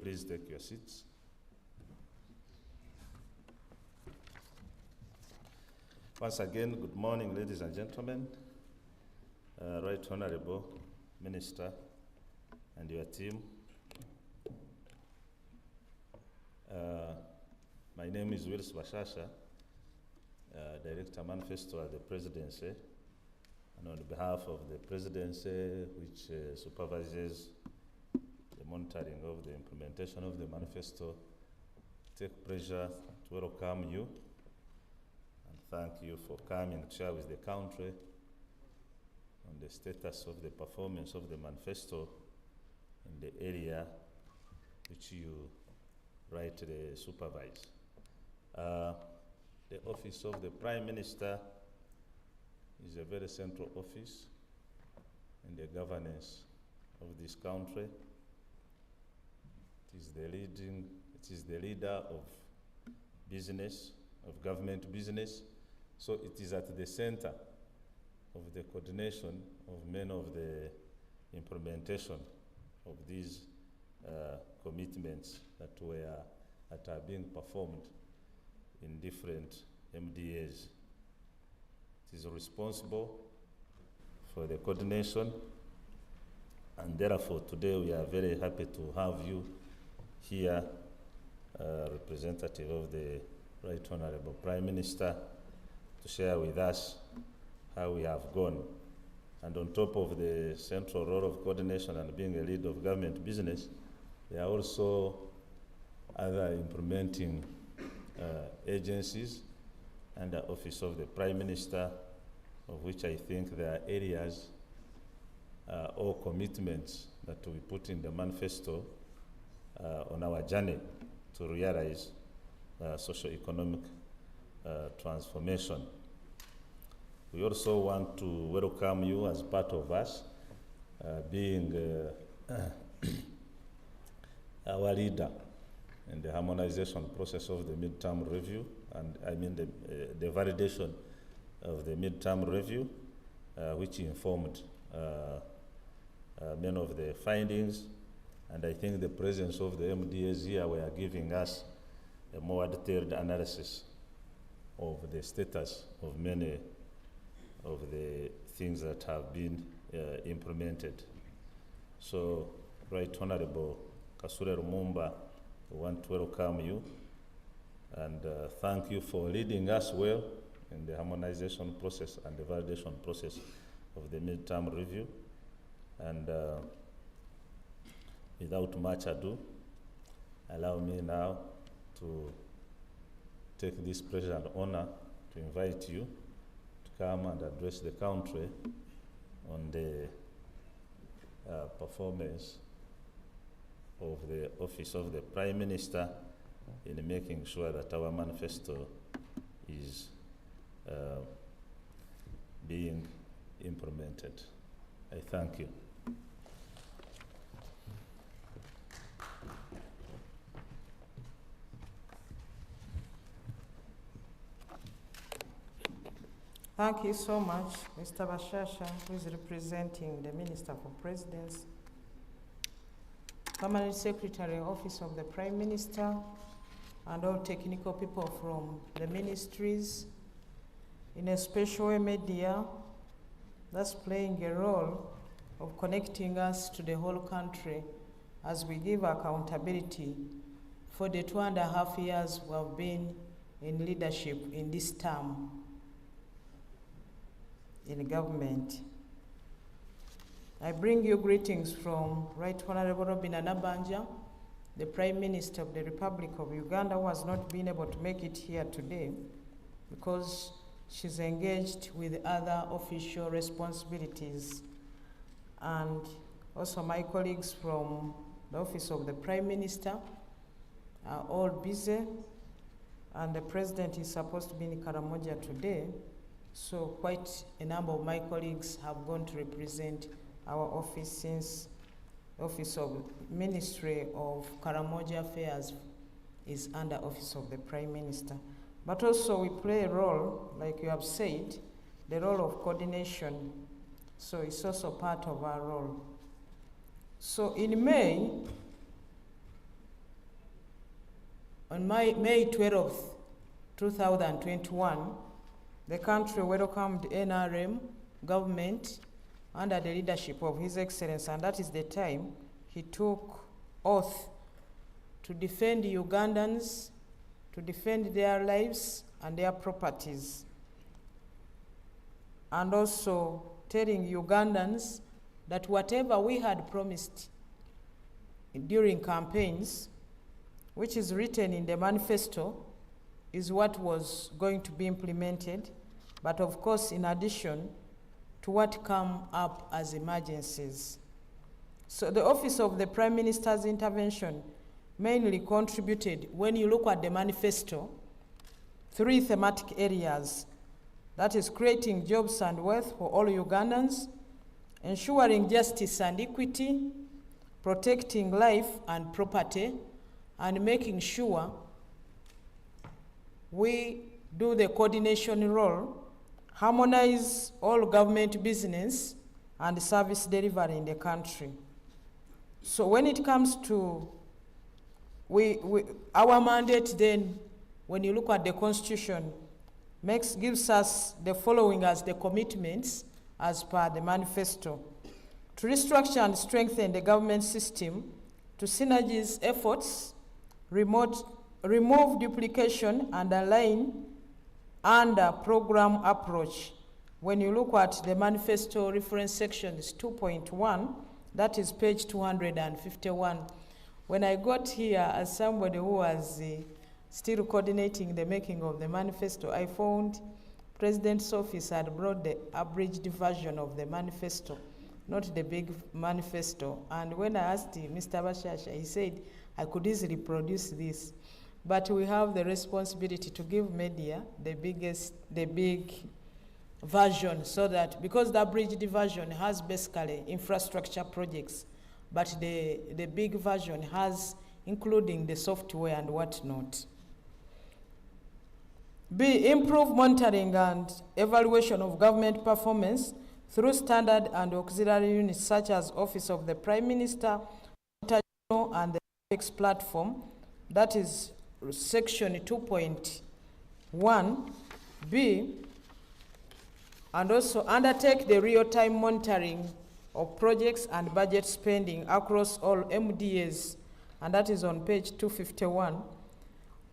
please take your seats? Once again, good morning, ladies and gentlemen. Right Honorable Minister and your team. My name is Willis Bashasha, Director Manifesto at the Presidency, and on behalf of the Presidency, which supervises the monitoring of the implementation of the Manifesto, take pleasure to welcome you and thank you for coming to share with the country on the status of the performance of the Manifesto in the area which you rightly supervise. The office of the Prime Minister is a very central office in the governance of this country. It is the leader of business, of government business, so it is at the center of the coordination of many of the implementation of these commitments that are being performed in different MDAs. It is responsible for the coordination, and therefore today we are very happy to have you here, representative of the Right Honorable Prime Minister, to share with us how we have gone. And on top of the central role of coordination and being a lead of government business, there are also other implementing agencies and the office of the Prime Minister, of which I think there are areas or commitments that we put in the manifesto on our journey to realize socio-economic transformation. We also want to welcome you as part of us, being our leader in the harmonization process of the midterm review, and I mean the validation of the midterm review, which informed many of the findings. And I think the presence of the MDAs here were giving us a more detailed analysis of the status of many of the things that have been implemented. So, Right Honorable Kasule Lumumba, we want to welcome you and thank you for leading us well in the harmonization process and the validation process of the midterm review. And without much ado, allow me now to take this pleasure and honor to invite you to come and address the country on the performance of the office of the Prime Minister in making sure that our manifesto is being implemented. I thank you. Thank you so much, Mr. Bashasha, who is representing the Minister for Presidency, Permanent Secretary, Office of the Prime Minister, and all technical people from the ministries, in a special way media that's playing a role of connecting us to the whole country as we give accountability for the 2.5 years we have been in leadership in this term in government. I bring you greetings from Right Honorable Robin Anabanja, the Prime Minister of the Republic of Uganda, who has not been able to make it here today because she's engaged with other official responsibilities. And also my colleagues from the Office of the Prime Minister are all busy, and the President is supposed to be in Karamoja today, so quite a number of my colleagues have gone to represent our office, since the Office of Ministry of Karamoja Affairs is under Office of the Prime Minister. But also we play a role, like you have said, the role of coordination. So it's also part of our role. So in May, On May 12th, 2021, the country welcomed NRM government under the leadership of His Excellency, and that is the time he took oath to defend Ugandans, to defend their lives and their properties, and also telling Ugandans that whatever we had promised during campaigns, which is written in the manifesto, is what was going to be implemented, but of course in addition to what come up as emergencies. So the Office of the Prime Minister's intervention mainly contributed, when you look at the manifesto, 3 thematic areas. That is creating jobs and wealth for all Ugandans, ensuring justice and equity, protecting life and property, and making sure we do the coordination role, harmonize all government business and service delivery in the country. So when it comes to our mandate then, when you look at the Constitution, gives us the following as the commitments as per the manifesto: to restructure and strengthen the government system, to synergize efforts, remove duplication and align under program approach. When you look at the manifesto reference section, it's 2.1, that is page 251. When I got here as somebody who was still coordinating the making of the manifesto, I found President's office had brought the abridged version of the manifesto, not the big manifesto. And when I asked him, Mr. Bashasha, he said, I could easily produce this. But we have the responsibility to give media the big version, so that, because the abridged version has basically infrastructure projects, but the big version has including the software and whatnot. B, improve monitoring and evaluation of government performance through standard and auxiliary units such as Office of the Prime Minister and the Apex platform, that is section 2.1. B, and also undertake the real-time monitoring of projects and budget spending across all MDAs, and that is on page 251.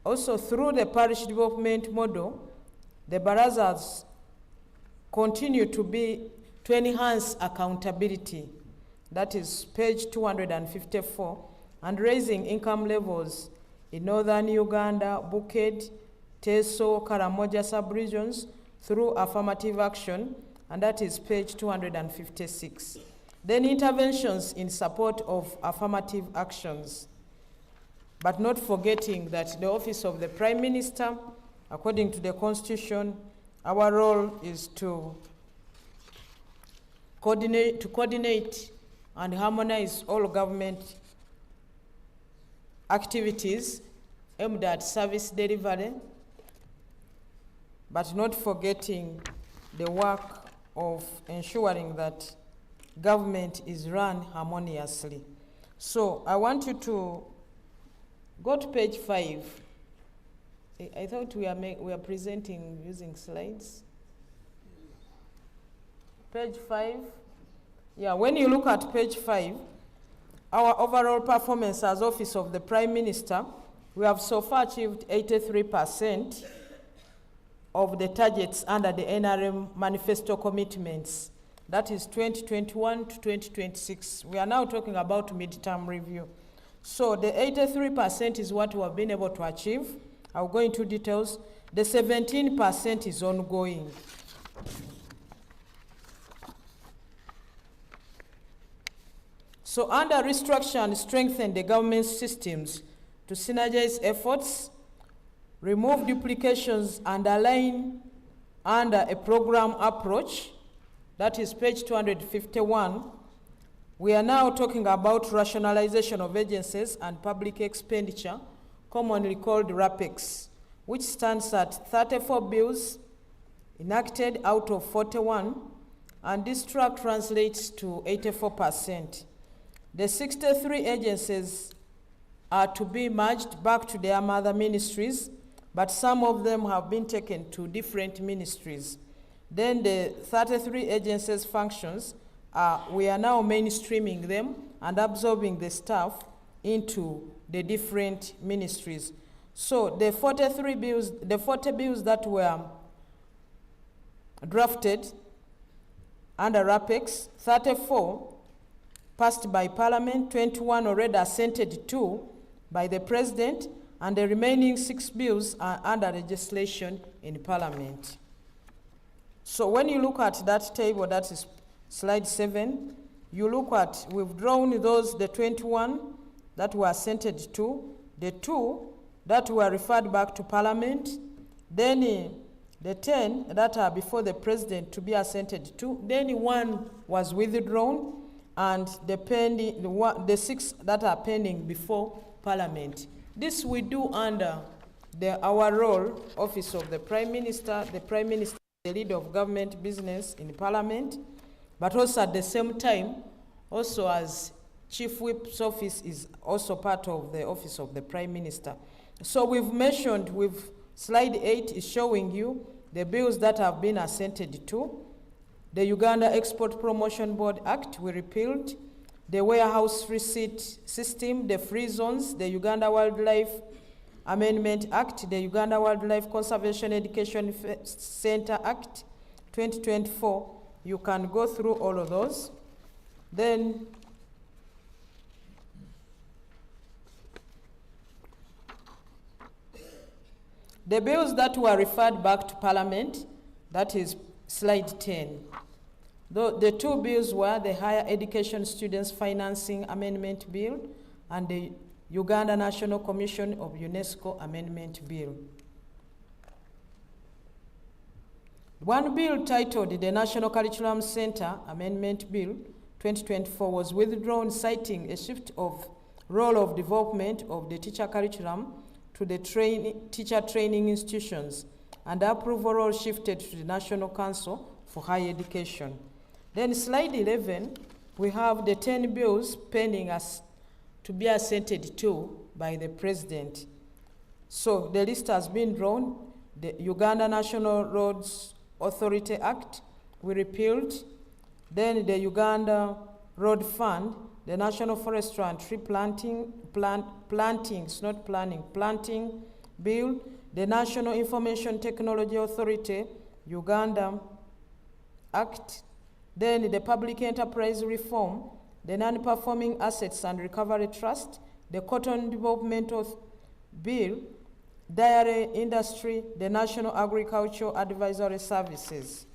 Also, through the parish development model, the barazas continue to enhance accountability. That is page 254, and raising income levels in northern Uganda, Buked, Teso, Karamoja sub-regions through affirmative action, and that is page 256. Then interventions in support of affirmative actions, but not forgetting that the Office of the Prime Minister, according to the Constitution, our role is to coordinate and harmonize all government activities aimed at service delivery, but not forgetting the work of ensuring that government is run harmoniously. So I want you to go to page 5. I thought we are presenting using slides. Page 5. Yeah, when you look at page 5, our overall performance as Office of the Prime Minister, we have so far achieved 83% of the targets under the NRM Manifesto commitments. That is 2021 to 2026. We are now talking about midterm review. So the 83% is what we have been able to achieve. I'll go into details. The 17% is ongoing. So under restructure and strengthen the government systems to synergize efforts, remove duplications and align under a program approach, that is page 251. We are now talking about rationalization of agencies and public expenditure, commonly called RAPEX, which stands at 34 bills enacted out of 41, and this track translates to 84%. The 63 agencies are to be merged back to their mother ministries, but some of them have been taken to different ministries. Then the 33 agencies functions, we are now mainstreaming them and absorbing the staff into the different ministries. So the 40 bills that were drafted under RAPEX, 34 passed by Parliament, 21 already assented to by the President, and the remaining 6 bills are under legislation in Parliament. So when you look at that table, that is slide 7, you look at, we've drawn the 21 that were assented to, the 2 that were referred back to Parliament, then the 10 that are before the President to be assented to, then 1 was withdrawn, and the 6 that are pending before Parliament. This we do under our role, Office of the Prime Minister, the leader of government business in Parliament, but also at the same time, also as Chief Whip's office is also part of the Office of the Prime Minister. So we've mentioned, slide 8 is showing you the bills that have been assented to. The Uganda Export Promotion Board Act, we repealed. The Warehouse Receipt System, the Free Zones, the Uganda Wildlife Amendment Act, the Uganda Wildlife Conservation Education Center Act, 2024. You can go through all of those. Then the bills that were referred back to Parliament, that is slide 10. The 2 bills were the Higher Education Students Financing Amendment Bill and the Uganda National Commission of UNESCO Amendment Bill. One bill titled the National Curriculum Center Amendment Bill 2024 was withdrawn, citing a shift of role of development of the teacher curriculum to the teacher training institutions, and the approval role shifted to the National Council for Higher Education. Then slide 11, we have the 10 bills pending to be assented to by the President. So the list has been drawn. The Uganda National Roads Authority Act, we repealed. Then the Uganda Road Fund, the National Forestry and Tree Planting Bill, the National Information Technology Authority, Uganda Act, then the Public Enterprise Reform, the Non-Performing Assets and Recovery Trust, the Cotton Development Bill, Dairy Industry, the National Agricultural Advisory Services.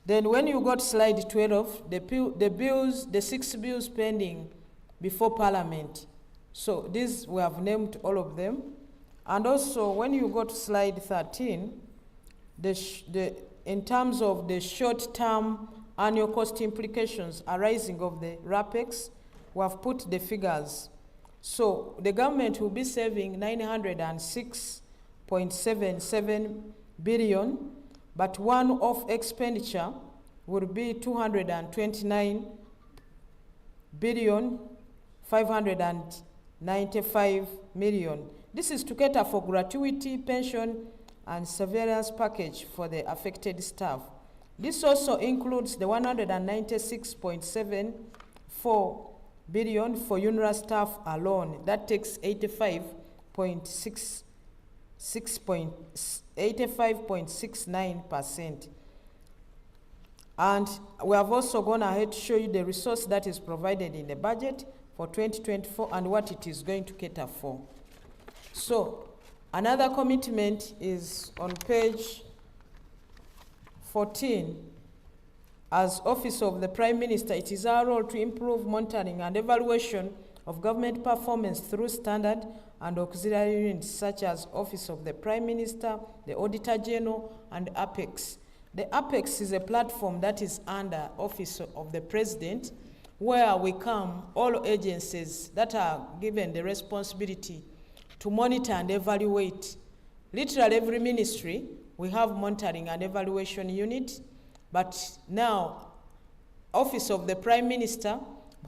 Then when you got slide 12, the 6 bills pending before Parliament. So these, we have named all of them. And also when you go to slide 13, in terms of the short-term annual cost implications arising of the RAPEX, we have put the figures. So the government will be saving 906.77 billion, but one-off expenditure will be 229 billion 595 million. This is to cater for gratuity, pension, and severance package for the affected staff. This also includes the 196.74 billion for UNRWA staff alone. That takes 85.69%. And we have also gone ahead to show you the resource that is provided in the budget for 2024 and what it is going to cater for. So another commitment is on page 14. As Office of the Prime Minister, it is our role to improve monitoring and evaluation of government performance through standard and auxiliary units such as Office of the Prime Minister, the Auditor General, and APEX. The APEX is a platform that is under Office of the President, where we come, all agencies that are given the responsibility to monitor and evaluate. Literally every ministry, we have monitoring and evaluation unit, but now Office of the Prime Minister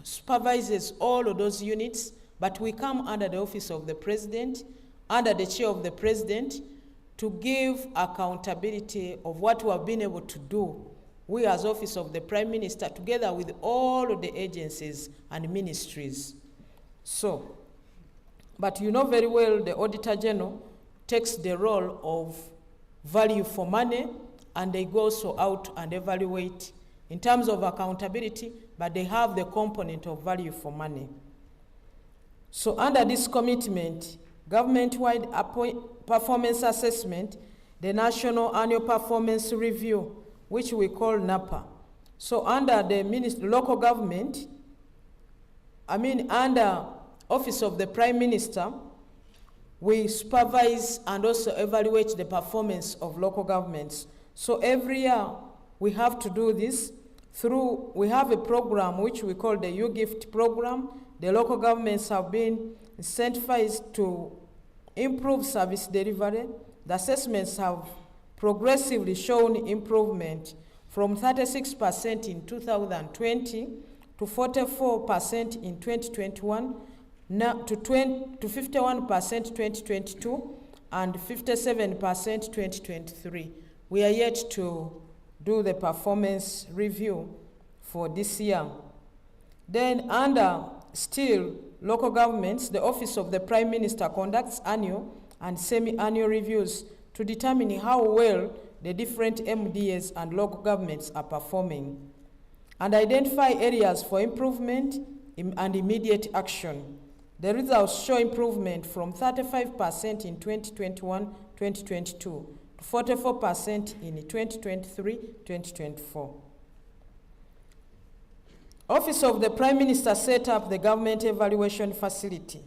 supervises all of those units but we come under the office of the president, under the chair of the president, to give accountability of what we have been able to do. We as office of the prime minister, together with all of the agencies and ministries. So, but you know very well the Auditor General takes the role of value for money, and they go so out and evaluate in terms of accountability, but they have the component of value for money. So under this commitment, government-wide performance assessment, the National Annual Performance Review, which we call NAPA. So under the local government, under Office of the Prime Minister, we supervise and also evaluate the performance of local governments. So every year we have to do this through, we have a program which we call the U-Gift program. The local governments have been incentivized to improve service delivery. The assessments have progressively shown improvement from 36% in 2020 to 44% in 2021, now to 51% 2022, and 57% 2023. We are yet to do the performance review for this year. Then under still local governments, the Office of the Prime Minister conducts annual and semi-annual reviews to determine how well the different MDAs and local governments are performing, and identify areas for improvement and immediate action. The results show improvement from 35% in 2021-2022 to 44% in 2023-2024. Office of the Prime Minister set up the Government Evaluation Facility.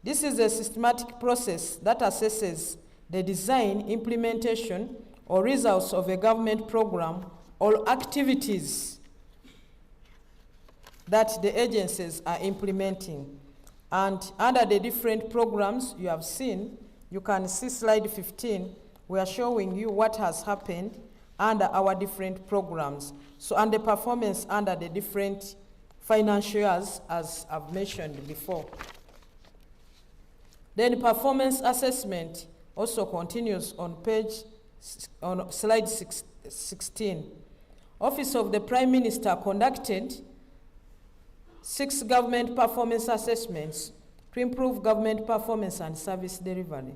This is a systematic process that assesses the design, implementation, or results of a government program or activities that the agencies are implementing. And under the different programs you have seen, you can see slide 15, we are showing you what has happened under our different programs. So, and the performance under the different financial years, as I've mentioned before. Then performance assessment also continues on slide 16. Office of the Prime Minister conducted 6 government performance assessments to improve government performance and service delivery.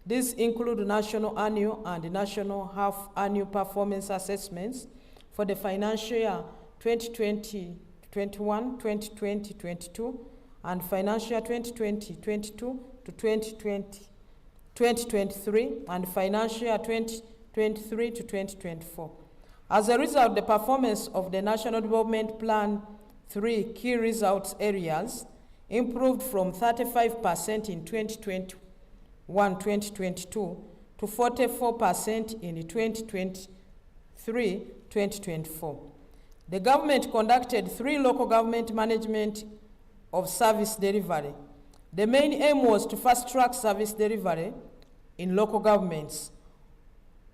These include national annual and national half-annual performance assessments for the financial year 2020-21, 2020-22, and financial year 2020-22 to 2023, and financial year 2023 to 2024. As a result, the performance of the National Development Plan 3 key results areas improved from 35% in 2021-2022 to 44% in 2023-2024. The government conducted 3 local government management of service delivery. The main aim was to fast-track service delivery in local governments.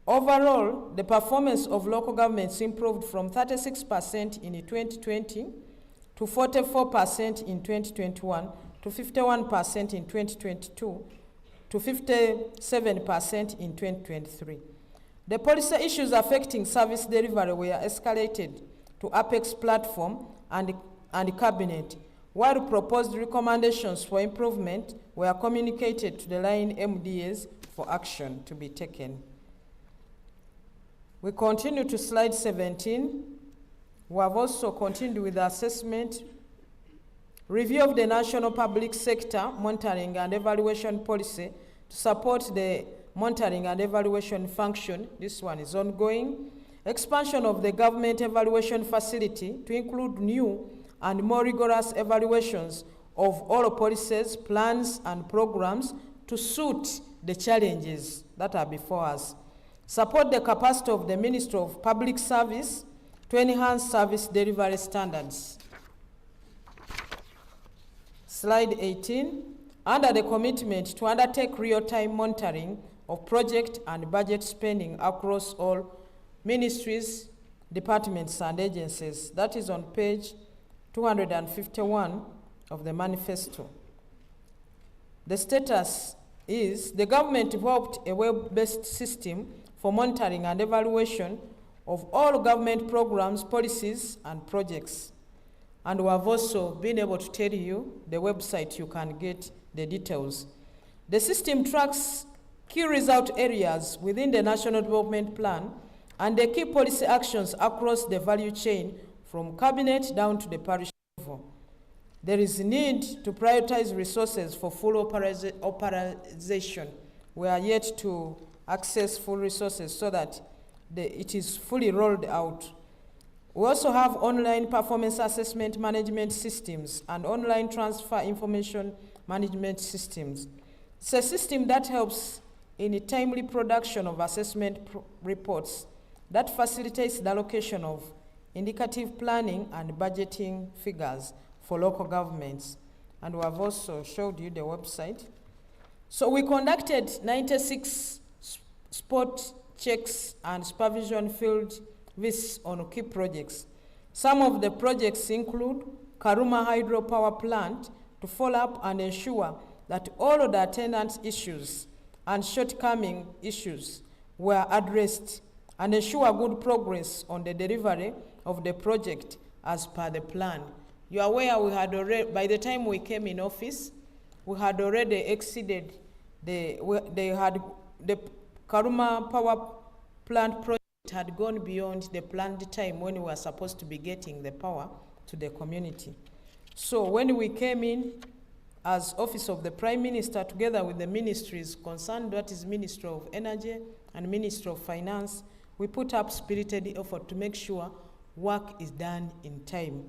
Overall, the performance of local governments improved from 36% in 2020 to 44% in 2021 to 51% in 2022 to 57% in 2023. The policy issues affecting service delivery were escalated to Apex platform and cabinet, while proposed recommendations for improvement were communicated to the line MDAs for action to be taken. We continue to slide 17. We have also continued with the assessment, review of the national public sector monitoring and evaluation policy to support the monitoring and evaluation function. This one is ongoing. Expansion of the government evaluation facility to include new and more rigorous evaluations of all policies, plans, and programs to suit the challenges that are before us. Support the capacity of the Ministry of Public Service to enhance service delivery standards. Slide 18. Under the commitment to undertake real-time monitoring of project and budget spending across all ministries, departments, and agencies. That is on page 251 of the manifesto. The status is the government developed a web-based system for monitoring and evaluation of all government programs, policies, and projects. And we have also been able to tell you the website you can get the details. The system tracks key result areas within the National Development Plan and the key policy actions across the value chain from cabinet down to the parish level. There is a need to prioritize resources for full operation. We are yet to access full resources so that it is fully rolled out. We also have online performance assessment management systems and online transfer information management systems. It's a system that helps in a timely production of assessment reports that facilitates the allocation of indicative planning and budgeting figures for local governments. And we have also showed you the website. So we conducted 96 spot checks and supervision field visits on key projects. Some of the projects include Karuma Hydropower Plant to follow up and ensure that all of the attendance issues and shortcoming issues were addressed and ensure good progress on the delivery of the project as per the plan. You are aware we had already, by the time we came in office, we had already exceeded the Karuma Power Plant project had gone beyond the planned time when we were supposed to be getting the power to the community. So when we came in as Office of the Prime Minister, together with the ministries concerned, that is Ministry of Energy and Ministry of Finance, we put up spirited effort to make sure work is done in time.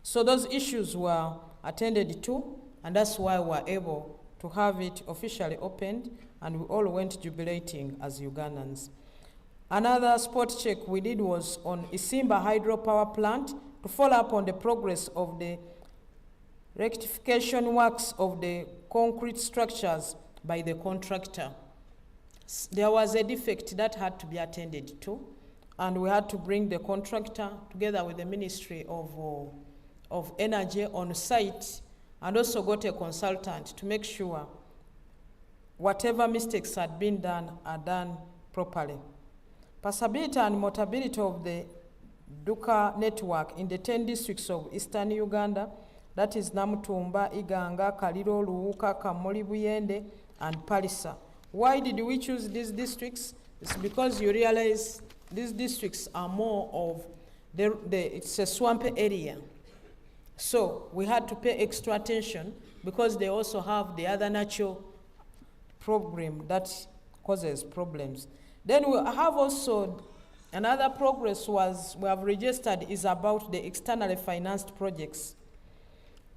So those issues were attended to, and that's why we were able to have it officially opened, and we all went jubilating as Ugandans. Another spot check we did was on Isimba Hydropower Plant to follow up on the progress of the rectification works of the concrete structures by the contractor. There was a defect that had to be attended to, and we had to bring the contractor together with the Ministry of Energy on site, and also got a consultant to make sure whatever mistakes had been done are done properly. Passability and motability of the Duka network in the 10 districts of Eastern Uganda, that is Namutumba, Iganga, Kaliro, Luuka, Kamuli, Buyende, and Palisa. Why did we choose these districts? It's because you realize these districts are more of, it's a swamp area. So we had to pay extra attention because they also have the other natural problem that causes problems. Then we have also another progress was we have registered is about the externally financed projects.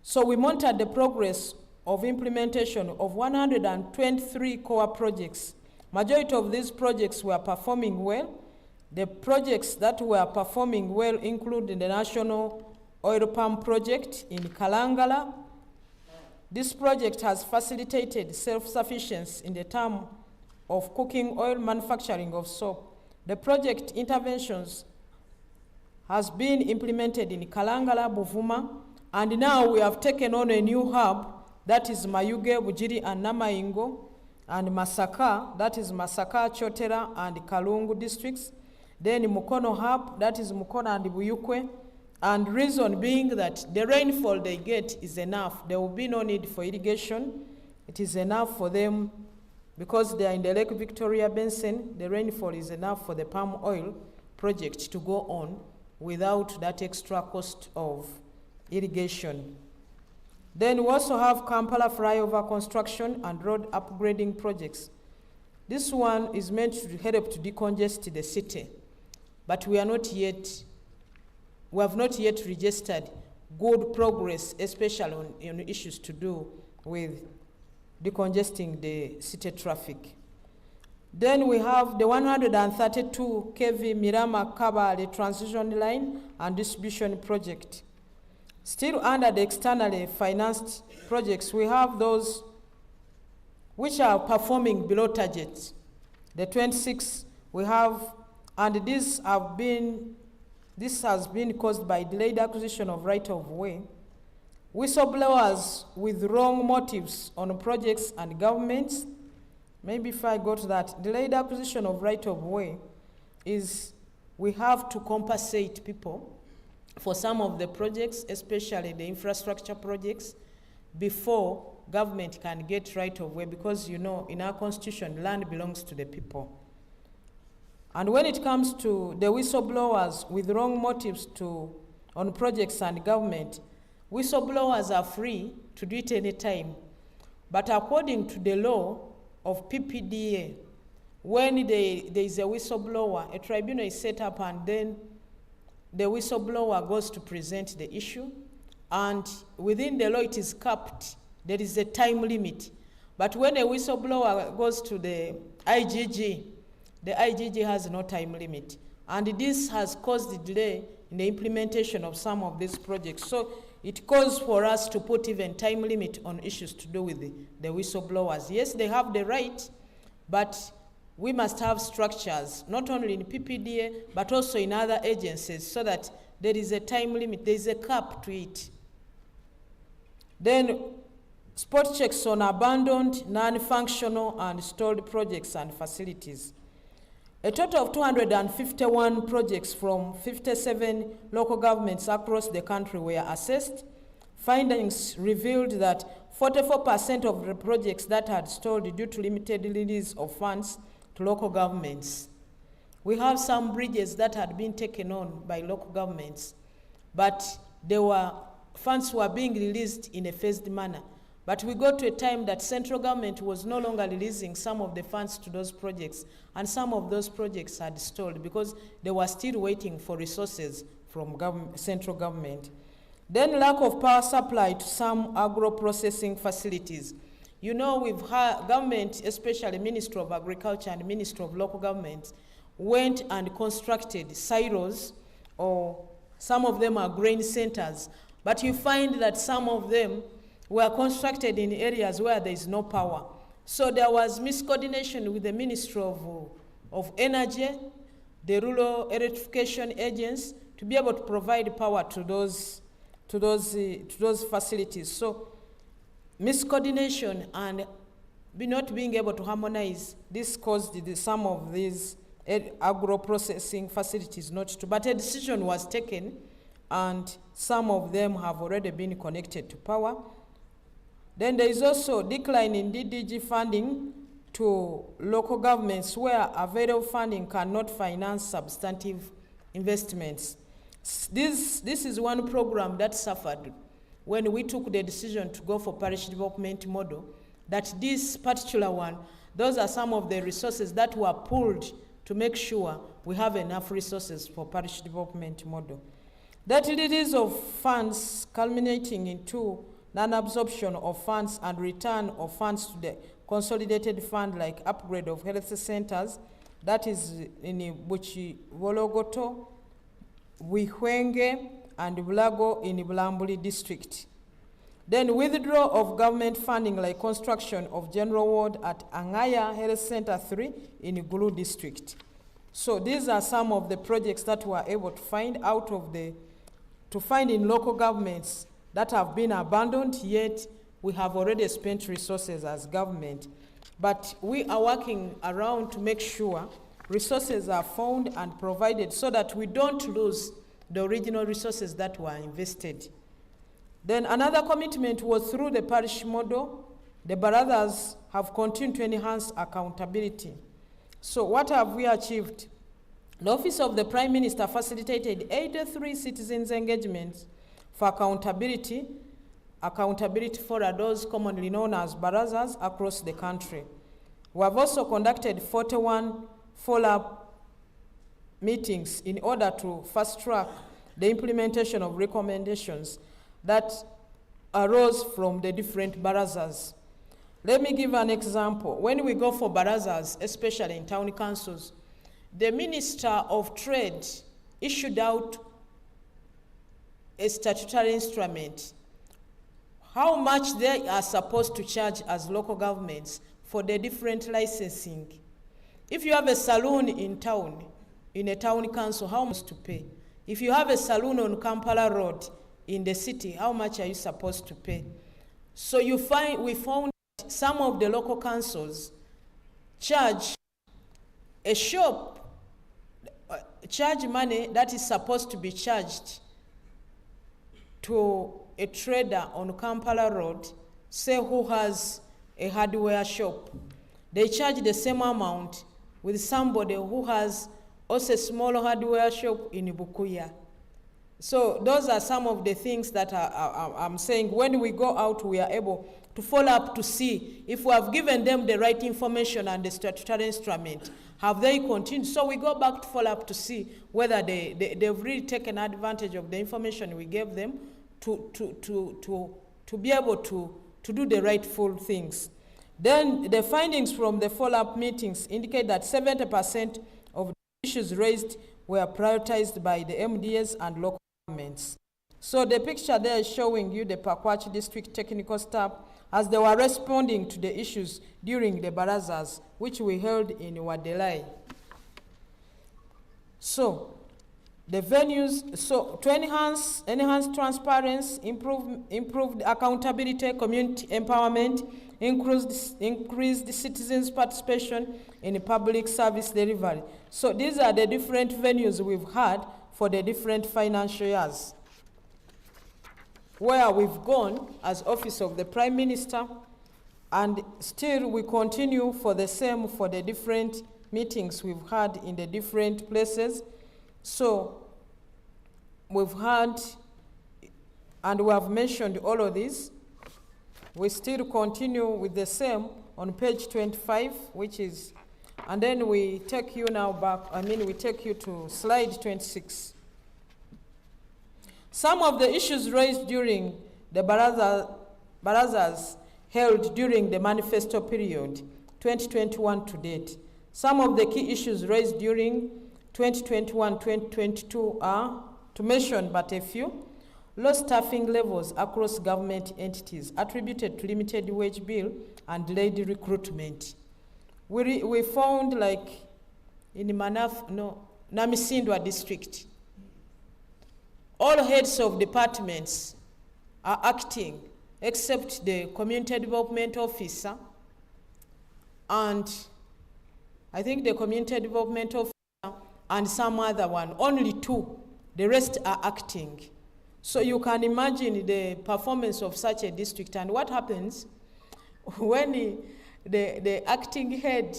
So we monitored the progress of implementation of 123 core projects. Majority of these projects were performing well. The projects that were performing well include the National Oil Palm Project in Kalangala. This project has facilitated self-sufficiency in the term of cooking oil, manufacturing of soap. The project interventions has been implemented in Kalangala, Buvuma, and now we have taken on a new hub, that is Mayuge, Bujiri, and Namaingo, and Masaka, that is Masaka, Chotera, and Kalungu districts. Then Mukono hub, that is Mukono and Buyukwe, and reason being that the rainfall they get is enough. There will be no need for irrigation. It is enough for them because they are in the Lake Victoria Basin. The rainfall is enough for the palm oil project to go on without that extra cost of irrigation. Then we also have Kampala flyover construction and road upgrading projects. This one is meant to help to decongest the city, but we have not yet registered good progress, especially on issues to do with decongesting the city traffic. Then we have the 132 kV Mirama Kabale transition line and distribution project. Still under the externally financed projects, we have those which are performing below target. The 26 we have, and this has been caused by delayed acquisition of right of way. whistleblowers with wrong motives on projects and governments. Maybe if I go to that, delayed acquisition of right of way is we have to compensate people for some of the projects, especially the infrastructure projects, before government can get right of way, because you know in our constitution land belongs to the people. And when it comes to the whistleblowers with wrong motives on projects and government, whistleblowers are free to do it anytime. But according to the law of PPDA, when there is a whistleblower, a tribunal is set up, and then the whistleblower goes to present the issue, and within the law it is capped. There is a time limit. But when a whistleblower goes to the IGG has no time limit. And this has caused the delay in the implementation of some of these projects. So it calls for us to put even time limit on issues to do with the whistleblowers. Yes, they have the right, but we must have structures, not only in PPDA, but also in other agencies, so that there is a time limit, there is a cap to it. Then spot checks on abandoned, non-functional, and stalled projects and facilities. A total of 251 projects from 57 local governments across the country were assessed. Findings revealed that 44% of the projects that had stalled due to limited release of funds to local governments. We have some bridges that had been taken on by local governments, but funds were being released in a phased manner. But we got to a time that central government was no longer releasing some of the funds to those projects, and some of those projects had stalled because they were still waiting for resources from central government. Then lack of power supply to some agro-processing facilities. You know, we've had government, especially Ministry of Agriculture and Ministry of Local Government, went and constructed silos, or some of them are grain centers, but you find that some of them were constructed in areas where there is no power. So there was miscoordination with the Ministry of Energy, the rural electrification agents, to be able to provide power to those facilities. So miscoordination and not being able to harmonize, this caused some of these agro-processing facilities not to, but a decision was taken, and some of them have already been connected to power. Then there is also decline in DDG funding to local governments where available funding cannot finance substantive investments. This is one program that suffered when we took the decision to go for parish development model, that this particular one, those are some of the resources that were pulled to make sure we have enough resources for parish development model. That release of funds culminating into non-absorption of funds and return of funds to the consolidated fund, like upgrade of health centers, that is in Buchi Wologoto, Wihwenge, and Bulago in Bulambuli district. Then withdrawal of government funding, like construction of general ward at Angaya Health Center 3 in Gulu district. So these are some of the projects that we are able to find in local governments that have been abandoned, yet we have already spent resources as government. But we are working around to make sure resources are found and provided so that we don't lose the original resources that were invested. Then another commitment was through the parish model. The brothers have continued to enhance accountability. So what have we achieved? The Office of the Prime Minister facilitated 83 citizens' engagements for accountability for those commonly known as barazas across the country. We have also conducted 41 follow-up meetings in order to fast-track the implementation of recommendations that arose from the different barazas. Let me give an example. When we go for barazas, especially in town councils, the Minister of Trade issued out a statutory instrument, how much they are supposed to charge as local governments for the different licensing. If you have a saloon in town, in a town council, how much to pay? If you have a saloon on Kampala Road, in the city, how much are you supposed to pay? So we found some of the local councils charge a shop, charge money that is supposed to be charged to a trader on Kampala Road, say who has a hardware shop. They charge the same amount with somebody who has also a small hardware shop in Bukuya. So those are some of the things that I'm saying. When we go out, we are able to follow up to see if we have given them the right information and the statutory instrument. Have they continued? So we go back to follow up to see whether they've really taken advantage of the information we gave them to be able to do the rightful things. Then the findings from the follow-up meetings indicate that 70% of the issues raised were prioritized by the MDAs and local governments. So the picture there is showing you the Pakwach district technical staff as they were responding to the issues during the barazas, which we held in Wadelai. So the venues, so to enhance transparency, improved accountability, community empowerment, increased citizens' participation in public service delivery. So these are the different venues we've had for the different financial years, where we've gone as Office of the Prime Minister, and still we continue for the same for the different meetings we've had in the different places. So we've had, and we have mentioned all of these. We still continue with the same on page 25, which is, and then we take you now back, we take you to slide 26. Some of the issues raised during the barazas held during the manifesto period, 2021 to date. Some of the key issues raised during 2021-2022 are, to mention but a few: low staffing levels across government entities attributed to limited wage bill and delayed recruitment. We found, like in Namisindwa district, all heads of departments are acting except the community development officer, and I think the community development officer and some other one, only two, the rest are acting. So you can imagine the performance of such a district. And what happens when the acting head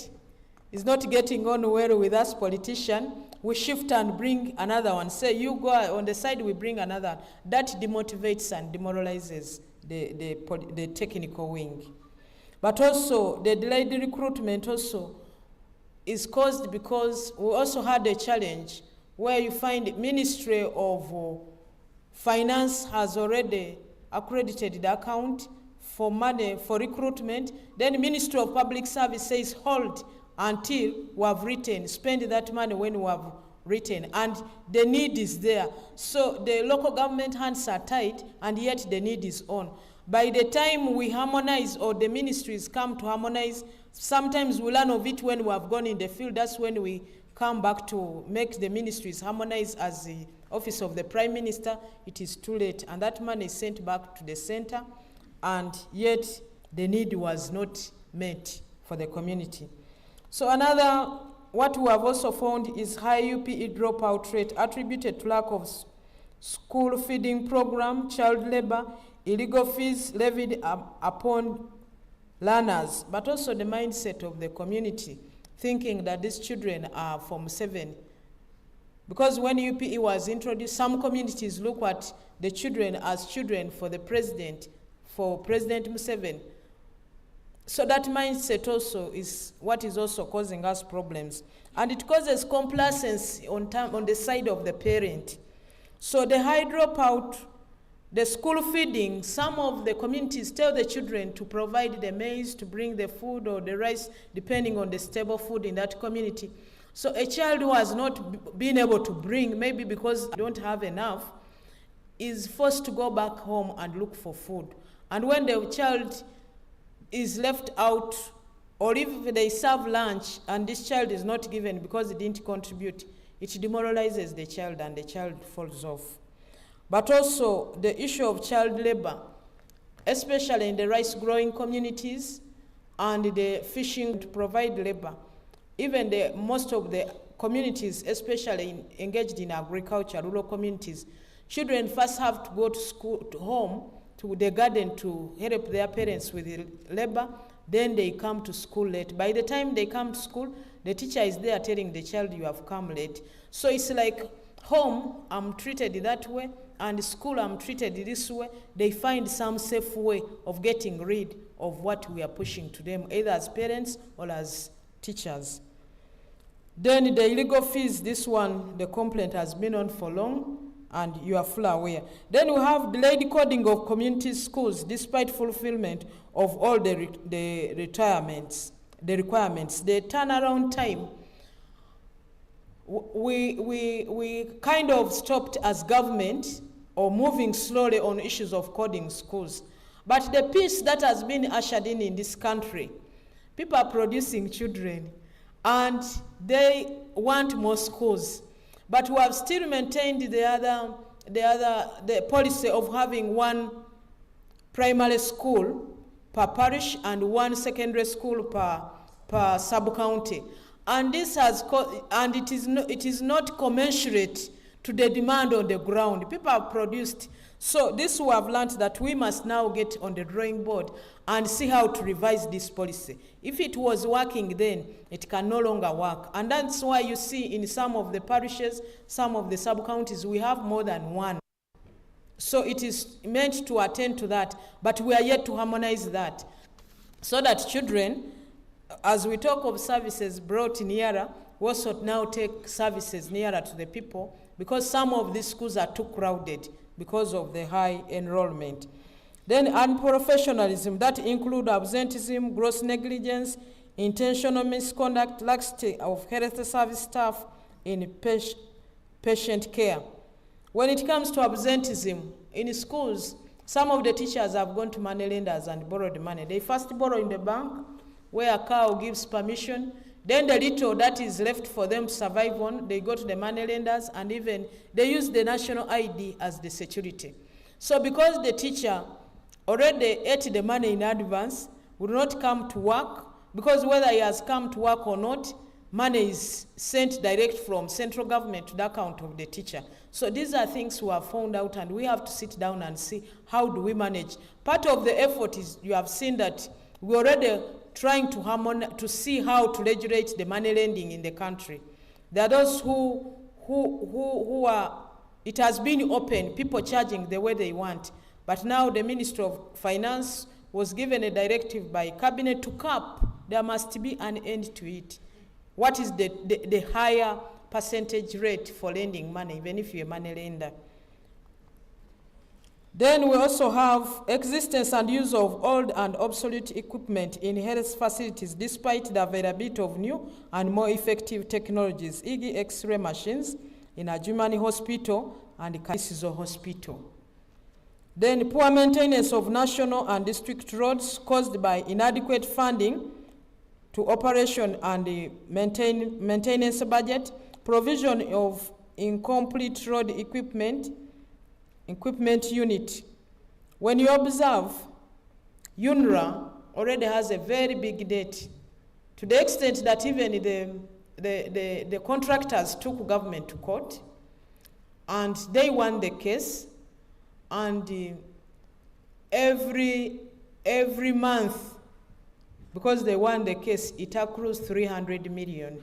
is not getting on well with us politician, we shift and bring another one. Say, you go on the side, we bring another. That demotivates and demoralizes the technical wing. But also, the delayed recruitment also is caused because we also had a challenge where you find Ministry of Finance has already accredited the account for money for recruitment. Then Ministry of Public Service says hold until we have written, spend that money when we have written, and the need is there. So the local government hands are tight, and yet the need is on. By the time we harmonize, or the ministries come to harmonize, sometimes we learn of it when we have gone in the field. That's when we come back to make the ministries harmonize as the Office of the Prime Minister. It is too late, and that money is sent back to the center, and yet the need was not met for the community. So another, what we have also found is high UPE dropout rate attributed to lack of school feeding program, child labor, illegal fees levied upon learners, but also the mindset of the community, thinking that these children are from 7. Because when UPE was introduced, some communities look at the children as children for the president, for President Museveni. So that mindset also is what is also causing us problems. And it causes complacency on the side of the parent. So the high dropout, the school feeding, some of the communities tell the children to provide the maize, to bring the food or the rice, depending on the stable food in that community. So a child who has not been able to bring, maybe because they don't have enough, is forced to go back home and look for food. And when the child is left out, or if they serve lunch and this child is not given because he didn't contribute, it demoralizes the child and the child falls off. but also the issue of child labor, especially in the rice-growing communities and the fishing to provide labor. Even most of the communities, especially engaged in agriculture, rural communities, children first have to go to school, to home, to the garden to help their parents with the labor, then they come to school late. By the time they come to school, the teacher is there telling the child, you have come late. So it's like home, I'm treated that way, and school, I'm treated this way. They find some safe way of getting rid of what we are pushing to them, either as parents or as teachers. Then the illegal fees, this one, the complaint has been on for long, and you are fully aware. Then we have delayed coding of community schools despite fulfillment of all the requirements. The turnaround time, we kind of stopped as government or moving slowly on issues of coding schools. But the peace that has been ushered in this country, people are producing children and they want more schools. But we have still maintained the policy of having one primary school per parish and one secondary school per sub-county. And this has and it is not commensurate to the demand on the ground. People have produced. So this we have learned that we must now get on the drawing board and see how to revise this policy. If it was working then, it can no longer work. And that's why you see in some of the parishes, some of the sub-counties, we have more than one. So it is meant to attend to that, but we are yet to harmonize that, so that children, as we talk of services brought nearer, we also now take services nearer to the people, because some of these schools are too crowded because of the high enrollment. Then unprofessionalism, that include absenteeism, gross negligence, intentional misconduct, laxity of health service staff in patient care. When it comes to absenteeism in schools, some of the teachers have gone to money lenders and borrowed money. They first borrow in the bank, where a cow gives permission. Then the little that is left for them to survive on, they go to the money lenders, and even they use the national ID as the security. So because the teacher already ate the money in advance, will not come to work, because whether he has come to work or not, money is sent direct from central government to the account of the teacher. So these are things we have found out, and we have to sit down and see how do we manage. Part of the effort is, you have seen that we already trying to see how to regulate the money lending in the country. There are those who are, it has been open, people charging the way they want. But now the Minister of Finance was given a directive by Cabinet to cap. There must be an end to it. What is the higher percentage rate for lending money, even if you're a money lender? Then we also have existence and use of old and obsolete equipment in health facilities despite the availability of new and more effective technologies, e.g. X-ray machines in a Germany hospital and Kaisizo hospital. Then poor maintenance of national and district roads caused by inadequate funding to operation and the maintenance budget, provision of incomplete road equipment unit. When you observe, UNRWA already has a very big debt, to the extent that even the contractors took government to court, and they won the case, and every month, because they won the case, it accrues 300 million.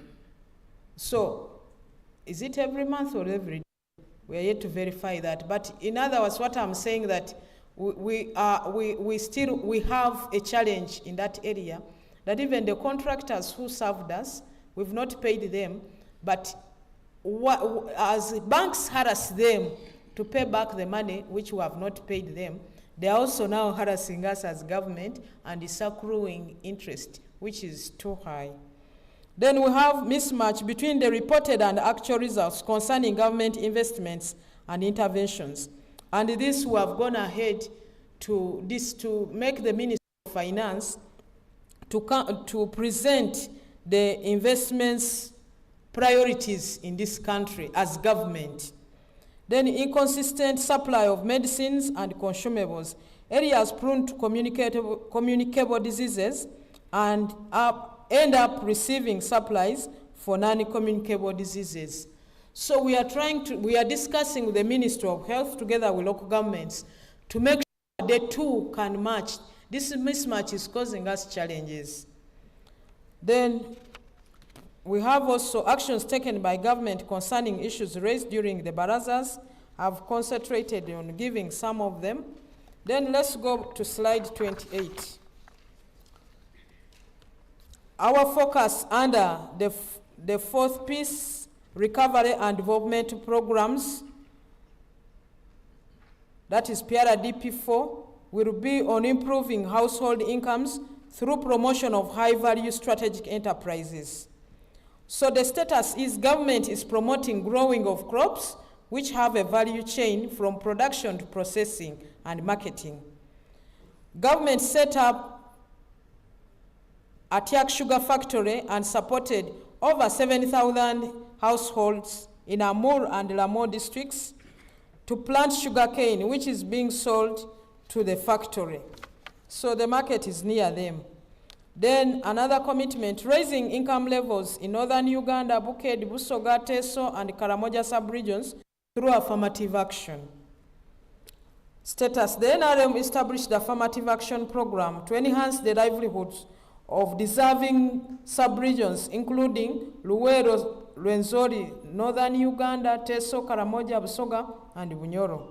So, is it every month or every day? We are yet to verify that. But in other words, what I'm saying that we have a challenge in that area, that even the contractors who served us, we've not paid them, but as banks harass them to pay back the money which we have not paid them, they are also now harassing us as government and is accruing interest, which is too high. Then we have mismatch between the reported and actual results concerning government investments and interventions. And this we have gone ahead to make the Minister of Finance to present the investments priorities in this country as government. Then inconsistent supply of medicines and consumables, areas prone to communicable diseases and end up receiving supplies for non-communicable diseases. So we are discussing with the Ministry of Health together with local governments to make sure the two can match. This mismatch is causing us challenges. Then we have also actions taken by government concerning issues raised during the barazas. I've concentrated on giving some of them. Then let's go to slide 28. Our focus under the fourth piece, recovery and development programs, that is PRDP4, will be on improving household incomes through promotion of high-value strategic enterprises. So the status is government is promoting growing of crops which have a value chain from production to processing and marketing. Government set up a Tiak sugar factory and supported over 7,000 households in Amur and Lamor districts to plant sugarcane, which is being sold to the factory. So the market is near them. Then another commitment, raising income levels in northern Uganda, Bukedi, Busoga, Teso, and Karamoja sub-regions through affirmative action. Status, the NRM established the affirmative action program to enhance the livelihoods of deserving sub-regions, including Luwero, Rwenzori, northern Uganda, Teso, Karamoja, Busoga, and Bunyoro.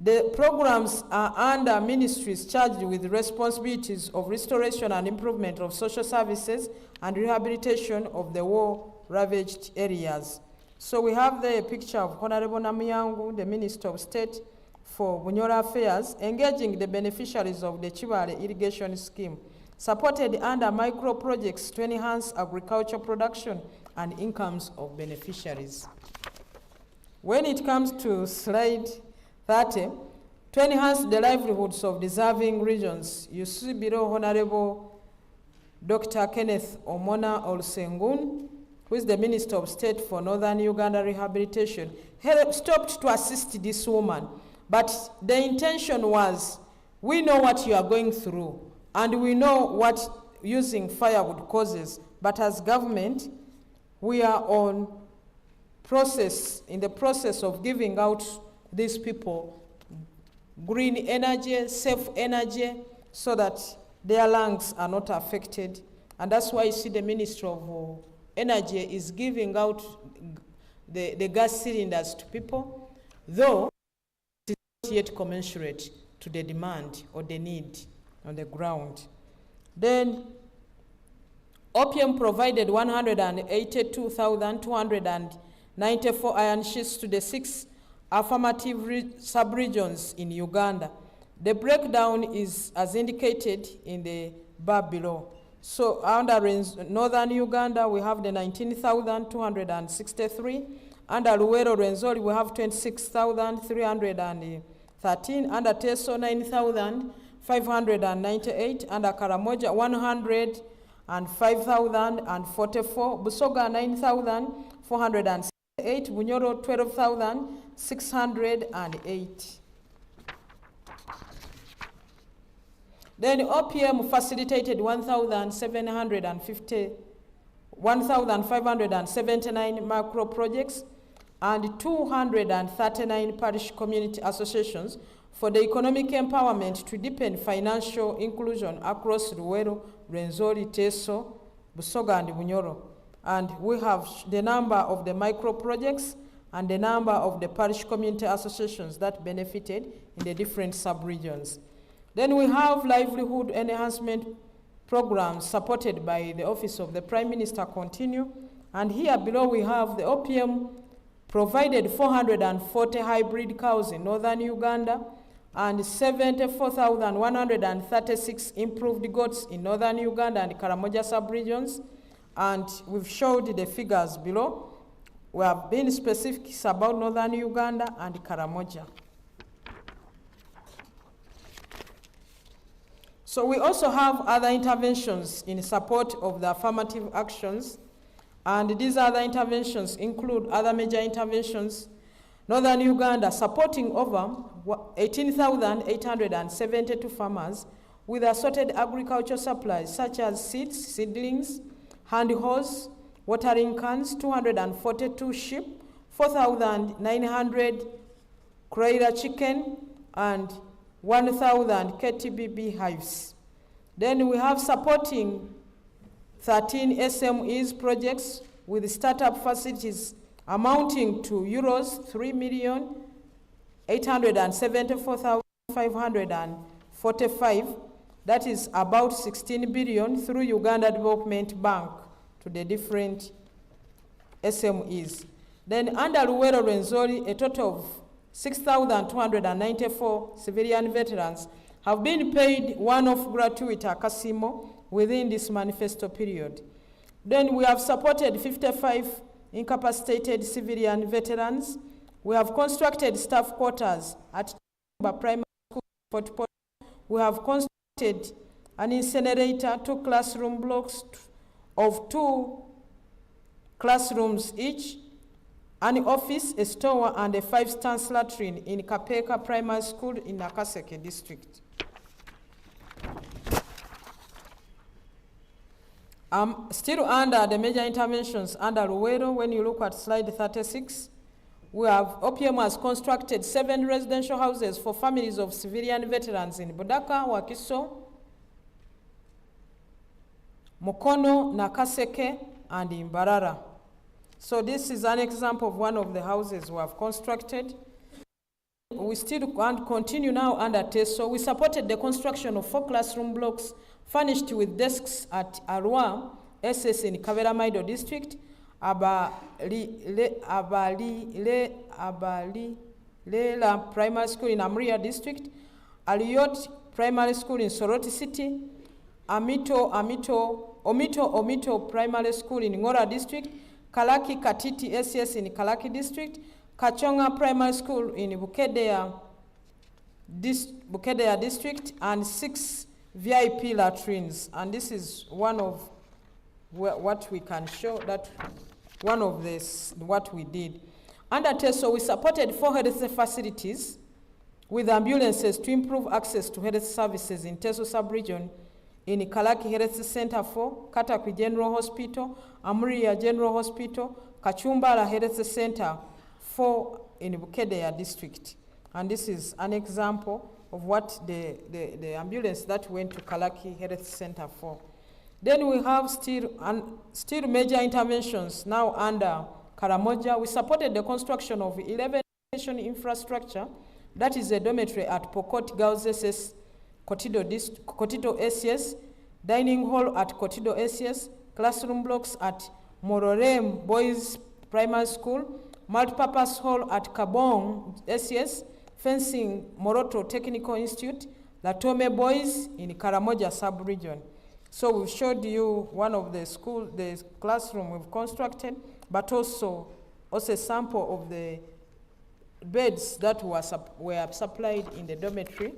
The programs are under ministries charged with responsibilities of restoration and improvement of social services and rehabilitation of the war-ravaged areas. So we have there a picture of Honorable Namyangu, the Minister of State for Bunyoro Affairs, engaging the beneficiaries of the Chibale irrigation scheme, supported under micro projects to enhance agricultural production and incomes of beneficiaries. When it comes to slide 30, to enhance the livelihoods of deserving regions, you see below Honorable Dr. Kenneth Omona Olusengun, who is the Minister of State for Northern Uganda Rehabilitation. He stopped to assist this woman, but the intention was, we know what you are going through, and we know what using firewood causes, but as government, we are in the process of giving out these people green energy, safe energy, so that their lungs are not affected. And that's why you see the Ministry of Energy is giving out the gas cylinders to people, though it is not yet commensurate to the demand or the need on the ground. Then OPM provided 182,294 iron sheets to the 6 affirmative sub-regions in Uganda. The breakdown is as indicated in the bar below. So under northern Uganda, we have the 19,263. Under Luwero Rwenzori, we have 26,313. Under Teso, 9,598. Under Karamoja, 105,044. Busoga, 9,468. Bunyoro, 12,608. Then OPM facilitated 1,579 macro projects and 239 parish community associations for the economic empowerment to deepen financial inclusion across Luwero, Rwenzori, Teso, Busoga, and Bunyoro. And we have the number of the micro projects and the number of the parish community associations that benefited in the different sub-regions. Then we have livelihood enhancement programs supported by the Office of the Prime Minister continue. And here below we have the OPM provided 440 hybrid cows in northern Uganda and 74,136 improved goats in northern Uganda and Karamoja sub-regions. And we've showed the figures below. We have been specific about northern Uganda and Karamoja. So we also have other interventions in support of the affirmative actions, and these other interventions include other major interventions Northern Uganda, supporting over 18,872 farmers with assorted agricultural supplies such as seeds, seedlings, hand hose, watering cans, 242 sheep, 4,900 broiler chicken, and 1,000 KTBB hives. Then we have supporting 13 SMEs projects with startup facilities amounting to euros 3,874,545. That is about 16 billion through Uganda Development Bank to the different SMEs. Then under Luwero Rwenzori, a total of 6,294 civilian veterans have been paid one-off gratuity Kasimo within this manifesto period. Then we have supported 55 incapacitated civilian veterans. We have constructed staff quarters at primary school. We have constructed an incinerator, 2 classroom blocks of 2 classrooms each, an office, a store, and a 5-stance latrine in Kapeka Primary School in Nakaseke district. Still under the major interventions under Luwero, when you look at slide 36, we have OPM has constructed 7 residential houses for families of civilian veterans in Budaka, Wakiso, Mukono, Nakaseke, and in Mbarara. So this is an example of one of the houses we have constructed. We still continue now under TESO. We supported the construction of 4 classroom blocks furnished with desks at Arua, SS in Kavera Maido district, Lela Primary School in Amria district, Aliyot Primary School in Soroti City, Omito Primary School in Ngora district, Kalaki Katiti SS in Kalaki district, Kachonga Primary School in Bukedea district, and 6 VIP latrines. And this is one of what we can show, that one of this, what we did. Under TESO, we supported 4 health facilities with ambulances to improve access to health services in TESO sub-region in Kalaki Health Center 4, Katakwi General Hospital, Amuria General Hospital, Kachumbala Health Center 4 in Bukedea district. And this is an example of what the ambulance that went to Kalaki Health Center for. Then we have still major interventions now under Karamoja. We supported the construction of 11 education infrastructure, that is a dormitory at Pokot Girls SS, Kotido SS, dining hall at Kotido SS, classroom blocks at Mororem Boys Primary School, multipurpose hall at Kabong SS, fencing Moroto Technical Institute, Latome Boys in Karamoja sub-region. So we showed you one of the classroom we've constructed, but also a sample of the beds that were supplied in the dormitory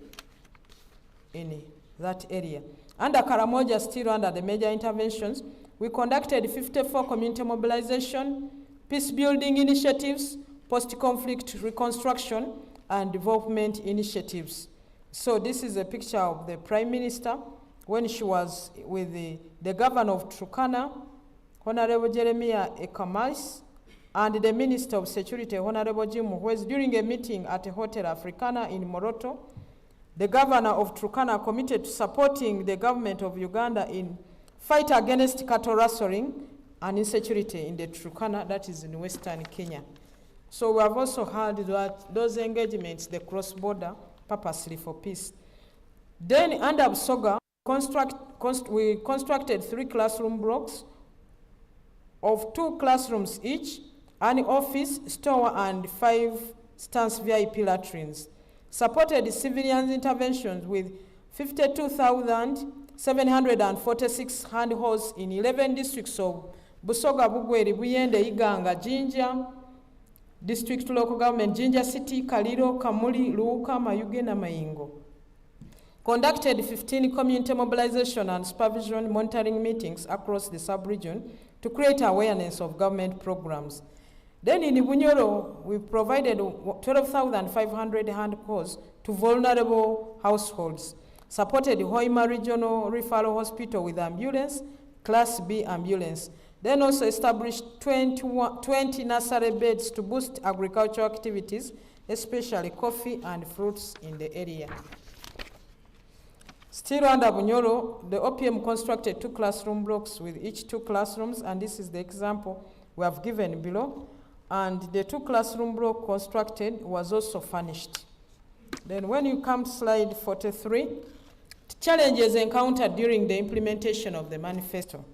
in that area. Under Karamoja, still under the major interventions, we conducted 54 community mobilization, peace building initiatives, post-conflict reconstruction, and development initiatives. So this is a picture of the Prime Minister when she was with the Governor of Turkana, Honorable Jeremiah Ekamais, and the Minister of Security, Honorable Jim Muhwezi, during a meeting at a Hotel Africana in Moroto. The Governor of Turkana committed to supporting the government of Uganda in fight against cattle rustling and insecurity in the Turkana, that is in Western Kenya. So we have also had those engagements, the cross-border, purposely for peace. Then under Busoga, we constructed 3 classroom blocks of 2 classrooms each, an office, store, and 5 stance VIP latrines. Supported civilian interventions with 52,746 hand hose in 11 districts of Busoga, Bugweri, Buyende, Iganga, Jinja, District Local Government, Jinja City, Kaliro, Kamuli, Luuka, Mayuge, na Mayingo. Conducted 15 community mobilization and supervision monitoring meetings across the sub-region to create awareness of government programs. Then in Bunyoro, we provided 12,500 hand calls to vulnerable households, supported Hoima Regional Referral Hospital with ambulance, Class B ambulance, then also established 20 nursery beds to boost agricultural activities, especially coffee and fruits in the area. Still under Bunyoro, the OPM constructed 2 classroom blocks with each 2 classrooms, and this is the example we have given below. And the 2 classroom block constructed was also furnished. Then when you come to slide 43, challenges encountered during the implementation of the manifesto: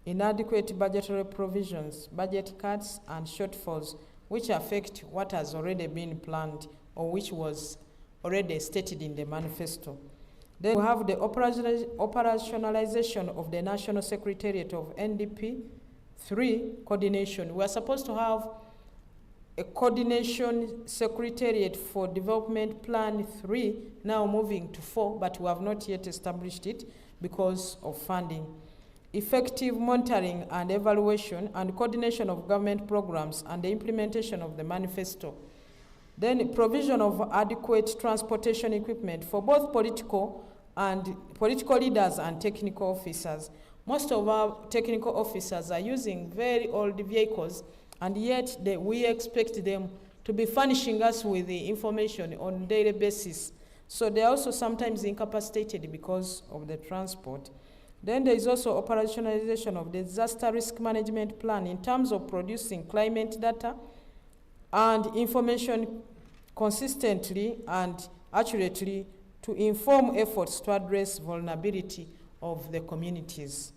inadequate budgetary provisions, budget cuts, and shortfalls, which affect what has already been planned or which was already stated in the manifesto. Then we have the operationalization of the National Secretariat of NDP 3 coordination. We are supposed to have a coordination secretariat for development plan 3, now moving to 4, but we have not yet established it because of funding. Effective monitoring and evaluation and coordination of government programs and the implementation of the manifesto. Then provision of adequate transportation equipment for both political leaders and technical officers. Most of our technical officers are using very old vehicles, and yet we expect them to be furnishing us with the information on a daily basis. So they are also sometimes incapacitated because of the transport. Then there is also operationalization of the disaster risk management plan in terms of producing climate data and information consistently and accurately to inform efforts to address vulnerability of the communities.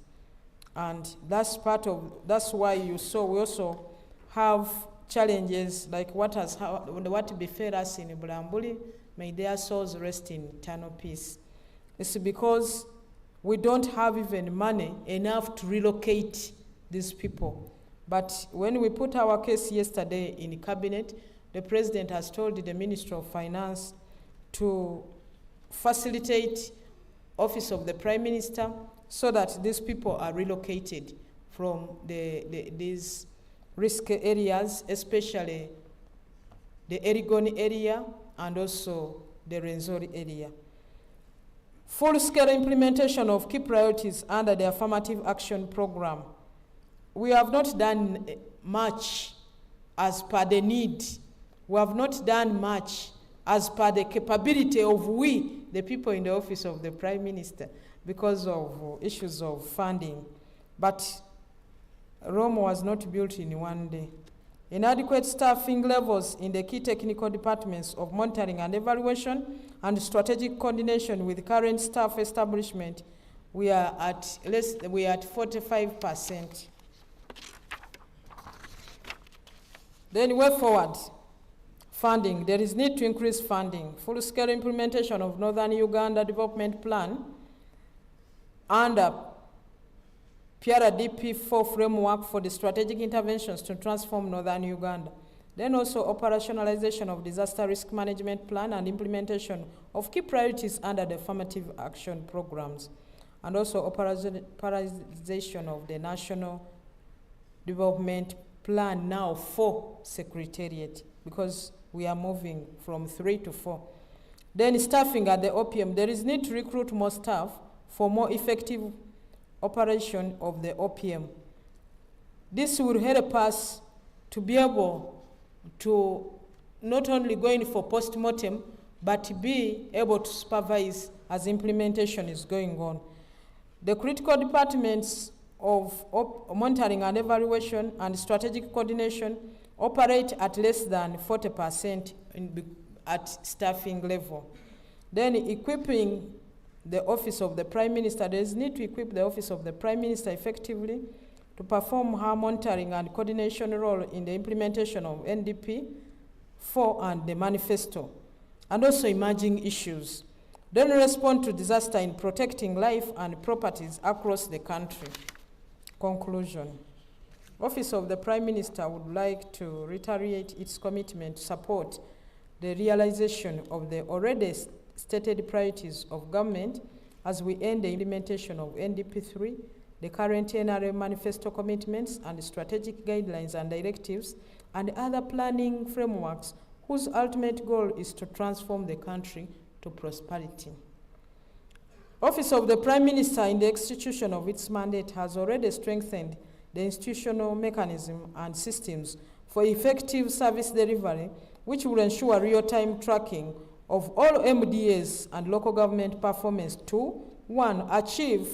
And that's why you saw we also have challenges like what befell us in Bulambuli. May their souls rest in eternal peace. It's because we don't have even money enough to relocate these people. But when we put our case yesterday in the cabinet, the president has told the Minister of Finance to facilitate Office of the Prime Minister so that these people are relocated from these risk areas, especially the Erigoni area and also the Renzori area. Full-scale implementation of key priorities under the Affirmative Action Program. We have not done much as per the need. We have not done much as per the capability of we, the people in the Office of the Prime Minister, because of issues of funding. But Rome was not built in one day. Inadequate staffing levels in the key technical departments of monitoring and evaluation and strategic coordination with current staff establishment, we are at 45%. Then way forward, funding. There is need to increase funding. Full-scale implementation of Northern Uganda Development Plan under PRDP 4 framework for the strategic interventions to transform Northern Uganda. Then also operationalization of disaster risk management plan and implementation of key priorities under the affirmative action programs. And also operationalization of the National Development Plan now 4 Secretariat, because we are moving from 3 to 4. Then staffing at the OPM. There is need to recruit more staff for more effective operation of the OPM. This will help us to be able to not only go in for post-mortem, but be able to supervise as implementation is going on. The critical departments of monitoring and evaluation and strategic coordination operate at less than 40% at staffing level. Then equipping the Office of the Prime Minister. There is need to equip the Office of the Prime Minister effectively to perform her monitoring and coordination role in the implementation of NDP 4 and the manifesto, and also emerging issues. Then respond to disaster in protecting life and properties across the country. Conclusion. Office of the Prime Minister would like to reiterate its commitment to support the realization of the already stated priorities of government as we end the implementation of NDP3, the current NRM Manifesto commitments and the strategic guidelines and directives, and other planning frameworks whose ultimate goal is to transform the country to prosperity. Office of the Prime Minister in the execution of its mandate has already strengthened the institutional mechanism and systems for effective service delivery, which will ensure real-time tracking of all MDAs and local government performance to, 1, achieve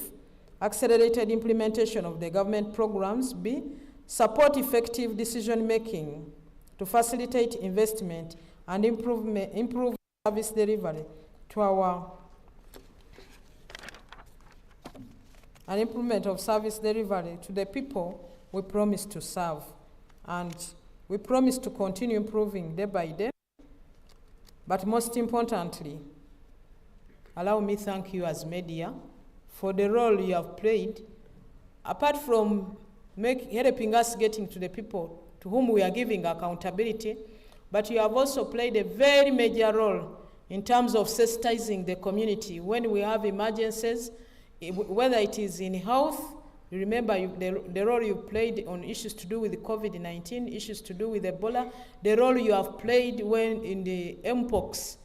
accelerated implementation of the government programs, B, support effective decision-making to facilitate investment and improve service delivery to our and improvement of service delivery to the people we promise to serve. And we promise to continue improving day by day. But most importantly, allow me thank you as media for the role you have played, apart from helping us getting to the people to whom we are giving accountability, but you have also played a very major role in terms of sensitizing the community when we have emergencies, whether it is in health. You remember the role you played on issues to do with COVID-19, issues to do with Ebola, the role you have played when in the MPOX,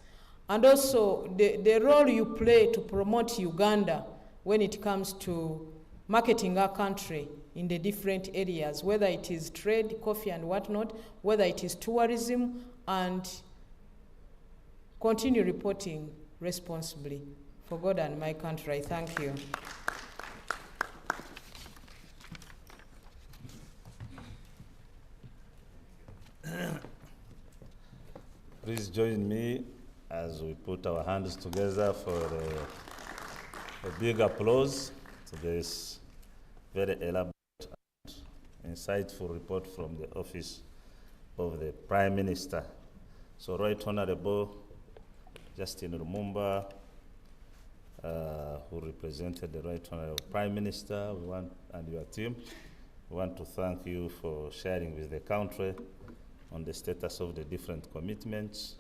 and also the role you play to promote Uganda when it comes to marketing our country in the different areas, whether it is trade, coffee and whatnot, whether it is tourism, and continue reporting responsibly. For God and my country, I thank you. Please join me as we put our hands together for a big applause to this very elaborate and insightful report from the Office of the Prime Minister. So, Right Honorable Justin Lumumba, who represented the Right Honorable Prime Minister, and your team, we want to thank you for sharing with the country on the status of the different commitments,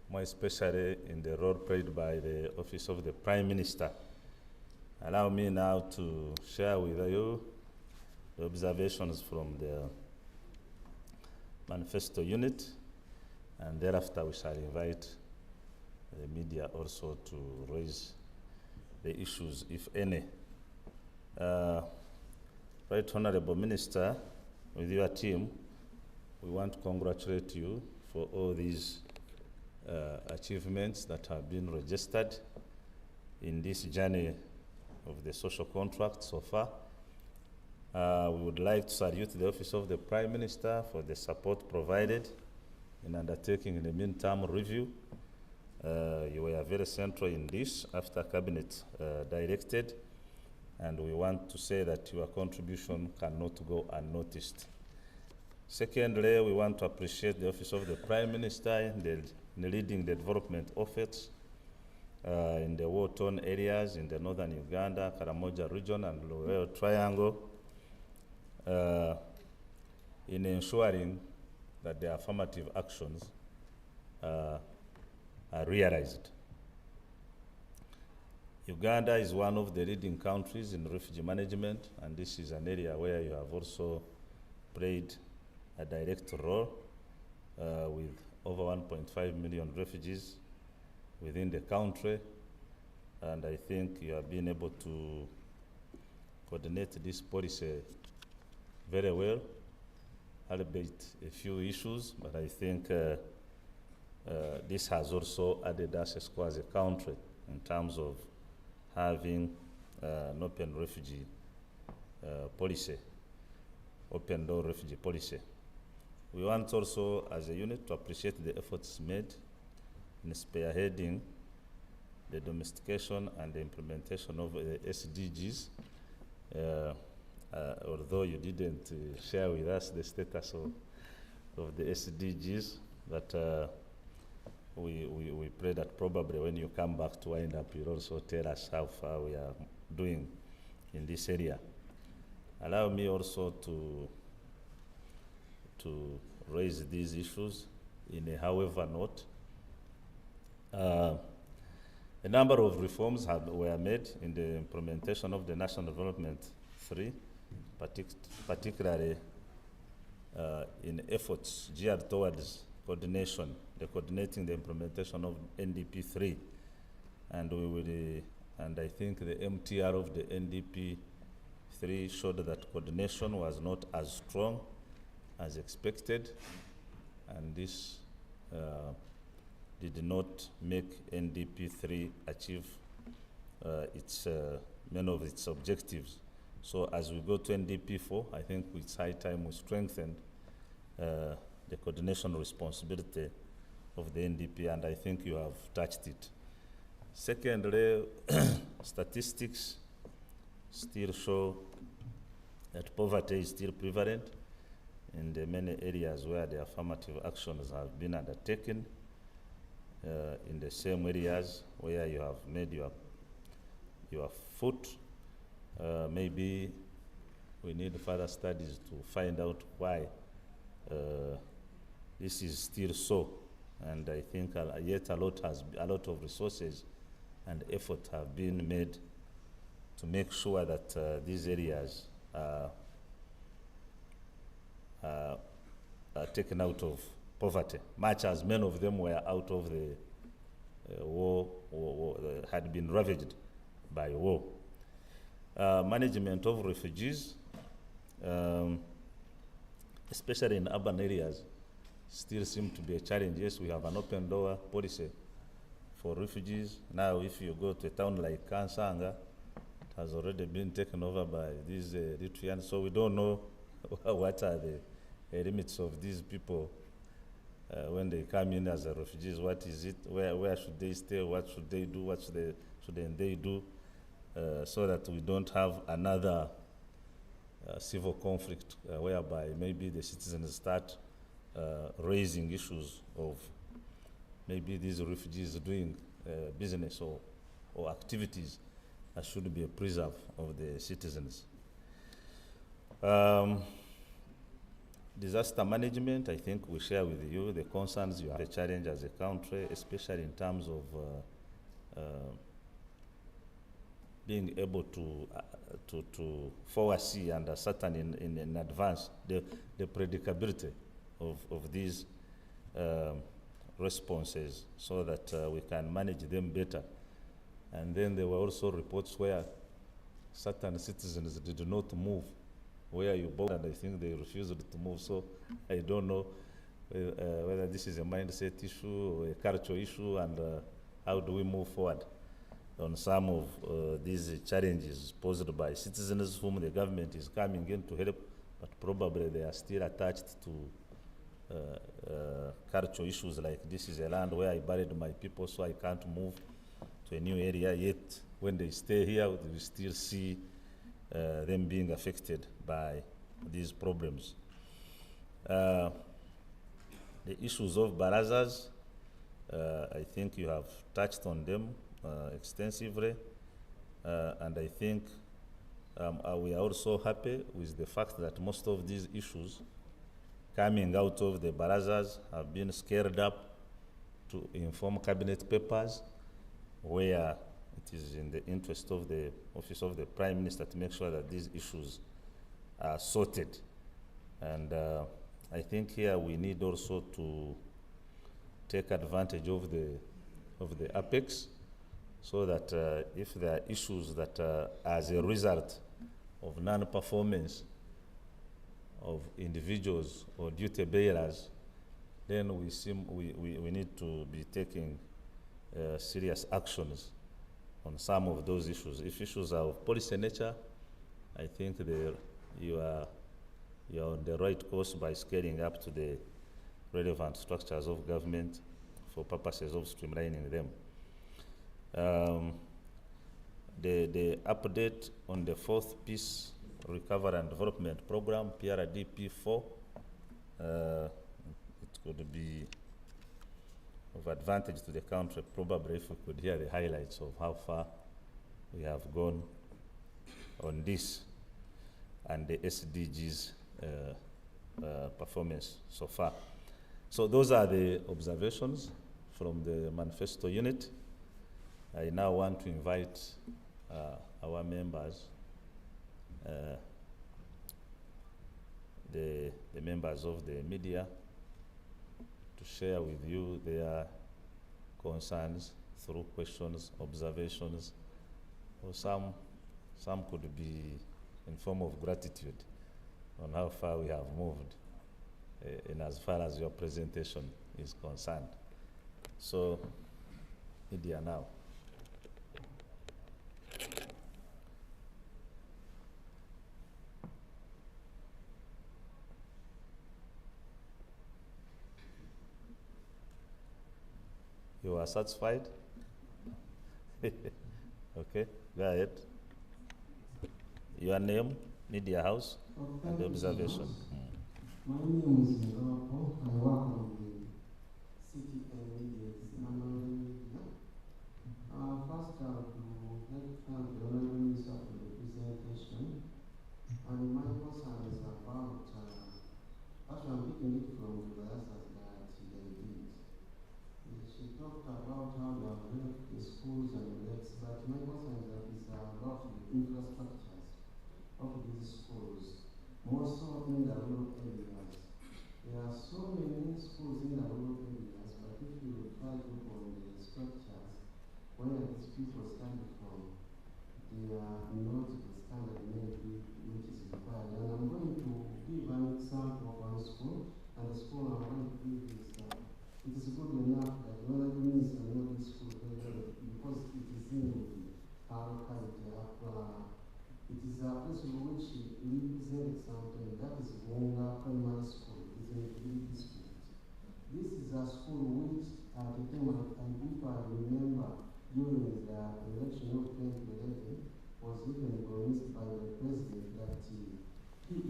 more especially in the role played by the Office of the Prime Minister. Allow me now to share with you the observations from the Manifesto unit, and thereafter we shall invite the media also to raise the issues, if any. Right Honorable Minister, with your team, we want to congratulate you for all these achievements that have been registered in this journey of the social contract so far. We would like to salute the Office of the Prime Minister for the support provided in undertaking the midterm review. You were very central in this after Cabinet directed, and we want to say that your contribution cannot go unnoticed. Secondly, we want to appreciate the Office of the Prime Minister in leading the development efforts in the war-torn areas in the northern Uganda, Karamoja region, and Luweero Triangle, in ensuring that the affirmative actions are realized. Uganda is one of the leading countries in refugee management, and this is an area where you have also played a direct role with over 1.5 million refugees within the country, and I think you have been able to coordinate this policy very well, albeit a few issues, but I think this has also added us as a country in terms of having an open refugee policy, open door refugee policy. We want also, as a unit, to appreciate the efforts made in spearheading the domestication and the implementation of the SDGs, although you didn't share with us the status of the SDGs, but we pray that probably when you come back to wind up, you'll also tell us how far we are doing in this area. Allow me also to raise these issues in a however note. A number of reforms were made in the implementation of the National Development 3, particularly in efforts geared towards coordinating the implementation of NDP 3, and we will, and I think the MTR of the NDP 3 showed that coordination was not as strong as expected, and this did not make NDP 3 achieve many of its objectives. So as we go to NDP 4, I think it's high time we strengthen the coordination responsibility of the NDP, and I think you have touched it. Secondly, statistics still show that poverty is still prevalent in the many areas where the affirmative actions have been undertaken, in the same areas where you have made your foot. Maybe we need further studies to find out why this is still so, and I think yet a lot of resources and effort have been made to make sure that these areas are taken out of poverty, much as many of them were out of the war, had been ravaged by war. Management of refugees, especially in urban areas, still seem to be a challenge. Yes, we have an open door policy for refugees. Now, if you go to a town like Kansanga, it has already been taken over by these Eritreans, so we don't know what are the limits of these people when they come in as refugees. What is it? Where should they stay? What should they do? What shouldn't they do? So that we don't have another civil conflict whereby maybe the citizens start raising issues of maybe these refugees doing business or activities that should be a preserve of the citizens. Disaster management, I think we share with you the concerns you have, the challenge as a country, especially in terms of being able to foresee and ascertain in advance the predictability of these responses, so that we can manage them better. And then there were also reports where certain citizens did not move where you bought, and I think they refused to move. So I don't know whether this is a mindset issue or a cultural issue, and how do we move forward on some of these challenges posed by citizens whom the government is coming in to help, but probably they are still attached to cultural issues like, this is a land where I buried my people, so I can't move to a new area. Yet when they stay here, we still see them being affected by these problems. The issues of barazas, I think you have touched on them extensively, and I think we are also happy with the fact that most of these issues coming out of the barazas have been scaled up to inform cabinet papers, where it is in the interest of the Office of the Prime Minister to make sure that these issues are sorted. And I think here we need also to take advantage of the apex, so that if there are issues that as a result of non-performance of individuals or duty bearers, then we need to be taking serious actions on some of those issues. If issues are of policy nature, I think you are on the right course by scaling up to the relevant structures of government for purposes of streamlining them. The update on the fourth Peace, Recovery and Development Program, PRDP4, it could be of advantage to the country, probably, if we could hear the highlights of how far we have gone on this and the SDGs performance so far. So those are the observations from the manifesto unit. I now want to invite our members, the members of the media to share with you their concerns through questions, observations, or some could be in form of gratitude on how far we have moved in as far as your presentation is concerned. So, media now. You are satisfied? Okay, go ahead. Your name, media house, and the observation. My name is Ngarapo. I work on the city media, media. First, I would like to thank the Honorable Minister for the presentation. And my concern is about, actually I'm picking it from the answers that they did. She talked about how they have helped the schools and the lakes, but my concern is that it's about the infrastructures of these schools, more so in the rural areas. There are so many schools in the rural areas, but if you try to look on the structures, where these people study from, they are not the standard maybe which is required. And I'm going to give an example of one school, and the school I'm going to give is, it is good enough that one of the ministers know this school very well, because it is in our locality. It is a place which represents something, that is Wonga Primary School. It is in the Kiri district. This is a school which, at the time, and if I remember, during the election of 2011, was even promised by the president that he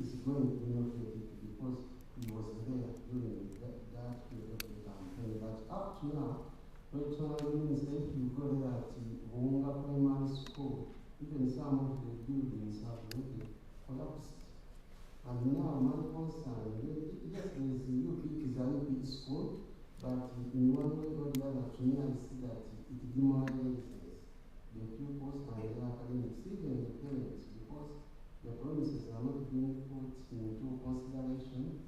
is going to innovate it because he was there during that period of campaign. But up to now, right now, Minister, if you go there at Wonga Primary School, even some of the buildings have already collapsed. And now my concern, yes, there is a UP school, but in one way or the other, to me I see that it demoralizes the pupils and the academics, even the parents, because the promises are not being put into consideration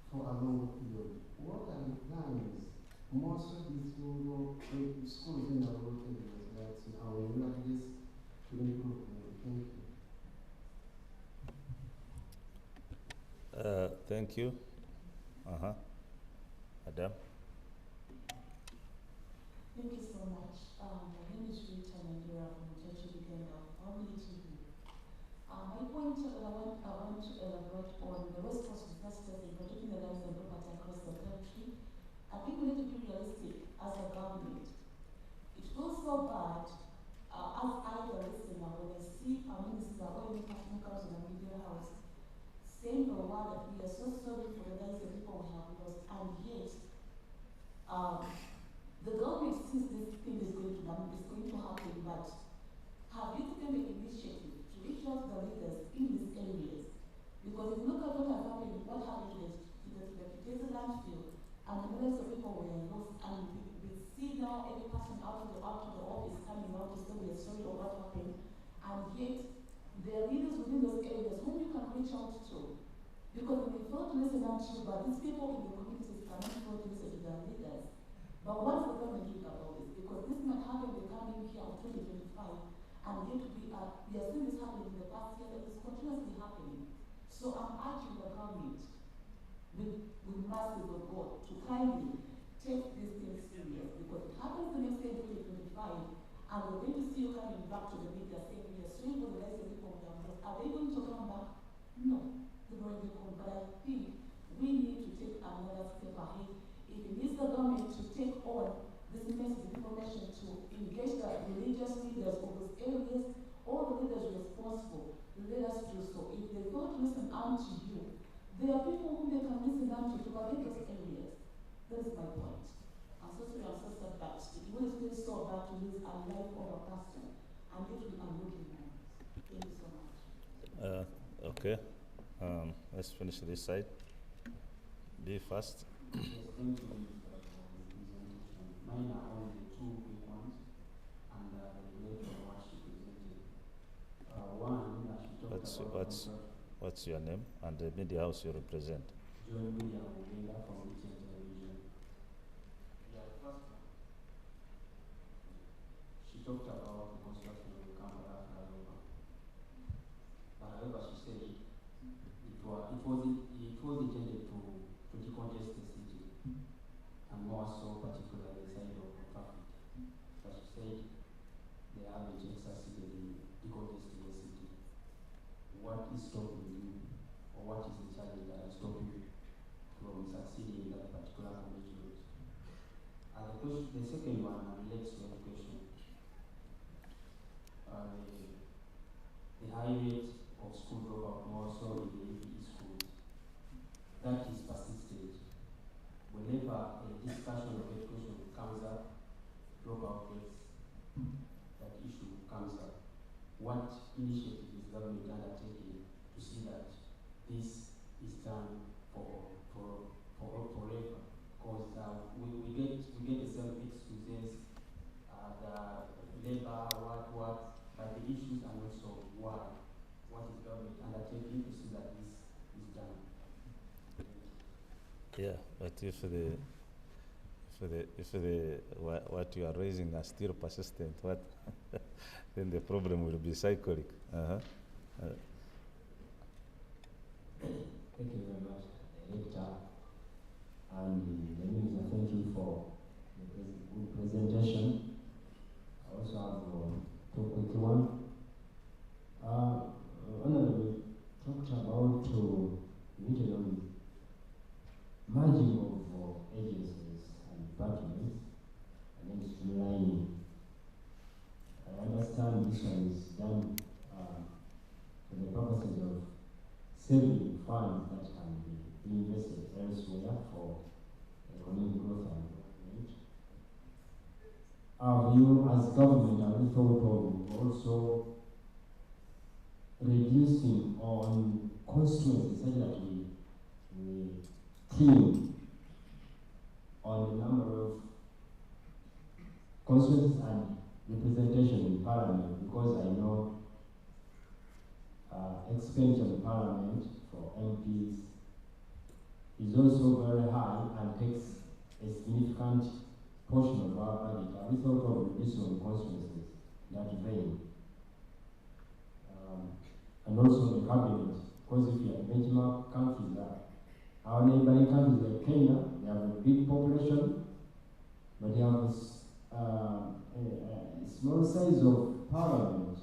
for a long period. What are the plans? Most of these rural schools in the rural areas that our universities to improve. Thank you. Thank you. Adam. Thank you so much. My name is Rita Nandura from Church of Uganda, Family TV. My point that I want to elaborate on the response to disasters in protecting the lives and property across the country. I think we need to be realistic as a government. It feels so bad as I, the listener, when I see our minister or any person comes in a media house saying the word that we are so sorry for the lives of people we have lost, and yet the government sees this thing is going to happen, but have you taken the initiative to reach out to the leaders in these areas? Because if you look at what happened to the Kitezi landfill, and the millions of people were lost, and we see now every person out of the office coming out to tell the story of what happened, and yet there are leaders within those areas whom you can reach out to. Because when we fail to listen out to you, but these people in the communities cannot fail to listen to their leaders. But what is the government doing about this? Because this might happen in the coming year of 2025, and yet we are seeing this happening in the past year, that is continuously happening. So I'm urging the government, with mercies of God, to kindly take these things serious, because it happens the next year in 2025, and we're going to see you coming back to the media saying we are sorry for the lives of people we have lost. Are they going to come back? No, they're going to come. But I think we need to take another step ahead. If it needs the government to take on this message information to engage the religious leaders of those areas, all the leaders responsible, let us do so. If they go to listen out to you, there are people whom they can listen out to validate those areas. That is my point. I'm so sorry, I'm so sad, but it would feel so bad to lose a life of a person, and yet we are looking at it. Thank you so much. Okay. Let's finish this side. Be fast. Yes, thank you for the presentation. Mine are only two big ones, and they relate to what she presented. One, she talked about What's your name and the media house you represent? John William Olinga from Eastern Television. Yeah, first one. She talked about the construction of the Canberra flyover. But however, she said it was intended to decongest the city, and more so particularly the side of traffic. But she said they haven't yet succeeded in decongesting the city. What is stopping you, or what is the challenge that is stopping you from succeeding in that particular commitment? And the second one relates to education. The high rate of school dropout, more so in the APE schools, that is persistent. Whenever a discussion of education comes up, dropout rates, that issue comes up. What initiative is government undertaking to see that this is done forever? Because we get the same excuses, the labor, but the issues are not solved. Why? What is government undertaking to see that this is done? Yeah, but if what you are raising are still persistent, what then the problem will be cyclic. Thank you very much, Director. And the Minister, thank you for the good presentation. I also have two quick one. Honorable talked about merging of agencies and departments and then streamlining. I understand this one is done for the purposes of saving funds that can be invested elsewhere for economic growth and development. Have you, as government, have you thought of also reducing on constituencies such that we tune on the number of constituencies and representation in parliament, because I know expenditure in parliament for MPs is also very high and takes a significant portion of our budget. Have we thought of reducing on constituencies that vein? And also the cabinet, because if you have benchmark countries, our neighboring countries like Kenya, they have a big population, but they have a small size of parliament.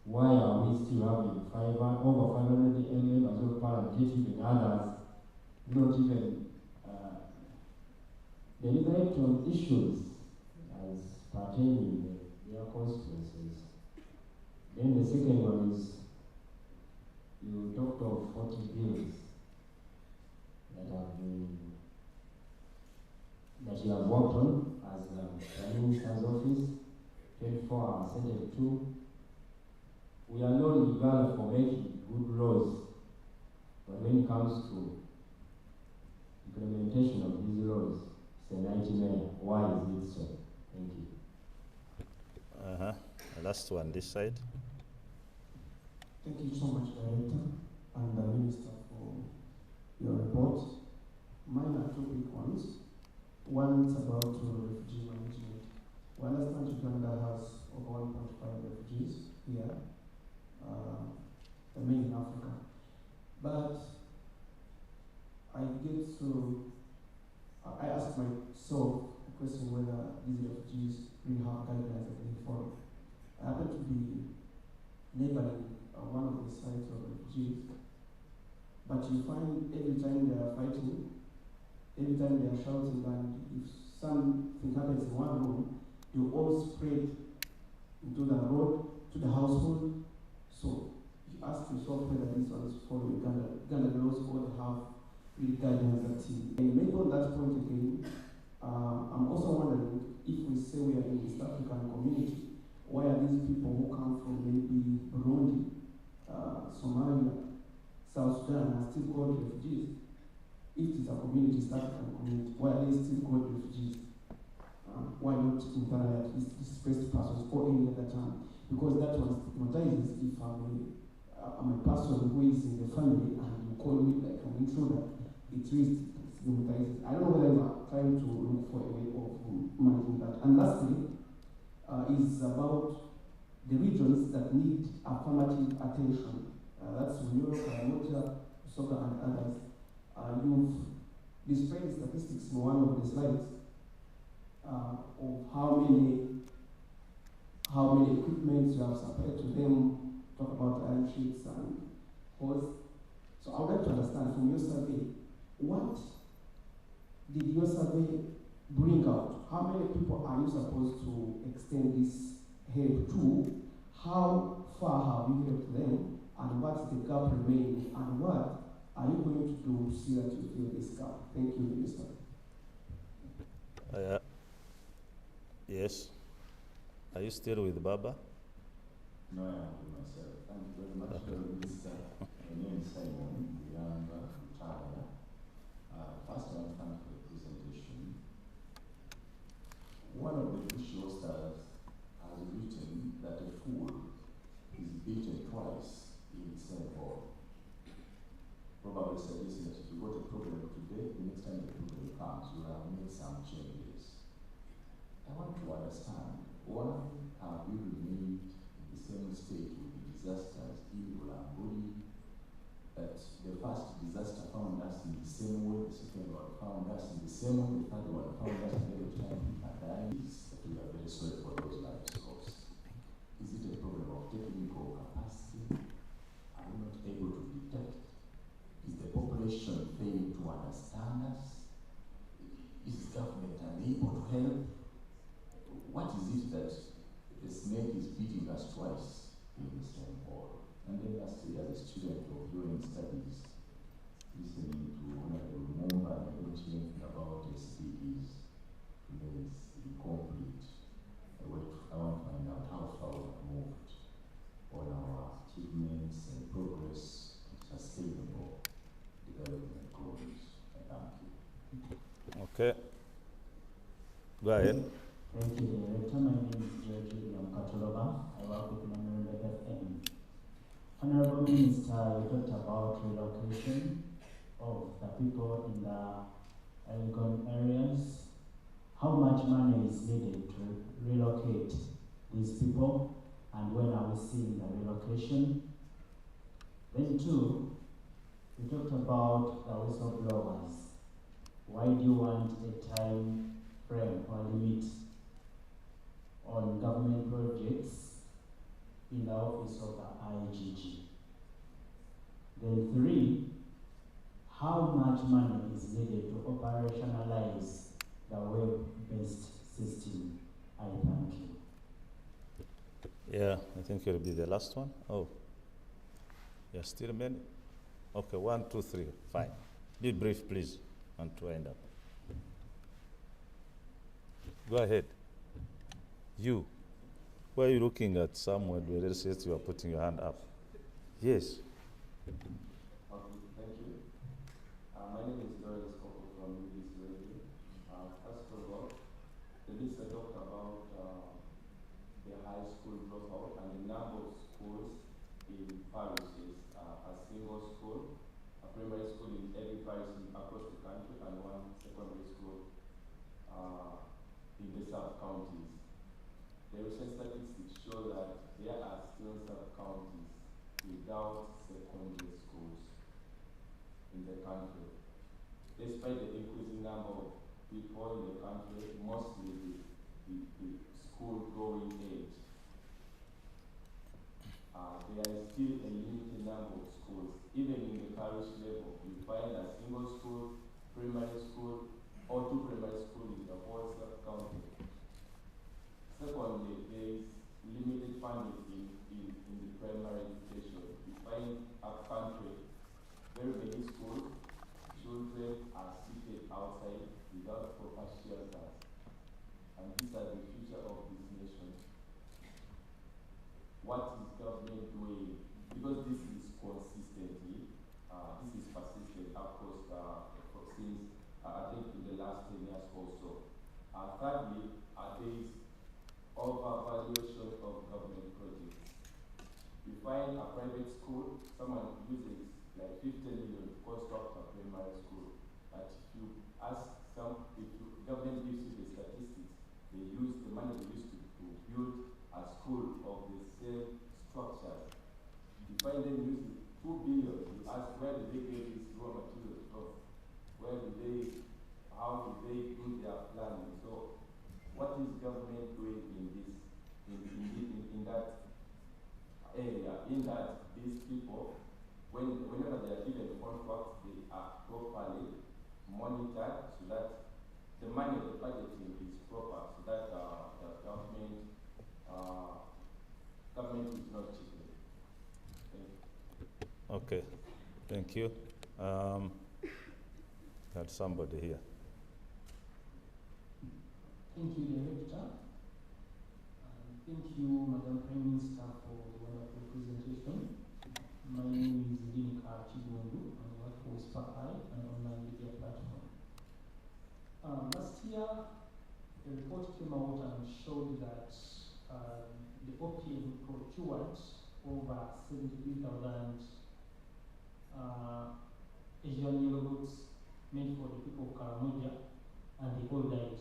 Why are we still having over 500 members of parliament, yet even others not even deliberate on issues as pertaining to their constituencies? Then the second one is, you talked of 40 bills that you have worked on as Prime Minister's office, 24 are sentenced to. We are known in Uganda for making good laws, but when it comes to implementation of these laws, it's a nightmare. Why is it so? Thank you. Last one, this side. Thank you so much, Director and the Minister, for your report. Mine are two big ones. One is about refugee management. We understand Uganda has over 1.5 refugees here, the main in Africa. But I ask myself the question whether these refugees really have guidelines that they follow. I happen to be neighboring one of the sites of refugees, but you find every time they are fighting, every time they are shouting, and if something happens in one room, they all spread into the road, to the household. So you ask yourself whether these ones follow Uganda laws or they have really guidelines that and maybe on that point again, I'm also wondering if we say we are in the East African community, why are these people who come from maybe Burundi, Somalia, South Sudan are still called refugees? If it's a community, East African community, why are they still called refugees? Why not internally at least displaced persons or any other term? Because that one stigmatizes if I'm a person who is in the family and you call me like an intruder, it is stigmatized. I don't know whether you are trying to look for a way of managing that. And lastly, is about the regions that need affirmative attention. That's New York, Karamoja, Soka, and others. You've displayed statistics in one of the slides of how many equipments you have supplied to them, talk about iron sheets and hose. So I would like to understand from your survey, what did your survey bring out? How many people are you supposed to extend this help to? How far have you helped them? And what's the gap remaining? And what are you going to do to see that you fill this gap? Thank you, Minister. Yes. Are you still with Baba? No, I am with myself. Thank you very much, Minister. My name is Simon Yanga from China. First, I want to thank you for the presentation. One of the bush roasters has written that a fool is beaten twice in the same hole. Probably suggesting that if you got a problem today, the next time the problem comes, you will have made some changes. I want to understand, why have we remained in the same state with the disasters in Ulamburi? That the first disaster found us in the same way, the second one found us in the same way, the third one found us in every time we had died. That we are very sorry for those lives lost. Is it a problem of technical capacity? Are we not able to detect? Is the population failing to understand us? Is government unable to help? What is it that the snake is beating us twice in the same hole? And then lastly, as a student of UN studies, listening to Honorable Mumba and mentioning about SDGs remains incomplete. I want to find out how far we have moved on our achievements and progress on sustainable development goals. Thank you. Okay. Go ahead. Thank you, Director. My name is George William Katoloba. I work with NRM FM. Honorable Minister, you talked about relocation of the people in the Elgon areas. How much money is needed to relocate these people, and when are we seeing the relocation? Then two, you talked about the whistleblowers. Why do you want a time frame or limit on government projects in the office of the IGG? Then three, how much money is needed to operationalize the web-based system? I thank you. Yeah, I think it'll be the last one. Oh, yeah, still many. Okay, 1, 2, 3, fine. Be brief, please, and to end up. Go ahead. You, why are you looking at someone where it says you are putting your hand up? Yes. Okay, thank you. My name is Doris Koko from UBC Radio. First of all, the minister talked about the high school dropout and the number of schools in parishes, a single school, a primary school in every parish across the country, and one secondary school in the sub-counties. The recent statistics show that there are still sub-counties without secondary schools in the country. Despite the increasing number of people in the country, mostly the school-going age, there is still a limited number of schools. Even in the parish level, you find a single school, primary school, or 2 primary schools in the whole sub-county. Secondly, there is limited funding in the primary education. You find a country, very many schools, children are seated outside without proper shelters. And these are the future of this nation. What is government doing? Because this is consistently, this is persistent across since I think in the last 10 years also. Thirdly, there is overvaluation of government projects. You find a private school, someone uses like 50 million to construct a primary school. But if you ask government gives you the statistics, they use the money they used to build a school of the same structures. You find them using 2 billion. You ask, where do they get these raw materials from? How do they do their planning? So what is government doing in that area, in that these people, whenever they are given contracts, they are properly monitored so that the money of the budgeting is proper, so that the government is not cheating. Okay, thank you. Got somebody here. Thank you, Director. Thank you, Madam Prime Minister, for the wonderful presentation. My name is Dinika Chibundu, and I work for Whisper-I, an online media platform. Last year, a report came out and showed that the OPM procured over 73,000 Asian yellow goats meant for the people of Karamoja, and they all died,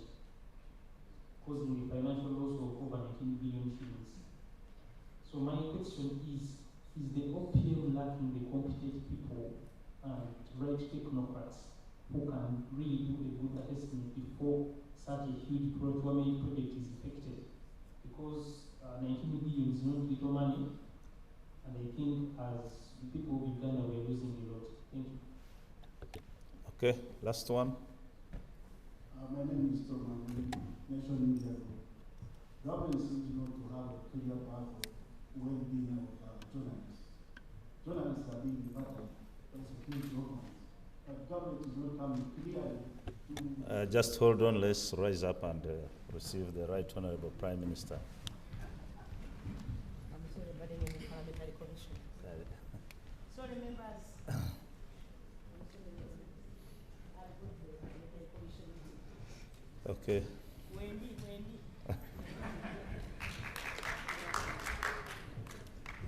causing a financial loss of over 19 billion shillings. So my question is the OPM lacking the competent people and right technocrats who can really do a good assessment before such a huge project is effected? Because 19 billion is not little money, and I think as the people of Uganda we are losing a lot. Thank you. Okay, last one. My name is Tom, Nation Media Group. Government seems not to have a clear path of well-being of journalists. Journalists are being battered by security governments, but government is not coming clearly to... Just hold on, let's rise up and receive the Right Honorable Prime Minister. Sorry, members. Okay. Wendy.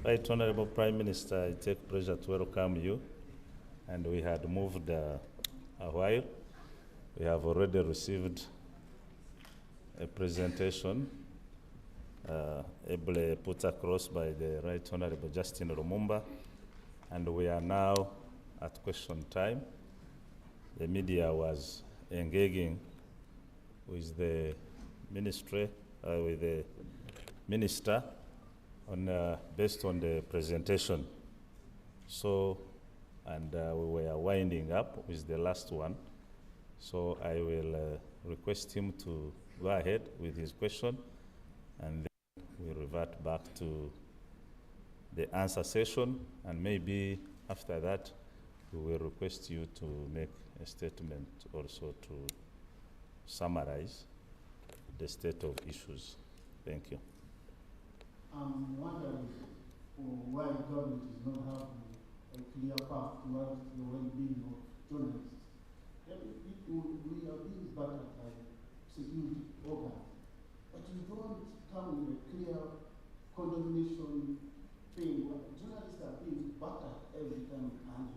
Right Honorable Prime Minister, I take pleasure to welcome you. And we had moved a while. We have already received a presentation ably put across by the Right Honorable Justin Lumumba. And we are now at question time. The media was engaging with the ministry, with the minister, on based on the presentation. So, and we were winding up with the last one. So I will request him to go ahead with his question, and then we revert back to the answer session, and maybe after that, we will request you to make a statement also to summarize the state of issues. Thank you. I'm wondering why government is not having a clear path towards the well-being of journalists. We are being battered by security organs, but you don't come with a clear condemnation thing. Journalists are being battered every time and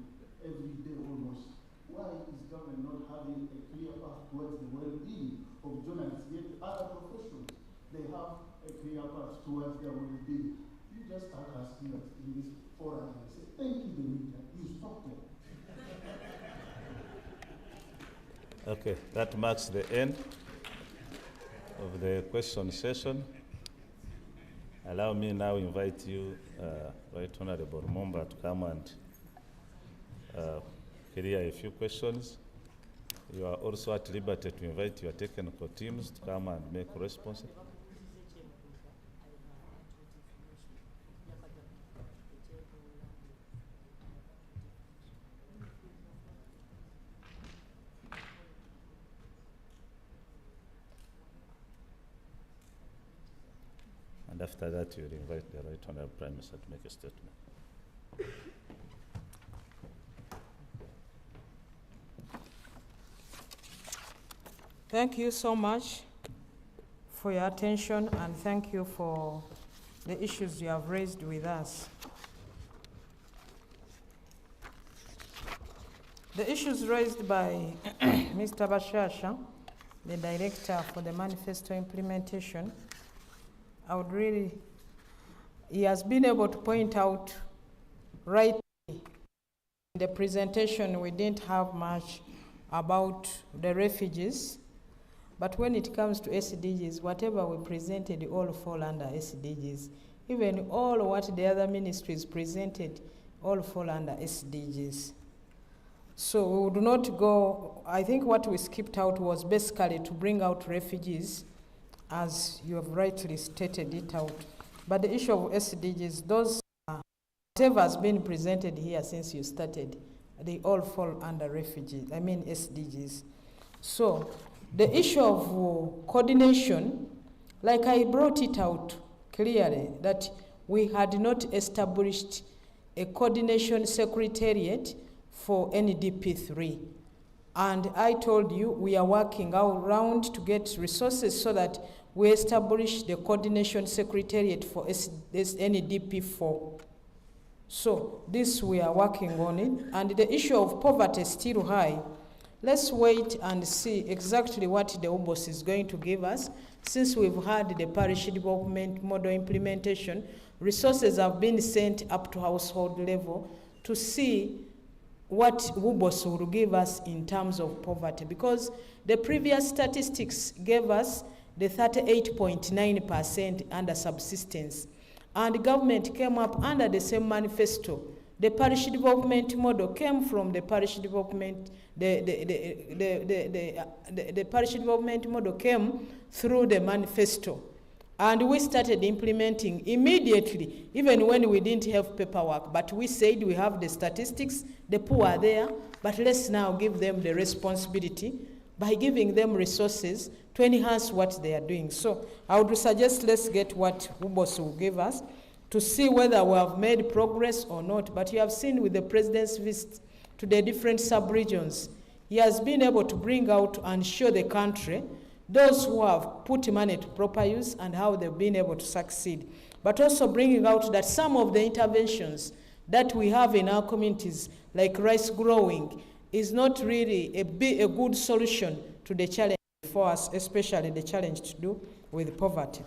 every day almost. Why is government not having a clear path towards the well-being of journalists? Yet other professions, they have a clear path towards their well-being. You just start us here in this forum and say, thank you, the media, you stopped them. Okay, that marks the end of the question session. Allow me now invite you, Right Honorable Lumumba, to come and clear a few questions. You are also at liberty to invite your technical teams to come and make responses. And after that, you will invite the Right Honorable Prime Minister to make a statement. Thank you so much for your attention, and thank you for the issues you have raised with us. The issues raised by Mr. Bashasha, the director for the manifesto implementation, he has been able to point out right in the presentation we didn't have much about the refugees, but when it comes to SDGs, whatever we presented all fall under SDGs. Even all what the other ministries presented all fall under SDGs. So we would not go, I think what we skipped out was basically to bring out refugees, as you have rightly stated it out. But the issue of SDGs, those, whatever has been presented here since you started, they all fall under SDGs. So the issue of coordination, like I brought it out clearly, that we had not established a coordination secretariat for NDP3. And I told you we are working around to get resources so that we establish the coordination secretariat for NDP4. So this we are working on it. And the issue of poverty is still high. Let's wait and see exactly what the UBOS is going to give us. Since we've had the parish development model implementation, resources have been sent up to household level to see what UBOS will give us in terms of poverty, because the previous statistics gave us the 38.9% under subsistence, and the government came up under the same manifesto. The parish development model came from the parish development, the parish development model came through the manifesto. And we started implementing immediately, even when we didn't have paperwork. But we said we have the statistics, the poor are there, but let's now give them the responsibility by giving them resources to enhance what they are doing. So I would suggest let's get what UBOS will give us to see whether we have made progress or not. But you have seen with the president's visit to the different sub-regions, he has been able to bring out and show the country those who have put money to proper use and how they've been able to succeed. But also bringing out that some of the interventions that we have in our communities, like rice growing, is not really a good solution to the challenge for us, especially the challenge to do with poverty.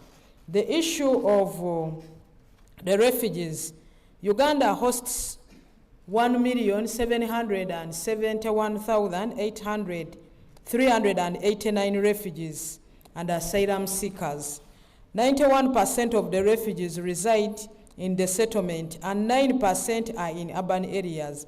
The issue of the refugees, Uganda hosts 1,771,389 refugees and asylum seekers. 91% of the refugees reside in the settlement and 9% are in urban areas.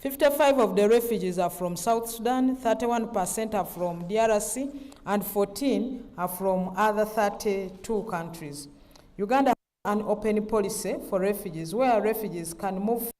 55% of the refugees are from South Sudan, 31% are from DRC, and 14% are from other 32 countries. Uganda has an open policy for refugees where refugees can move.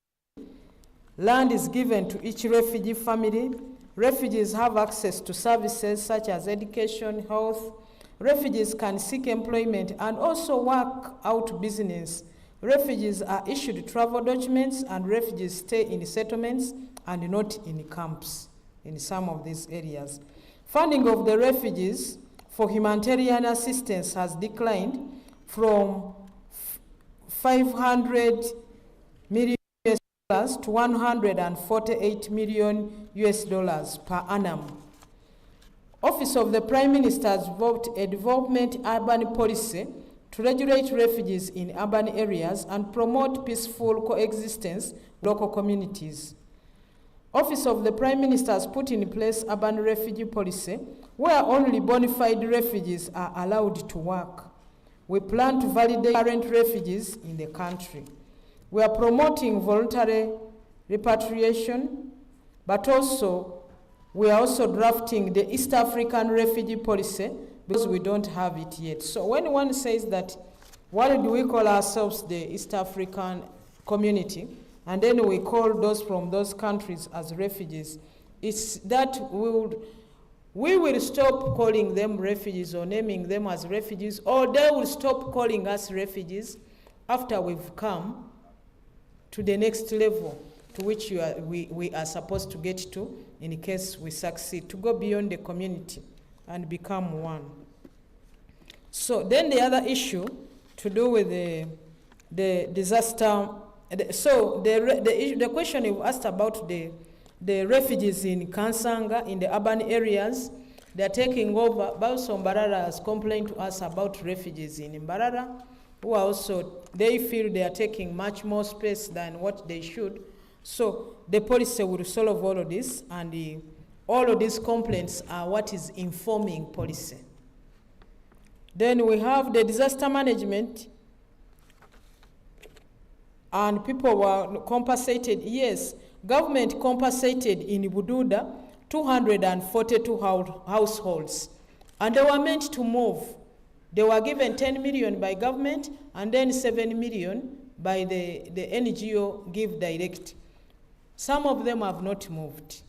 Land is given to each refugee family. Refugees have access to services such as education, health. Refugees can seek employment and also work out business. Refugees are issued travel documents, and refugees stay in settlements and not in camps in some of these areas. Funding of the refugees for humanitarian assistance has declined from $500 million to $148 million per annum. Office of the Prime Minister has developed a development urban policy to regulate refugees in urban areas and promote peaceful coexistence with local communities. Office of the Prime Minister has put in place urban refugee policy where only bona fide refugees are allowed to work. We plan to validate current refugees in the country. We are promoting voluntary repatriation, but also we are also drafting the East African refugee policy because we don't have it yet. So when one says that, why do we call ourselves the East African community, and then we call those from those countries as refugees, it's that we will stop calling them refugees or naming them as refugees, or they will stop calling us refugees after we've come to the next level to which we are supposed to get to in case we succeed, to go beyond the community and become one. So then the other issue to do with the the disaster. So the question you asked about the refugees in Kansanga, in the urban areas, they're taking over. Bauso Mbarara has complained to us about refugees in Mbarara, who are also, they feel they are taking much more space than what they should. So the policy will solve all of this, and all of these complaints are what is informing policy. Then we have the disaster management, and people were compensated. Yes, government compensated in Bududa 242 households, and they were meant to move. They were given 10 million by government and then 7 million by the NGO Give Direct. Some of them have not moved.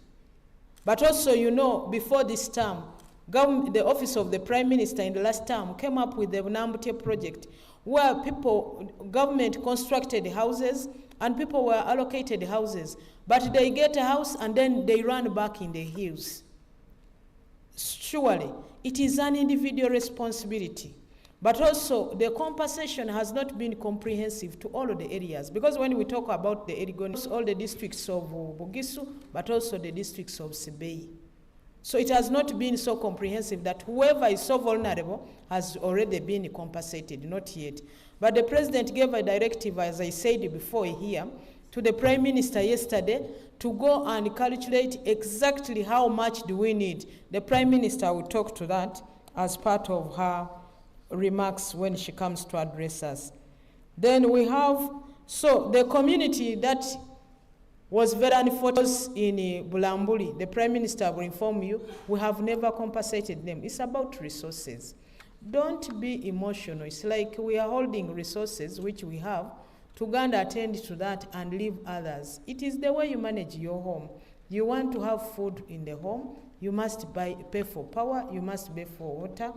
But also, you know, before this term, the office of the Prime Minister in the last term came up with the Nambute project, where government constructed houses and people were allocated houses, but they get a house and then they run back in the hills. Surely, it is an individual responsibility. But also, the compensation has not been comprehensive to all of the areas. Because when we talk about the Erigon, all the districts of Bugisu, but also the districts of Sibei. So it has not been so comprehensive that whoever is so vulnerable has already been compensated, not yet. But the president gave a directive, as I said before here, to the Prime Minister yesterday to go and calculate exactly how much do we need. The Prime Minister will talk to that as part of her remarks when she comes to address us. Then we have, so the community that was very unfortunate in Bulambuli, the Prime Minister will inform you, we have never compensated them. It's about resources. Don't be emotional. It's like we are holding resources which we have to go and attend to that and leave others. It is the way you manage your home. You want to have food in the home, you must pay for power, you must pay for water,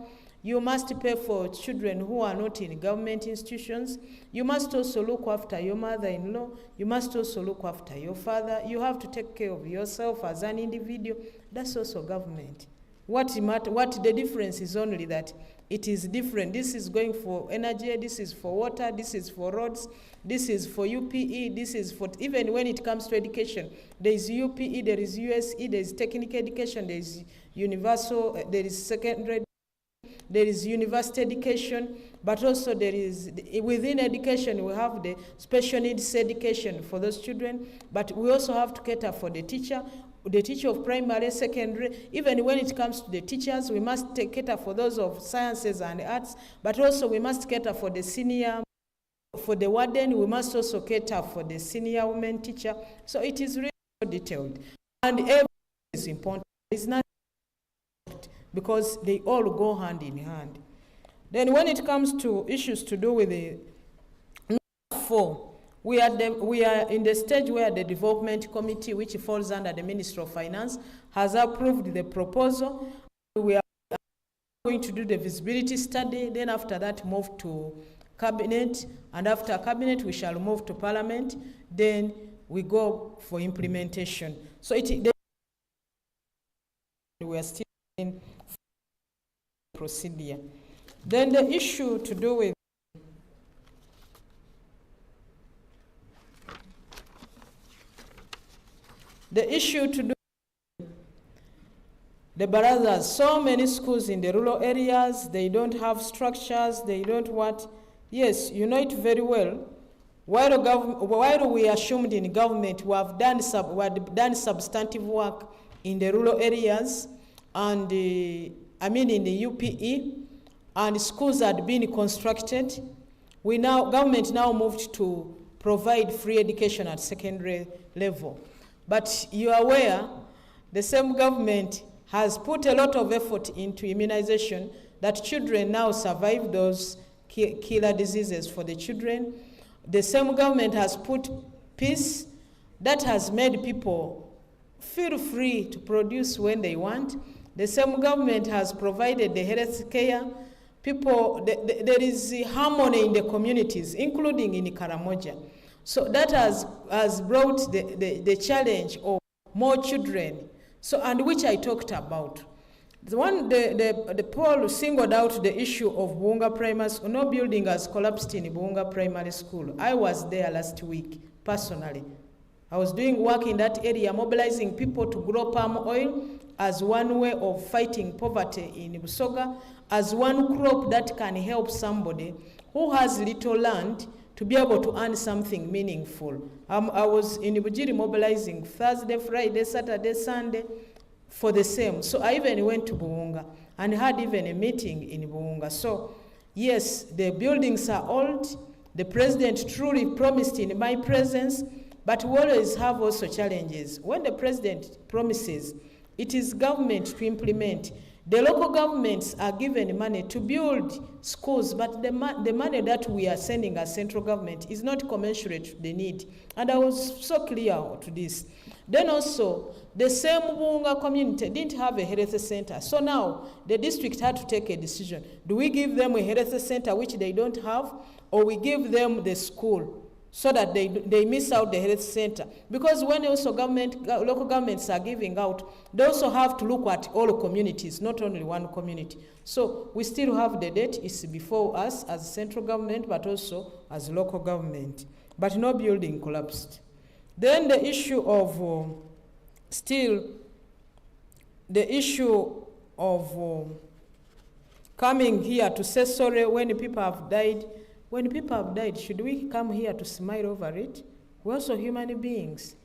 you must pay for children who are not in government institutions. You must also look after your mother-in-law. You must also look after your father. You have to take care of yourself as an individual. That's also government. What the difference is only that it is different. This is going for energy, this is for water, this is for roads, this is for UPE, this is for, even when it comes to education, there is UPE, there is USE, there is technical education, there is universal, there is secondary, there is university education, but also there is, within education, we have the special needs education for those children, but we also have to cater for the teacher of primary, secondary. Even when it comes to the teachers, we must cater for those of sciences and arts, but also we must cater for the senior, for the warden, we must also cater for the senior women teacher. So it is really detailed. And everything is important. It's not because they all go hand in hand. Then when it comes to issues to do with the 4, we are in the stage where the development committee, which falls under the Ministry of Finance, has approved the proposal. We are going to do the visibility study, then after that move to cabinet, and after cabinet we shall move to parliament, then we go for implementation. So we are still in procedure. Then the issue to do with the barazas, so many schools in the rural areas, they don't have structures, they don't what. Yes, you know it very well. While we assumed in government, we have done substantive work in the rural areas, and in the UPE, and schools had been constructed. Government now moved to provide free education at secondary level. But you are aware, the same government has put a lot of effort into immunization, that children now survive those killer diseases for the children. The same government has put peace, that has made people feel free to produce when they want. The same government has provided the health care. There is harmony in the communities, including in Karamoja. So that has brought the challenge of more children, and which I talked about. The poll singled out the issue of Buunga Primary School. No building has collapsed in Buunga Primary School. I was there last week, personally. I was doing work in that area, mobilizing people to grow palm oil as one way of fighting poverty in Busoga, as one crop that can help somebody who has little land to be able to earn something meaningful. I was in Ibujiri mobilizing Thursday, Friday, Saturday, Sunday for the same. So I even went to Buunga and had even a meeting in Buunga. So yes, the buildings are old. The president truly promised in my presence, but we always have also challenges. When the president promises, it is government to implement. The local governments are given money to build schools, but the money that we are sending as central government is not commensurate to the need. And I was so clear to this. Then also, the same Buunga community didn't have a health center. So now, the district had to take a decision. Do we give them a health center which they don't have, or we give them the school so that they miss out the health center? Because when also local governments are giving out, they also have to look at all communities, not only one community. So we still have the debt is before us as central government, but also as local government. But no building collapsed. Then the issue of coming here to say sorry when people have died. When people have died, should we come here to smile over it? We're also human beings.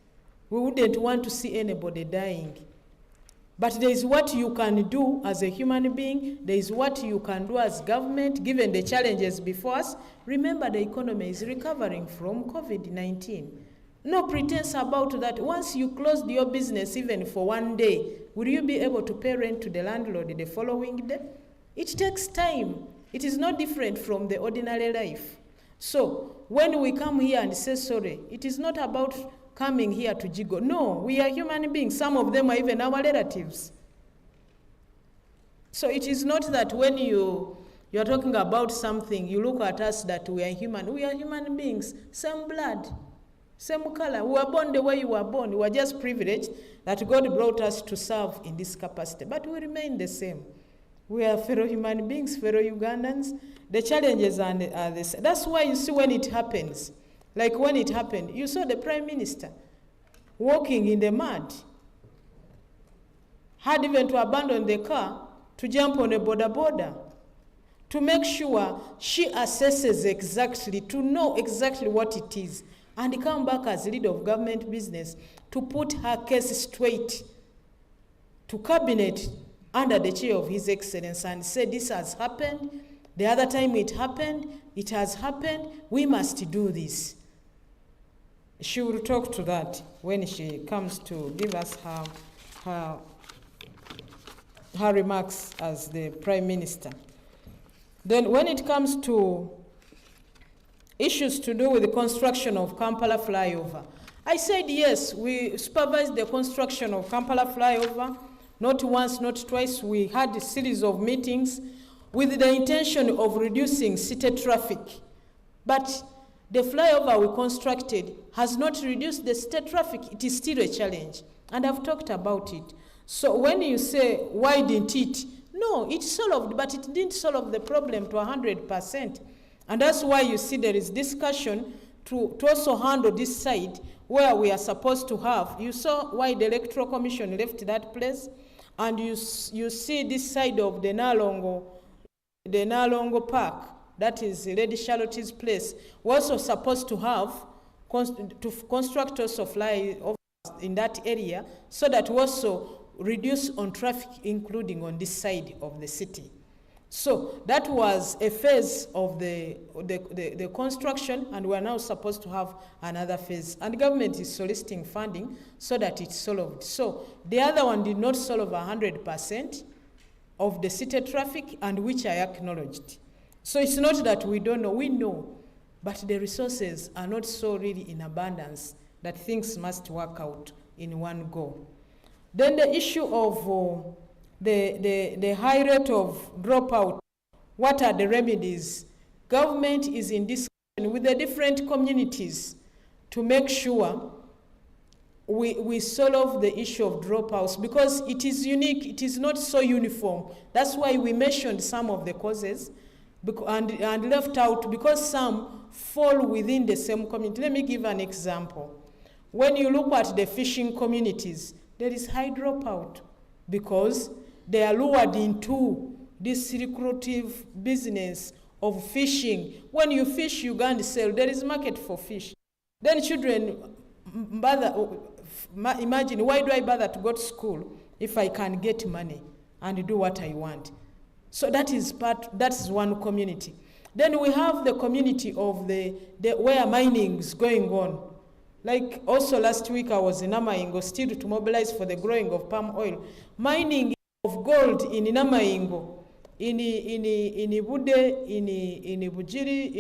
We wouldn't want to see anybody dying. But there is what you can do as a human being. There is what you can do as government, given the challenges before us. Remember, the economy is recovering from COVID-19. No pretense about that. Once you closed your business, even for one day, will you be able to pay rent to the landlord the following day? It takes time. It is not different from the ordinary life. So when we come here and say sorry, it is not about coming here to jiggle. No, we are human beings. Some of them are even our relatives. So it is not that when you are talking about something, you look at us that we are human. We are human beings, same blood, same color. We were born the way you were born. We were just privileged that God brought us to serve in this capacity. But we remain the same. We are fellow human beings, fellow Ugandans. The challenges are the same. That's why you see when it happens, like when it happened, you saw the Prime Minister walking in the mud, had even to abandon the car to jump on a border to make sure she assesses exactly, to know exactly what it is, and come back as leader of government business to put her case straight to cabinet under the chair of His Excellency and say, this has happened, the other time it happened, it has happened, we must do this. She will talk to that when she comes to give us her remarks as the Prime Minister. Then when it comes to issues to do with the construction of Kampala flyover, I said yes, we supervised the construction of Kampala flyover. Not once, not twice. We had a series of meetings with the intention of reducing city traffic. But the flyover we constructed has not reduced the city traffic. It is still a challenge. And I've talked about it. So when you say, why didn't it? No, it solved, but it didn't solve the problem to 100%. And that's why you see there is discussion to also handle this side where we are supposed to have. You saw why the Electoral Commission left that place. And you see this side of the Nalongo Park, that is Lady Charlotte's place. We're also supposed to have to construct also flyovers in that area so that we also reduce on traffic, including on this side of the city. So that was a phase of the construction, and we're now supposed to have another phase. And the government is soliciting funding so that it's solved. So the other one did not solve 100% of the city traffic, and which I acknowledged. So it's not that we don't know, we know, but the resources are not so really in abundance that things must work out in one go. Then the issue of the high rate of dropout, what are the remedies? Government is in discussion with the different communities to make sure we solve the issue of dropouts, because it is unique, it is not so uniform. That's why we mentioned some of the causes and left out, because some fall within the same community. Let me give an example. When you look at the fishing communities, there is high dropout because they are lured into this lucrative business of fishing. When you fish, you go and sell. There is market for fish. Then children imagine, why do I bother to go to school if I can get money and do what I want? So that is one community. Then we have the community of the where mining is going on. Like also last week I was in Namaingo, still to mobilize for the growing of palm oil. Mining of gold in Namaingo, in Bude, in Bujiri,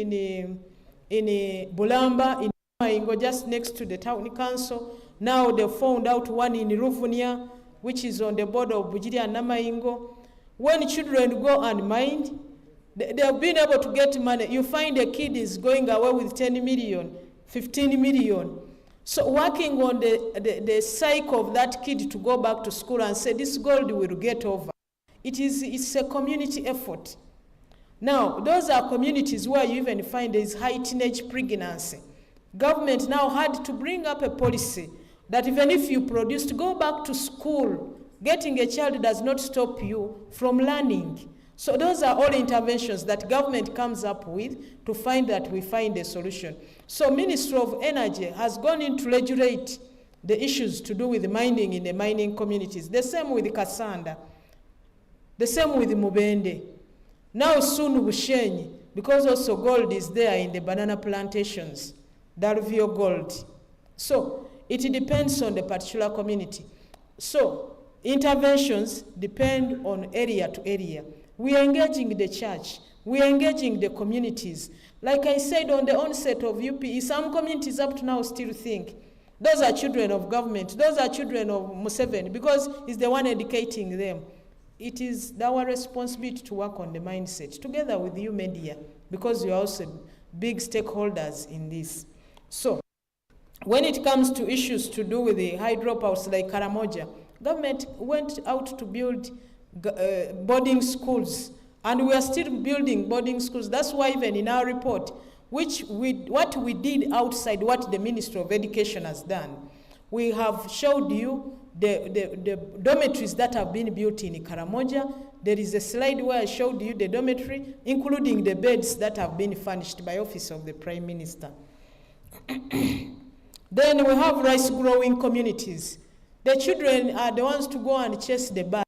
in Bulamba, in Namaingo, just next to the town council. Now they found out one in Ruvunia, which is on the border of Bujiri and Namaingo. When children go and mine, they have been able to get money. You find a kid is going away with 10 million, 15 million. So working on the psyche of that kid to go back to school and say, this gold will get over. It's a community effort. Now, those are communities where you even find there is high teenage pregnancy. Government now had to bring up a policy that even if you produce, to go back to school, getting a child does not stop you from learning. So those are all interventions that government comes up with to find that we find a solution. So Ministry of Energy has gone in to regulate the issues to do with mining in the mining communities. The same with Kasanda. The same with Mubende. Now soon Bushenyi, because also gold is there in the banana plantations, Darvio gold. So it depends on the particular community. So interventions depend on area to area. We are engaging the church. We are engaging the communities. Like I said on the onset of UPE, some communities up to now still think those are children of government, those are children of Museveni, because he's the one educating them. It is our responsibility to work on the mindset together with you media, because you are also big stakeholders in this. So when it comes to issues to do with the high dropouts like Karamoja, government went out to build boarding schools, and we are still building boarding schools. That's why even in our report, what we did outside what the Ministry of Education has done, we have showed you the dormitories that have been built in Karamoja. There is a slide where I showed you the dormitory, including the beds that have been furnished by Office of the Prime Minister. Then we have rice growing communities. The children are the ones to go and chase the birds.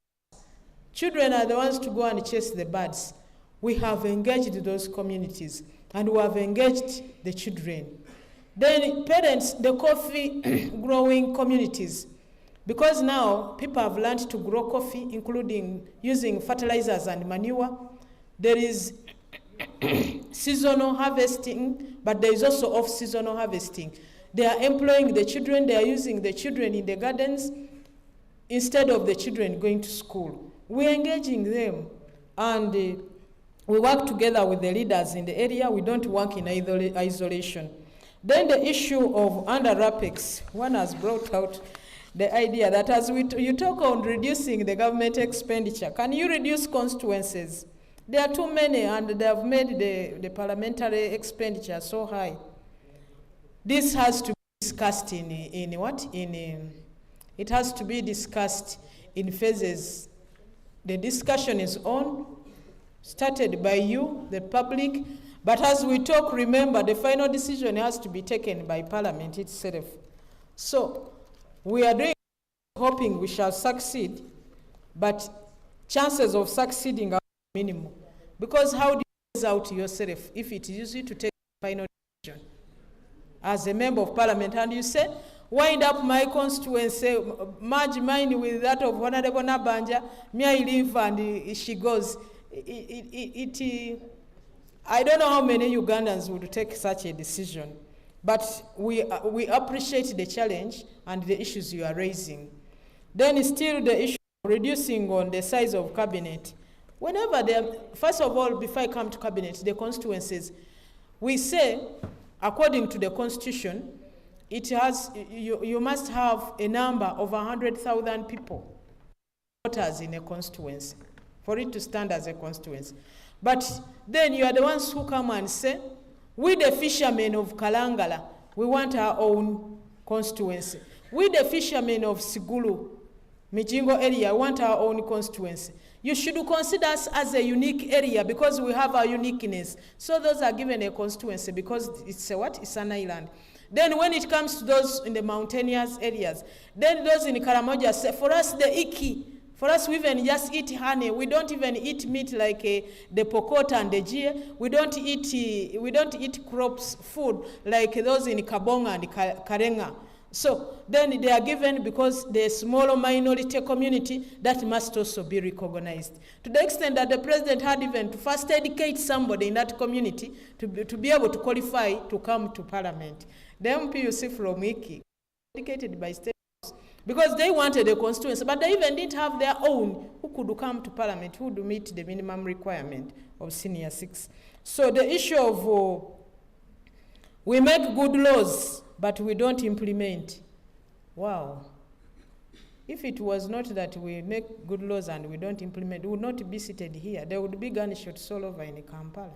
Children are the ones to go and chase the birds. We have engaged those communities, and we have engaged the children. Then parents, the coffee growing communities, because now people have learned to grow coffee, including using fertilizers and manure. There is seasonal harvesting, but there is also off-seasonal harvesting. They are employing the children, they are using the children in the gardens instead of the children going to school. We are engaging them, and we work together with the leaders in the area. We don't work in isolation. Then the issue of under RAPEX, one has brought out the idea that as you talk on reducing the government expenditure, can you reduce constituencies? There are too many, and they have made the parliamentary expenditure so high. This has to be discussed it has to be discussed in phases. The discussion is on, started by you, the public, but as we talk, remember, the final decision has to be taken by Parliament itself. So we are doing, hoping we shall succeed, but chances of succeeding are minimal. Because how do you out yourself if it is you to take the final decision as a member of Parliament, and you say, wind up my constituency, merge mine with that of Honorable Nabanja, me I leave, and she goes. I don't know how many Ugandans would take such a decision, but we appreciate the challenge and the issues you are raising. Then still the issue of reducing on the size of cabinet. Whenever first of all, before I come to cabinet, the constituencies, we say, according to the constitution, you must have a number of 100,000 people, voters in a constituency, for it to stand as a constituency. But then you are the ones who come and say, we the fishermen of Kalangala, we want our own constituency. We the fishermen of Sigulu, Mijingo area, want our own constituency. You should consider us as a unique area because we have our uniqueness. So those are given a constituency because it's a what? It's an island. Then when it comes to those in the mountainous areas, then those in Karamoja say, for us the Iki, for us we even just eat honey. We don't even eat meat like the Pokota and the Jie. We don't eat crops, food like those in Kabonga and Karenga. So then they are given because the smaller minority community that must also be recognized. To the extent that the president had even to first educate somebody in that community to be able to qualify to come to parliament. The MP you see from Iki, educated by state because they wanted a constituency, but they even didn't have their own who could come to parliament, who would meet the minimum requirement of senior 6. So the issue of we make good laws, but we don't implement. Wow. If it was not that we make good laws and we don't implement, we would not be seated here. There would be gunshots all over in Kampala.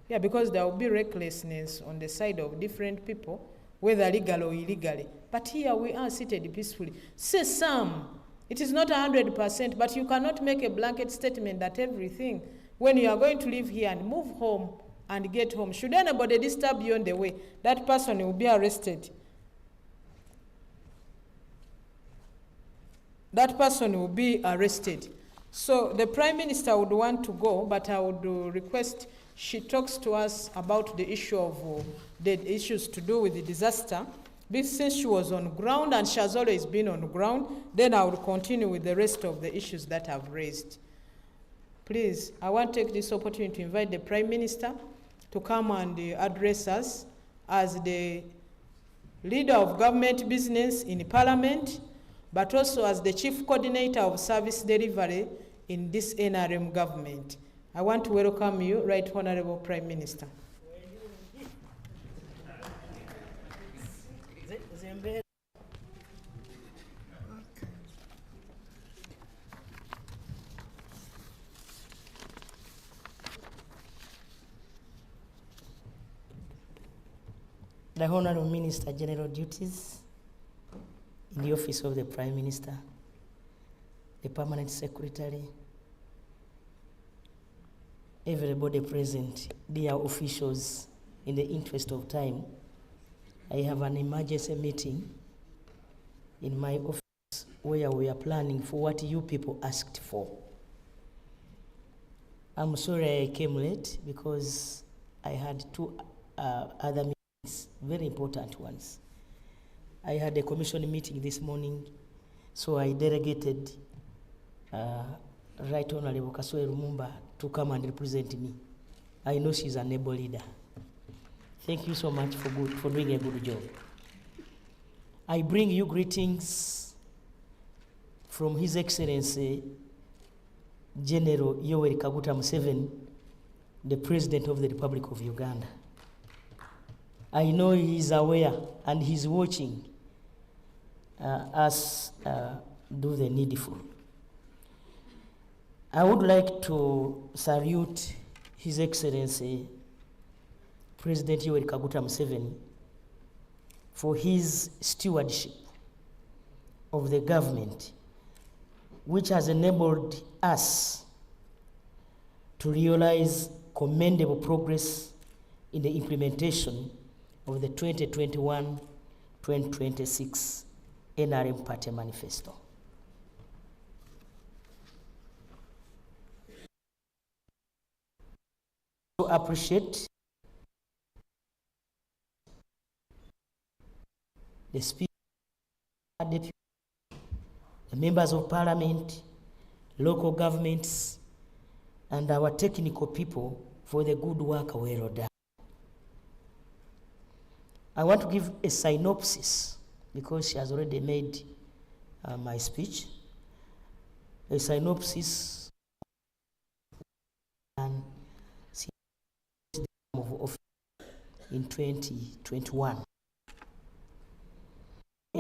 Yeah, because there will be recklessness on the side of different people, whether legal or illegally. But here we are seated peacefully. Say some. It is not 100%, but you cannot make a blanket statement that everything, when you are going to live here and move home, and get home. Should anybody disturb you on the way, that person will be arrested. That person will be arrested. So the Prime Minister would want to go, but I would request she talks to us about the issue of the issues to do with the disaster. Since she was on ground and she has always been on ground, then I will continue with the rest of the issues that I've raised. Please, I want to take this opportunity to invite the Prime Minister to come and address us as the leader of government business in Parliament, but also as the chief coordinator of service delivery in this NRM government. I want to welcome you, Right Honorable Prime Minister. The Honorable Minister General Duties in the Office of the Prime Minister, the Permanent Secretary, everybody present, dear officials, in the interest of time, I have an emergency meeting in my office where we are planning for what you people asked for. I'm sorry I came late because I had two other meetings, very important ones. I had a commission meeting this morning, so I delegated Right Honorable Kaswe Lumumba to come and represent me. I know she's an able leader. Thank you so much for doing a good job. I bring you greetings from His Excellency General Yoweri Kaguta Museveni, the President of the Republic of Uganda. I know he is aware and he's watching us do the needful. I would like to salute His Excellency President Yoweri Kaguta Museveni for his stewardship of the government, which has enabled us to realize commendable progress in the implementation of the 2021-2026 NRM Party Manifesto. To appreciate the Speaker, the members of Parliament, local governments, and our technical people for the good work well done. I want to give a synopsis because she has already made my speech. A synopsis and of in 2021.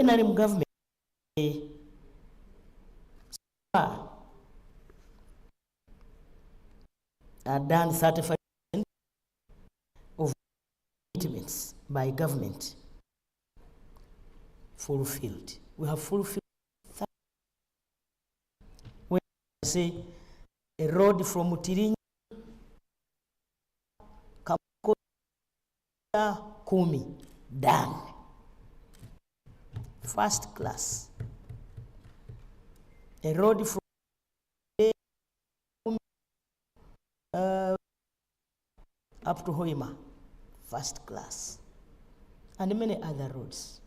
NRM government done 35% of commitments by government fulfilled. We have fulfilled. When I say a road from Mutirinyi, Kumi, done. First class. A road from up to Hoima, first class. And many other roads.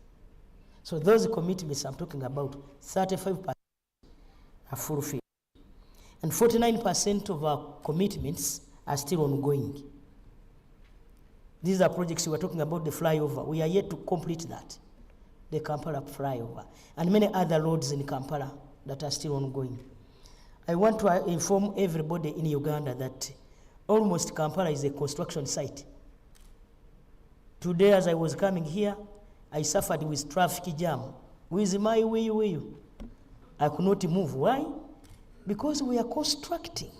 So those commitments I'm talking about, 35% are fulfilled. And 49% of our commitments are still ongoing. These are projects we were talking about, the flyover. We are yet to complete that, the Kampala flyover, and many other roads in Kampala that are still ongoing. I want to inform everybody in Uganda that almost Kampala is a construction site. Today, as I was coming here, I suffered with traffic jam. With my way, I could not move. Why? Because we are constructing.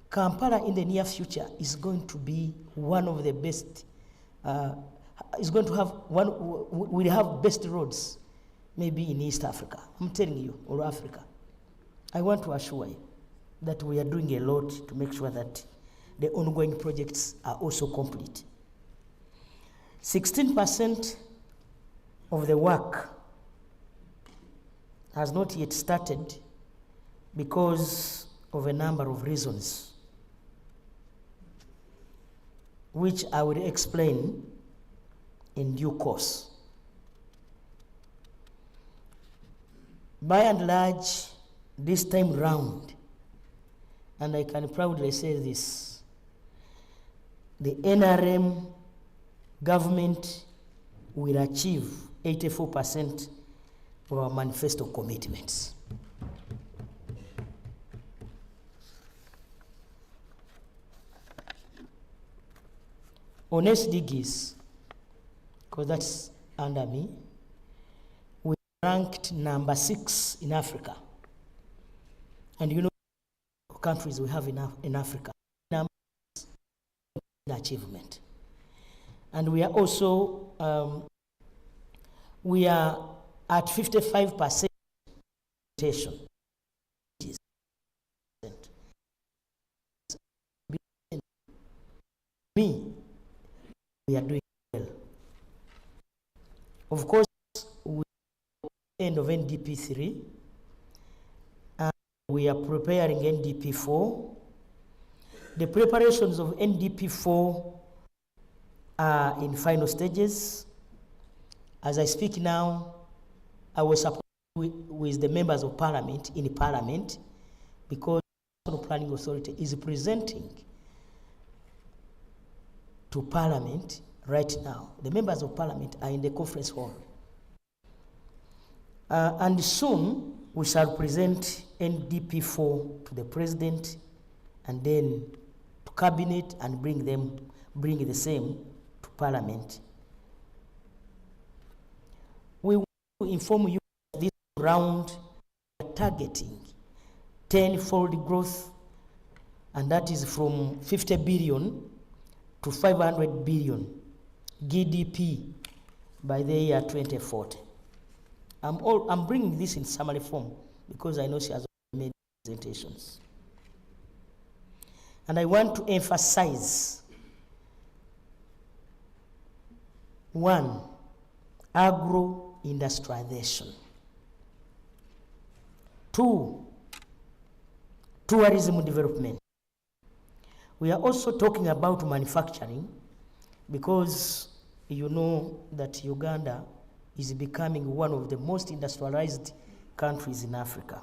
Kampala in the near future is going to be one of the best, is going to have one, we'll have best roads maybe in East Africa. I'm telling you, or Africa. I want to assure you that we are doing a lot to make sure that the ongoing projects are also complete. 16% of the work has not yet started because of a number of reasons, which I will explain in due course. By and large, this time round, and I can proudly say this, the NRM government will achieve 84% of our manifesto commitments. On SDGs, because that's under me, we ranked number 6 in Africa. And you know countries we have in Africa, number 6 in achievement. And we are also, we are at 55% implementation. We are doing well. Of course, we are end of NDP 3, and we are preparing NDP 4. The preparations of NDP 4 are in final stages. As I speak now, I was supposed with the members of parliament in parliament, because the National Planning Authority is presenting to Parliament right now. The members of Parliament are in the conference hall. And soon we shall present NDP 4 to the President and then to Cabinet and bring the same to Parliament. We want to inform you that this round we are targeting 10-fold growth, and that is from 50 billion to 500 billion GDP by the year 2040. I'm bringing this in summary form because I know she has made presentations. And I want to emphasize, 1, agro-industrialization. 2, tourism development. We are also talking about manufacturing, because you know that Uganda is becoming one of the most industrialized countries in Africa.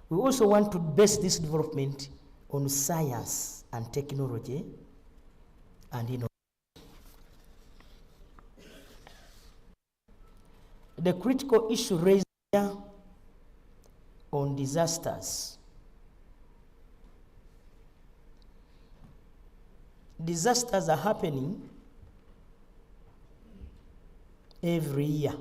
We also want to base this development on science and technology and innovation. The critical issue raised here on disasters. Disasters are happening every year.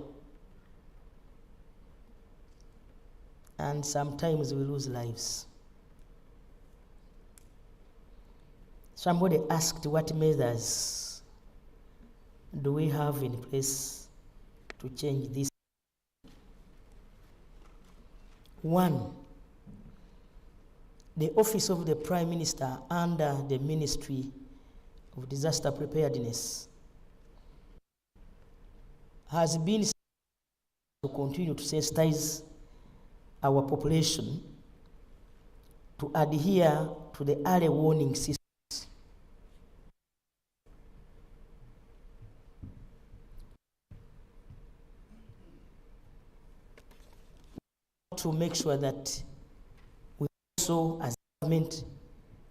And sometimes we lose lives. Somebody asked what measures do we have in place to change this? One, the Office of the Prime Minister under the Ministry of Disaster Preparedness has been to continue to sensitize our population to adhere to the early warning system to make sure that we also, as government,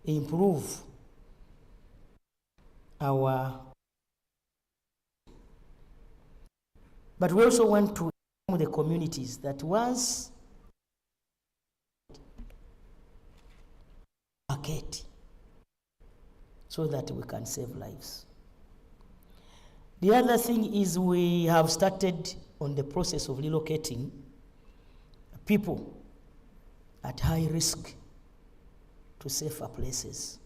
improve our. But we also want to inform the communities that once market, so that we can save lives. The other thing is we have started on the process of relocating people at high risk to safer places.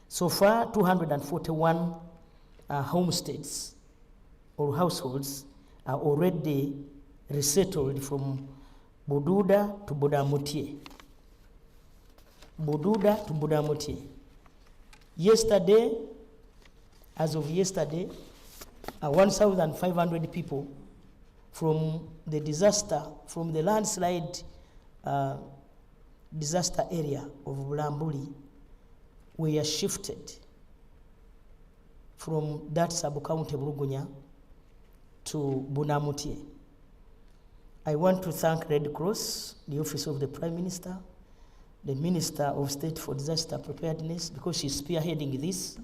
So far, 241 homesteads or households are already resettled from Bududa to Budamutie. Bududa to Budamutie. Yesterday, as of yesterday, 1,500 people from the disaster, from the landslide disaster area of Bulambuli were shifted from that sub-county Burugunya to Bunamutie. I want to thank Red Cross, the Office of the Prime Minister, the Minister of State for Disaster Preparedness, because she's spearheading this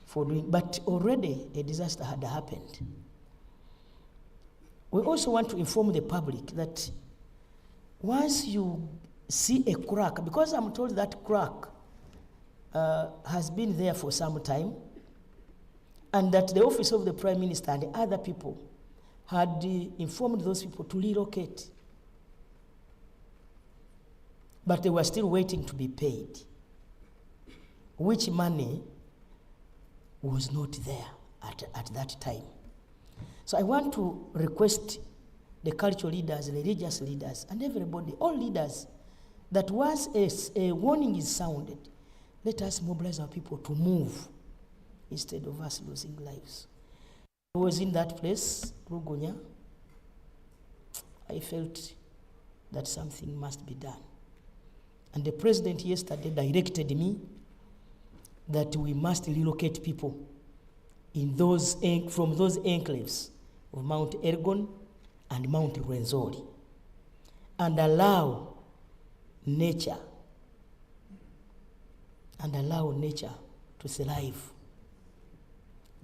for doing, but already a disaster had happened. We also want to inform the public that once you see a crack, because I'm told that crack has been there for some time, and that the Office of the Prime Minister and other people had informed those people to relocate. But they were still waiting to be paid, which money was not there at that time. So I want to request the cultural leaders, the religious leaders, and everybody, all leaders, that once a warning is sounded, let us mobilize our people to move instead of us losing lives. I was in that place, Rugunya. I felt that something must be done. And the president yesterday directed me that we must relocate people in those, from those enclaves of Mount Elgon and Mount Rwenzori, and allow nature to thrive.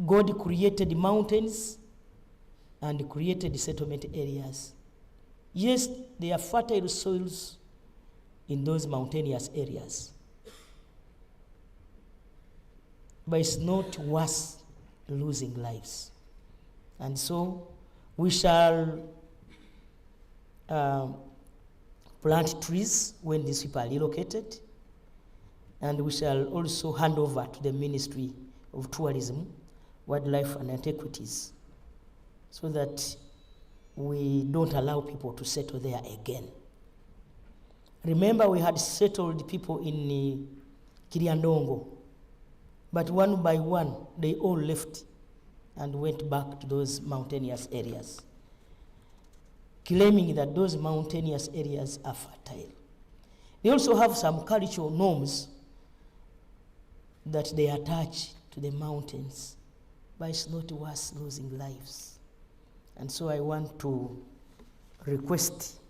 God created mountains and created settlement areas. Yes, there are fertile soils in those mountainous areas, but it's not worth losing lives. And so we shall plant trees when these people are relocated, and we shall also hand over to the Ministry of Tourism, Wildlife and Antiquities, so that we don't allow people to settle there again. Remember, we had settled people in Kiriandongo, but one by one, they all left and went back to those mountainous areas, claiming that those mountainous areas are fertile. They also have some cultural norms that they attach to the mountains, but it's not worth losing lives. And so I want to request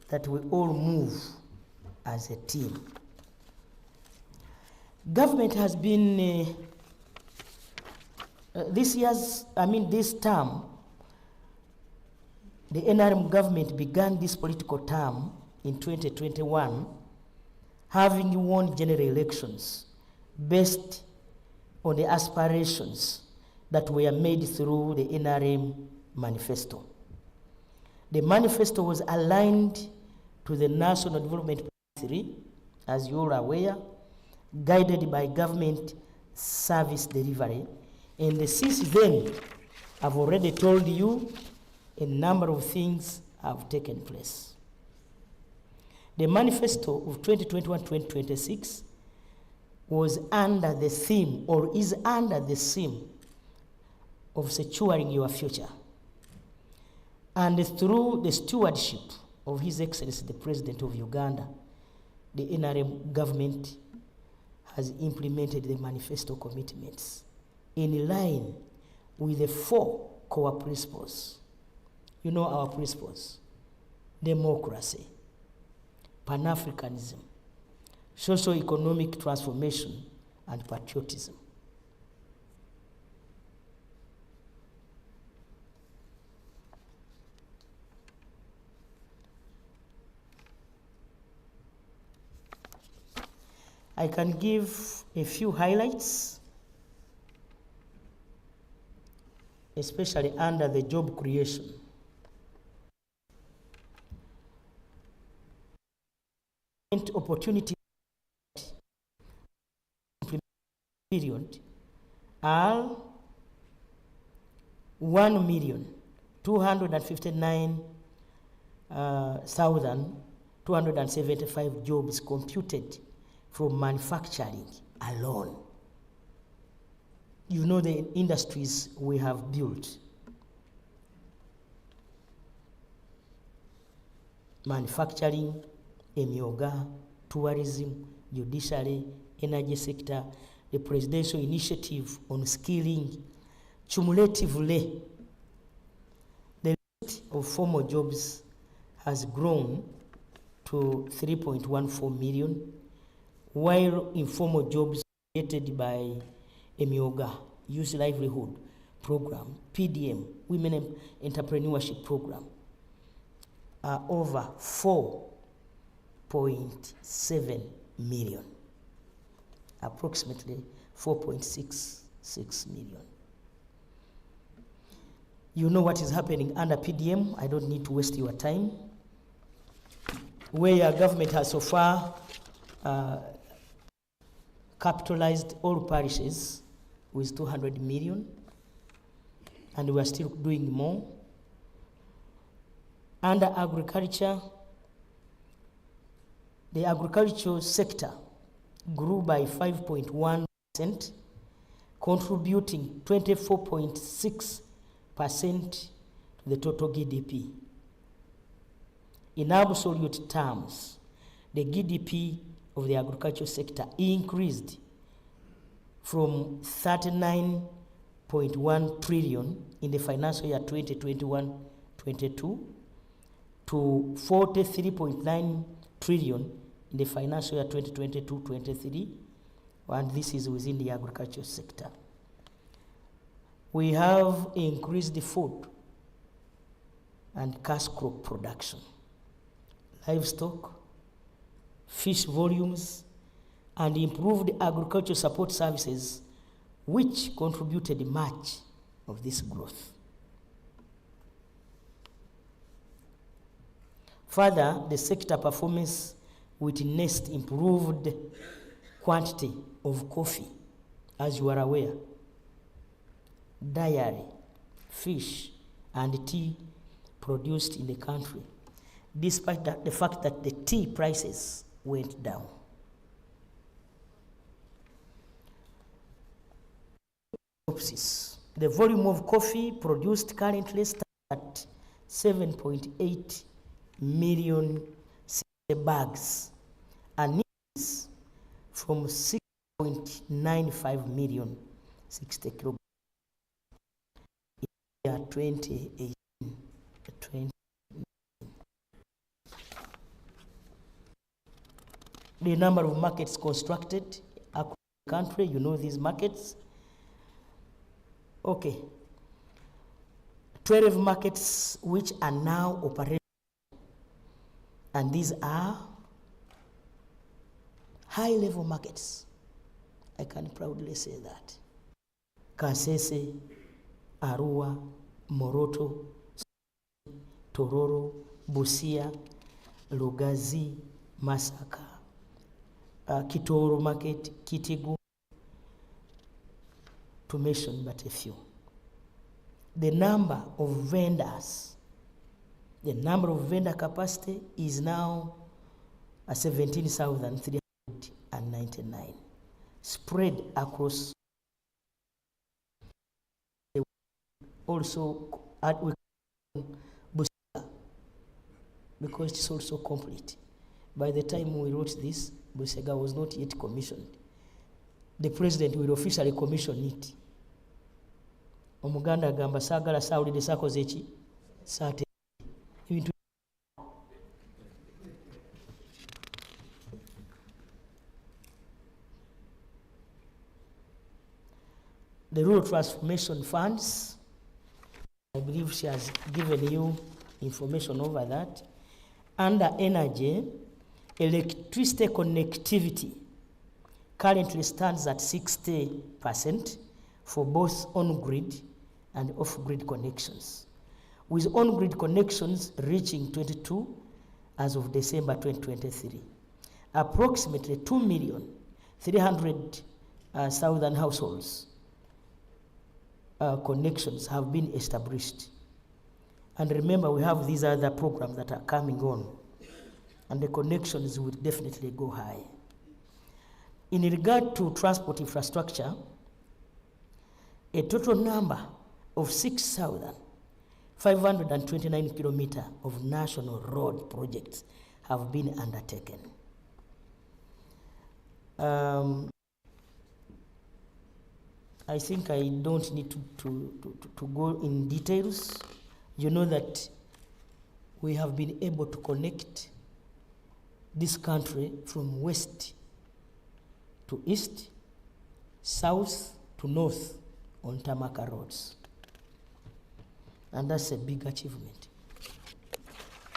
that we all move as a team. Government has been, this term, the NRM government began this political term in 2021, having won general elections based on the aspirations that were made through the NRM Manifesto. The manifesto was aligned to the National Development Plan 3, as you are aware, guided by government service delivery. And since then, I've already told you a number of things have taken place. The manifesto of 2021-2026 was under the theme, or is under the theme, of securing your future. And through the stewardship of His Excellency, the President of Uganda, the NRM government has implemented the manifesto commitments in line with the 4 core principles. You know our principles: democracy, Pan-Africanism, socio-economic transformation, and patriotism. I can give a few highlights, especially under the job creation. Opportunity period are 1,259,275 jobs computed from manufacturing alone. You know the industries we have built: manufacturing, emyoga, tourism, judiciary, energy sector, the presidential initiative on skilling. Cumulatively, the list of formal jobs has grown to 3.14 million, while informal jobs created by emyoga, Youth Livelihood Program, PDM, Women Entrepreneurship Program, are over 4.7 million, approximately 4.66 million. You know what is happening under PDM. I don't need to waste your time. Where government has so far capitalized all parishes with 200 million, and we are still doing more. Under agriculture, the agricultural sector grew by 5.1%, contributing 24.6% to the total GDP. In absolute terms, the GDP of the agricultural sector increased from 39.1 trillion in the financial year 2021-22 to 43.9 trillion in the financial year 2022-23, and this is within the agricultural sector. We have increased the food and cash crop production, livestock, fish volumes, and improved agricultural support services, which contributed much of this growth. Further, the sector performance witnessed improved quantity of coffee, as you are aware, dairy, fish, and tea produced in the country, despite the fact that the tea prices went down. The volume of coffee produced currently stands at 7.8 million bags, and is from 6.95 million 60 kilograms in the year 2018. The number of markets constructed across the country, you know these markets. Okay. 12 markets which are now operating, and these are high-level markets. I can proudly say that. Kasese, Arua, Moroto, Tororo, Busia, Lugazi, Masaka, Kitoro Market, Kitigu, to mention but a few. The number of vendors, the number of vendor capacity is now 17,399, spread across the also at Busia, because it's also complete. By the time we wrote this, Busega was not yet commissioned. The president will officially commission it. Omuganda agamba saagala saawulidde saakoze eki saate ebintu. The rural transformation funds, I believe she has given you information over that. Under energy, electricity connectivity currently stands at 60% for both on-grid and off-grid connections, with on-grid connections reaching 22 as of December 2023. Approximately 2,300,000 households connections have been established. And remember, we have these other programs that are coming on, and the connections will definitely go high. In regard to transport infrastructure, a total number of 6,529 kilometers of national road projects have been undertaken. I think I don't need to go in details. You know that we have been able to connect this country from west to east, south to north on Tamaka roads. And that's a big achievement.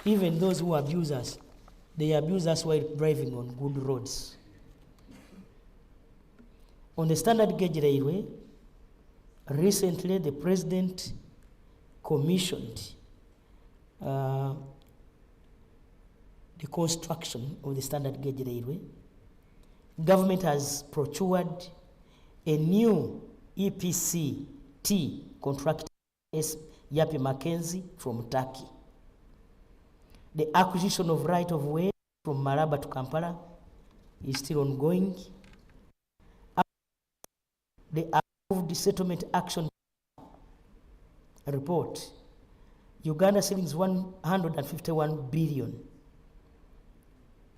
Even those who abuse us, they abuse us while driving on good roads. On the standard gauge railway, recently the president commissioned the construction of the standard gauge railway. Government has procured a new EPC-T contractor, Yapi Mackenzie, from Turkey. The acquisition of right-of-way from Maraba to Kampala is still ongoing. The approved settlement action report, Uganda shillings 151 billion.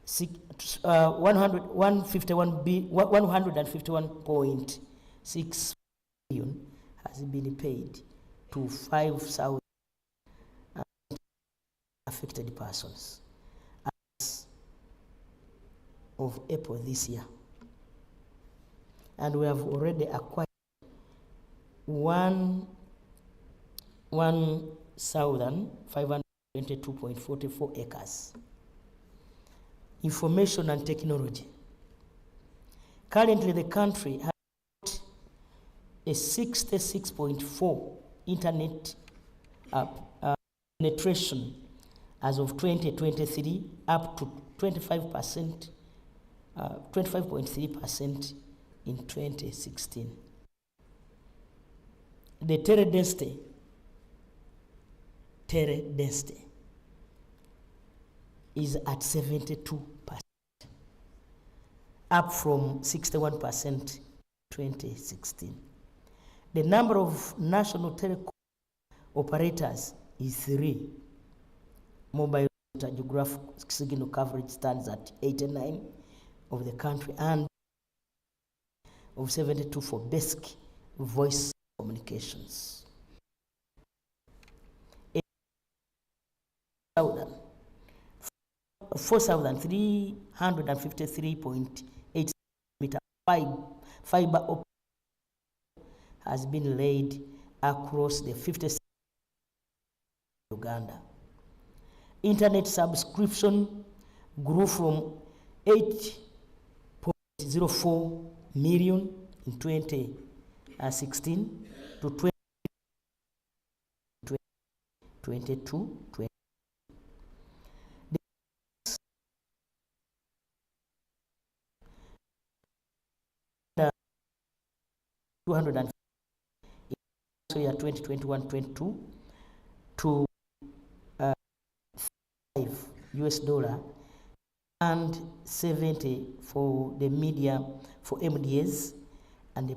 151.6 billion has been paid to 5,000 affected persons as of April this year. And we have already acquired 1,522.44 acres. Information and technology. Currently, the country has a 66.4 internet penetration as of 2023, up to 25%, 25.3% in 2016. The terre density, is at 72%, up from 61% 2016. The number of national telecom operators is 3. Mobile geographic signal coverage stands at 89 of the country and of 72 for basic voice communications. 4,353.8 meter fiber optic has been laid across the 50 states of Uganda. Internet subscription grew from 8.04 million in 2016 to 20 22-20. The 200 year 2021-22 to $5 and 70 for the media, for MDAs and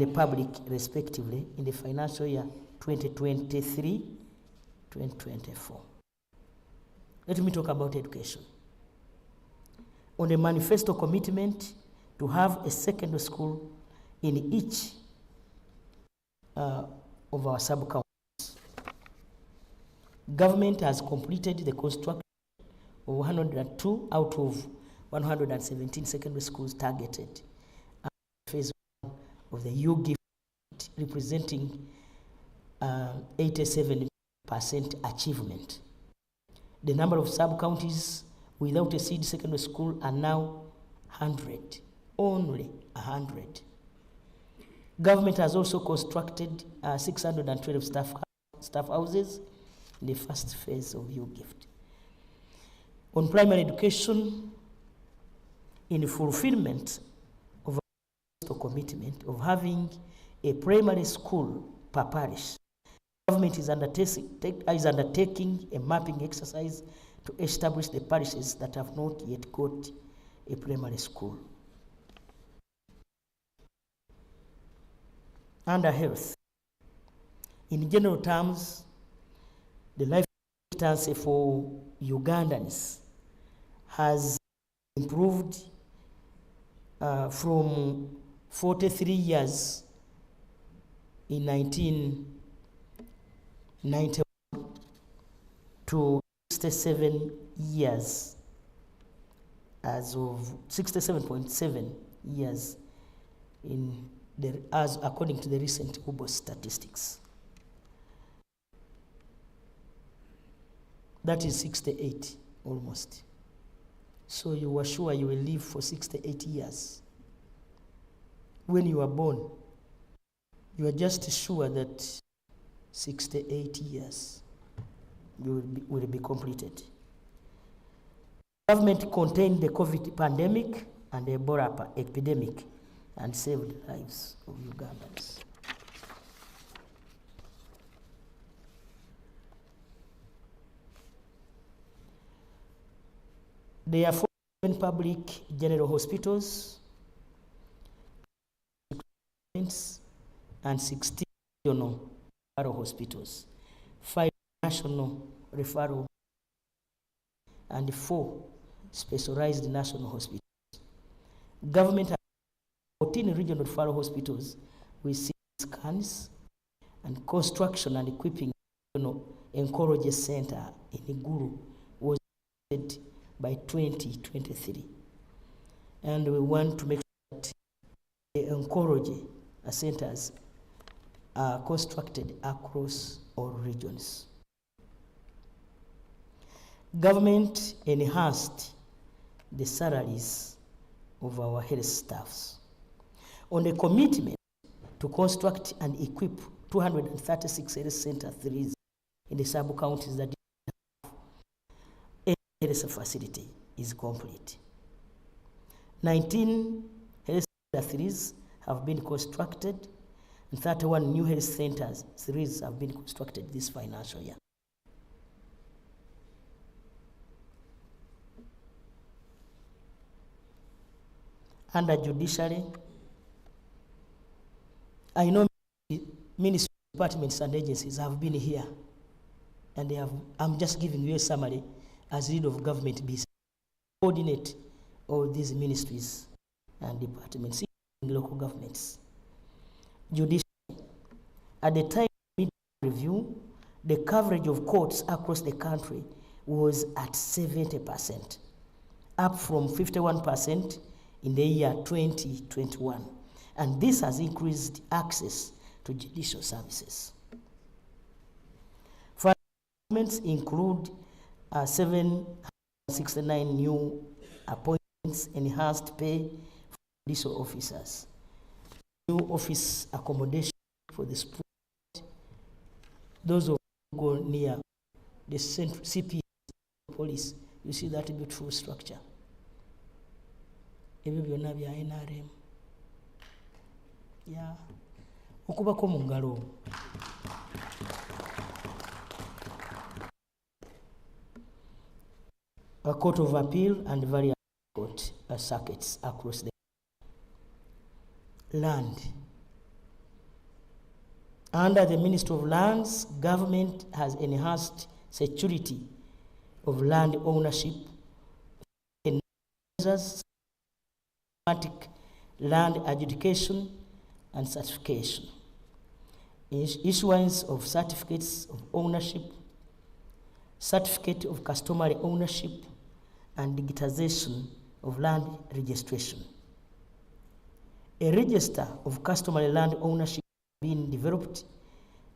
the public respectively in the financial year 2023-2024. Let me talk about education. On the manifesto commitment to have a secondary school in each of our sub-counties. Government has completed the construction of 102 out of 117 secondary schools targeted. Phase 1 of the U-Gift representing 87% achievement. The number of sub-counties without a seed secondary school are now 100, only 100. Government has also constructed 612 staff houses in the first phase of U-Gift. On primary education, in fulfillment of our commitment of having a primary school per parish, government is undertaking a mapping exercise to establish the parishes that have not yet got a primary school. Under health, in general terms, the life expectancy for Ugandans has improved from 43 years in 1991 to 67 years as of 67.7 years as according to the recent UBO statistics. That is 68 almost. So you were sure you will live for 68 years. When you were born, you are just sure that 68 years will be completed. Government contained the COVID pandemic and the Ebola epidemic and saved the lives of Ugandans. There are 4 public general hospitals and 16 regional referral hospitals, 5 national referral, and 4 specialized national hospitals. Government has 14 regional referral hospitals with CT scans and construction and equipping oncology center in Iguru was by 2023. And we want to make sure that the oncology centers are constructed across all regions. Government enhanced the salaries of our health staffs. On the commitment to construct and equip 236 health center 3s in the sub-counties that have a health facility is complete. 19 health center 3s have been constructed and 31 new health centers 3s have been constructed this financial year. Under judiciary, I know ministry departments and agencies have been here, and I'm just giving you a summary as lead of government business. Coordinate all these ministries and departments in local governments. Judiciary, at the time of mid review, the coverage of courts across the country was at 70%, up from 51% in the year 2021. And this has increased access to judicial services. Further developments include 769 new appointments, enhanced pay for judicial officers, new office accommodation for the students, those who go near the CP police. You see that beautiful structure. Ebyo byonna bya NRM. Yeah. Okubako mu ngalo. A court of appeal and various court circuits across the land. Under the Ministry of Lands, government has enhanced security of land ownership in systematic land adjudication and certification, issuance of certificates of ownership, certificate of customary ownership, and digitization of land registration. A register of customary land ownership has been developed,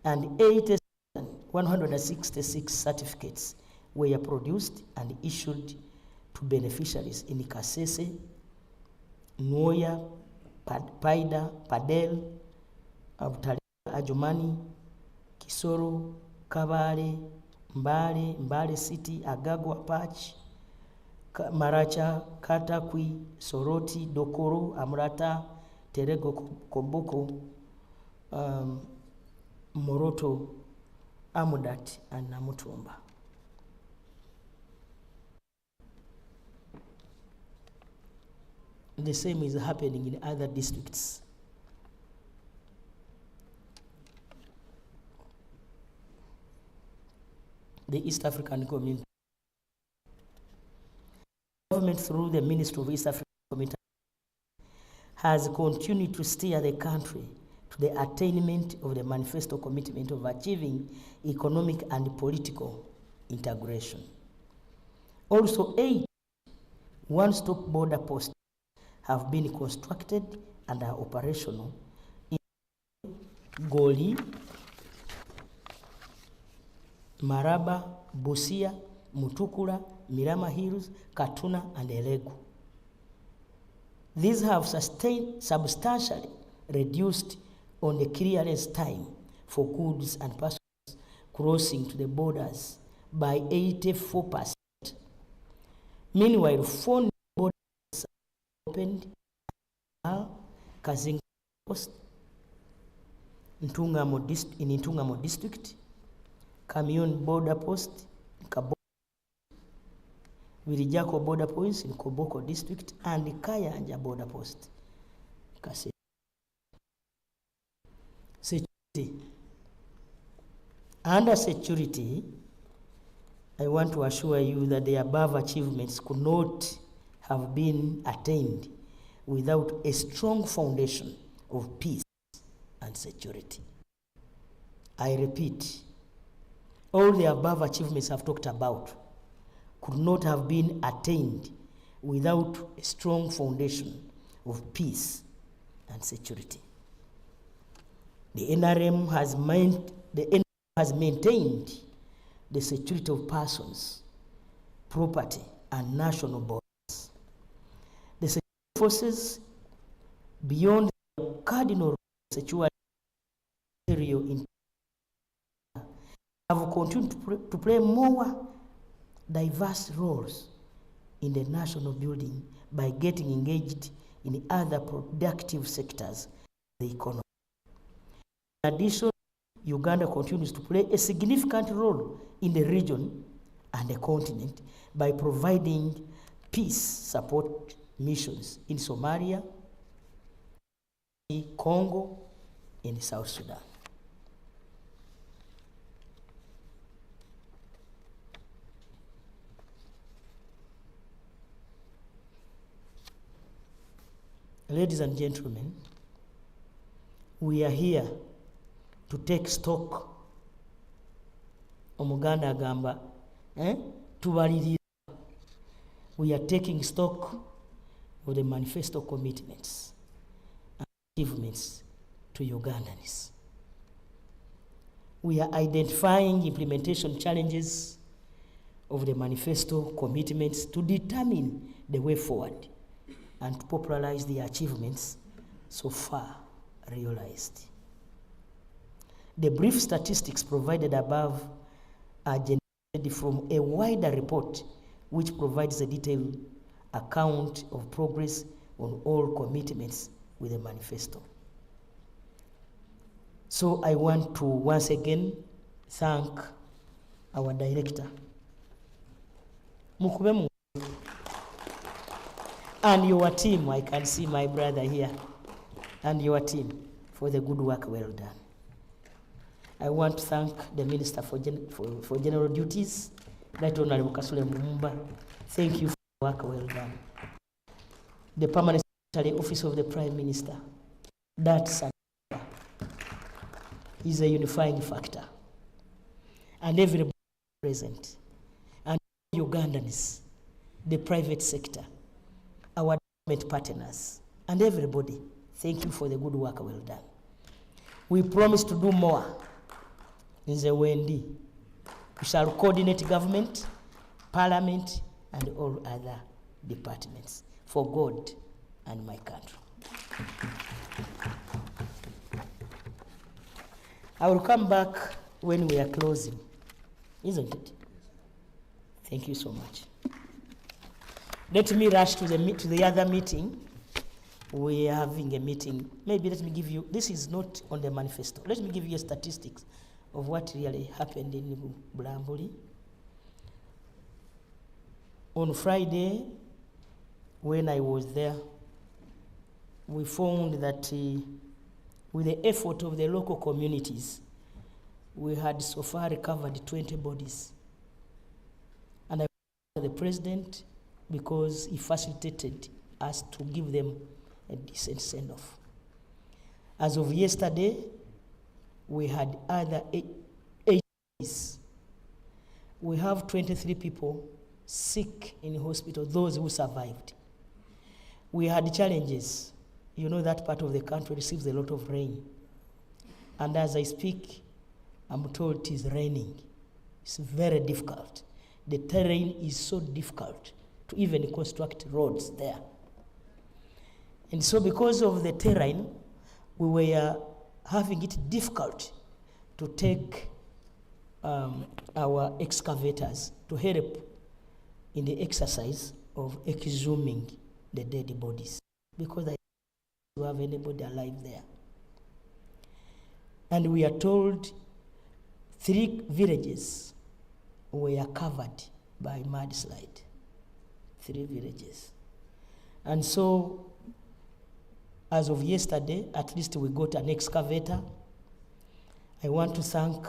and 8,166 certificates were produced and issued to beneficiaries in Kasese, Nwoya, Paida, Padel, Abutale, Ajumani, Kisoro, Kabale, Mbale, Mbale City, Agagwa, Patch, Maracha, Katakwi, Soroti, Dokoro, Amrata, Terego, Koboko, Moroto, Amudat, and Namutumba. The same is happening in other districts. The East African Community. Government through the Ministry of East African Community has continued to steer the country to the attainment of the manifesto commitment of achieving economic and political integration. Also, 8 one-stop border posts have been constructed and are operational in Goli, Maraba, Busia, Mutukula, Mirama Hills, Katuna, and Elegu. These have substantially reduced on the clearance time for goods and persons crossing to the borders by 84%. Meanwhile, 4 new borders opened Kazinga Post in Ntungamo District, Kamion Border Post in Kabo, Wirijako Border Post in Koboko District, and Kayanja Border Post. Security. Under security, I want to assure you that the above achievements could not have been attained without a strong foundation of peace and security. I repeat, all the above achievements I've talked about could not have been attained without a strong foundation of peace and security. The NRM has maintained the security of persons, property, and national borders. The security forces, beyond the cardinal security in have continued to play more diverse roles in the national building by getting engaged in other productive sectors of the economy. In addition, Uganda continues to play a significant role in the region and the continent by providing peace support missions in Somalia, Congo, and South Sudan. Ladies and gentlemen, we are here to take stock. Omuganda agamba, tubalirira. We are taking stock of the manifesto commitments and achievements to Ugandans. We are identifying implementation challenges of the manifesto commitments to determine the way forward and to popularize the achievements so far realized. The brief statistics provided above are from a wider report which provides a detailed account of progress on all commitments with the manifesto. So I want to once again thank our director, Mukube, and your team. I can see my brother here, and your team for the good work well done. I want to thank the Minister for General Duties, Right Honorable Kasule Mumba. Thank you for work well done. The Permanent Secretary, Office of the Prime Minister, that's is a unifying factor. And everybody present, and Ugandans, the private sector, our government partners, and everybody, thank you for the good work well done. We promise to do more in the WND. We shall coordinate government, parliament, and all other departments for God and my country. I will come back when we are closing, isn't it? Thank you so much. Let me rush to the other meeting. We are having a meeting. Maybe let me give you, this is not on the manifesto. Let me give you statistics of what really happened in Bulambuli. On Friday, when I was there, we found that with the effort of the local communities, we had so far recovered 20 bodies. And I thank the president because he facilitated us to give them a decent send-off. As of yesterday, we had other 8 bodies. We have 23 people sick in hospital, those who survived. We had challenges. You know that part of the country receives a lot of rain. And as I speak, I'm told it is raining. It's very difficult. The terrain is so difficult to even construct roads there. And so because of the terrain, we were having it difficult to take our excavators to help in the exercise of exhuming the dead bodies, because I don't have anybody alive there. And we are told 3 villages were covered by mudslide. 3 villages. And so, as of yesterday, at least we got an excavator. I want to thank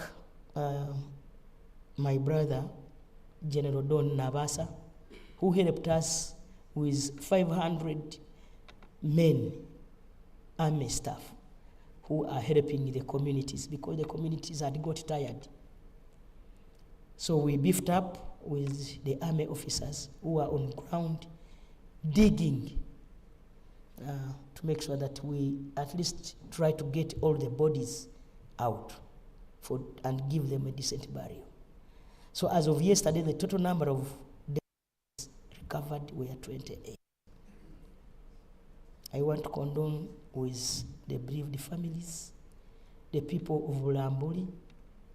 my brother, General Don Nabasa, who helped us with 500 men, army staff, who are helping the communities because the communities had got tired. So we beefed up with the army officers who are on ground digging to make sure that we at least try to get all the bodies out and give them a decent burial. So as of yesterday, the total number of deaths recovered were 28. I want to condole with the bereaved families, the people of Bulambuli,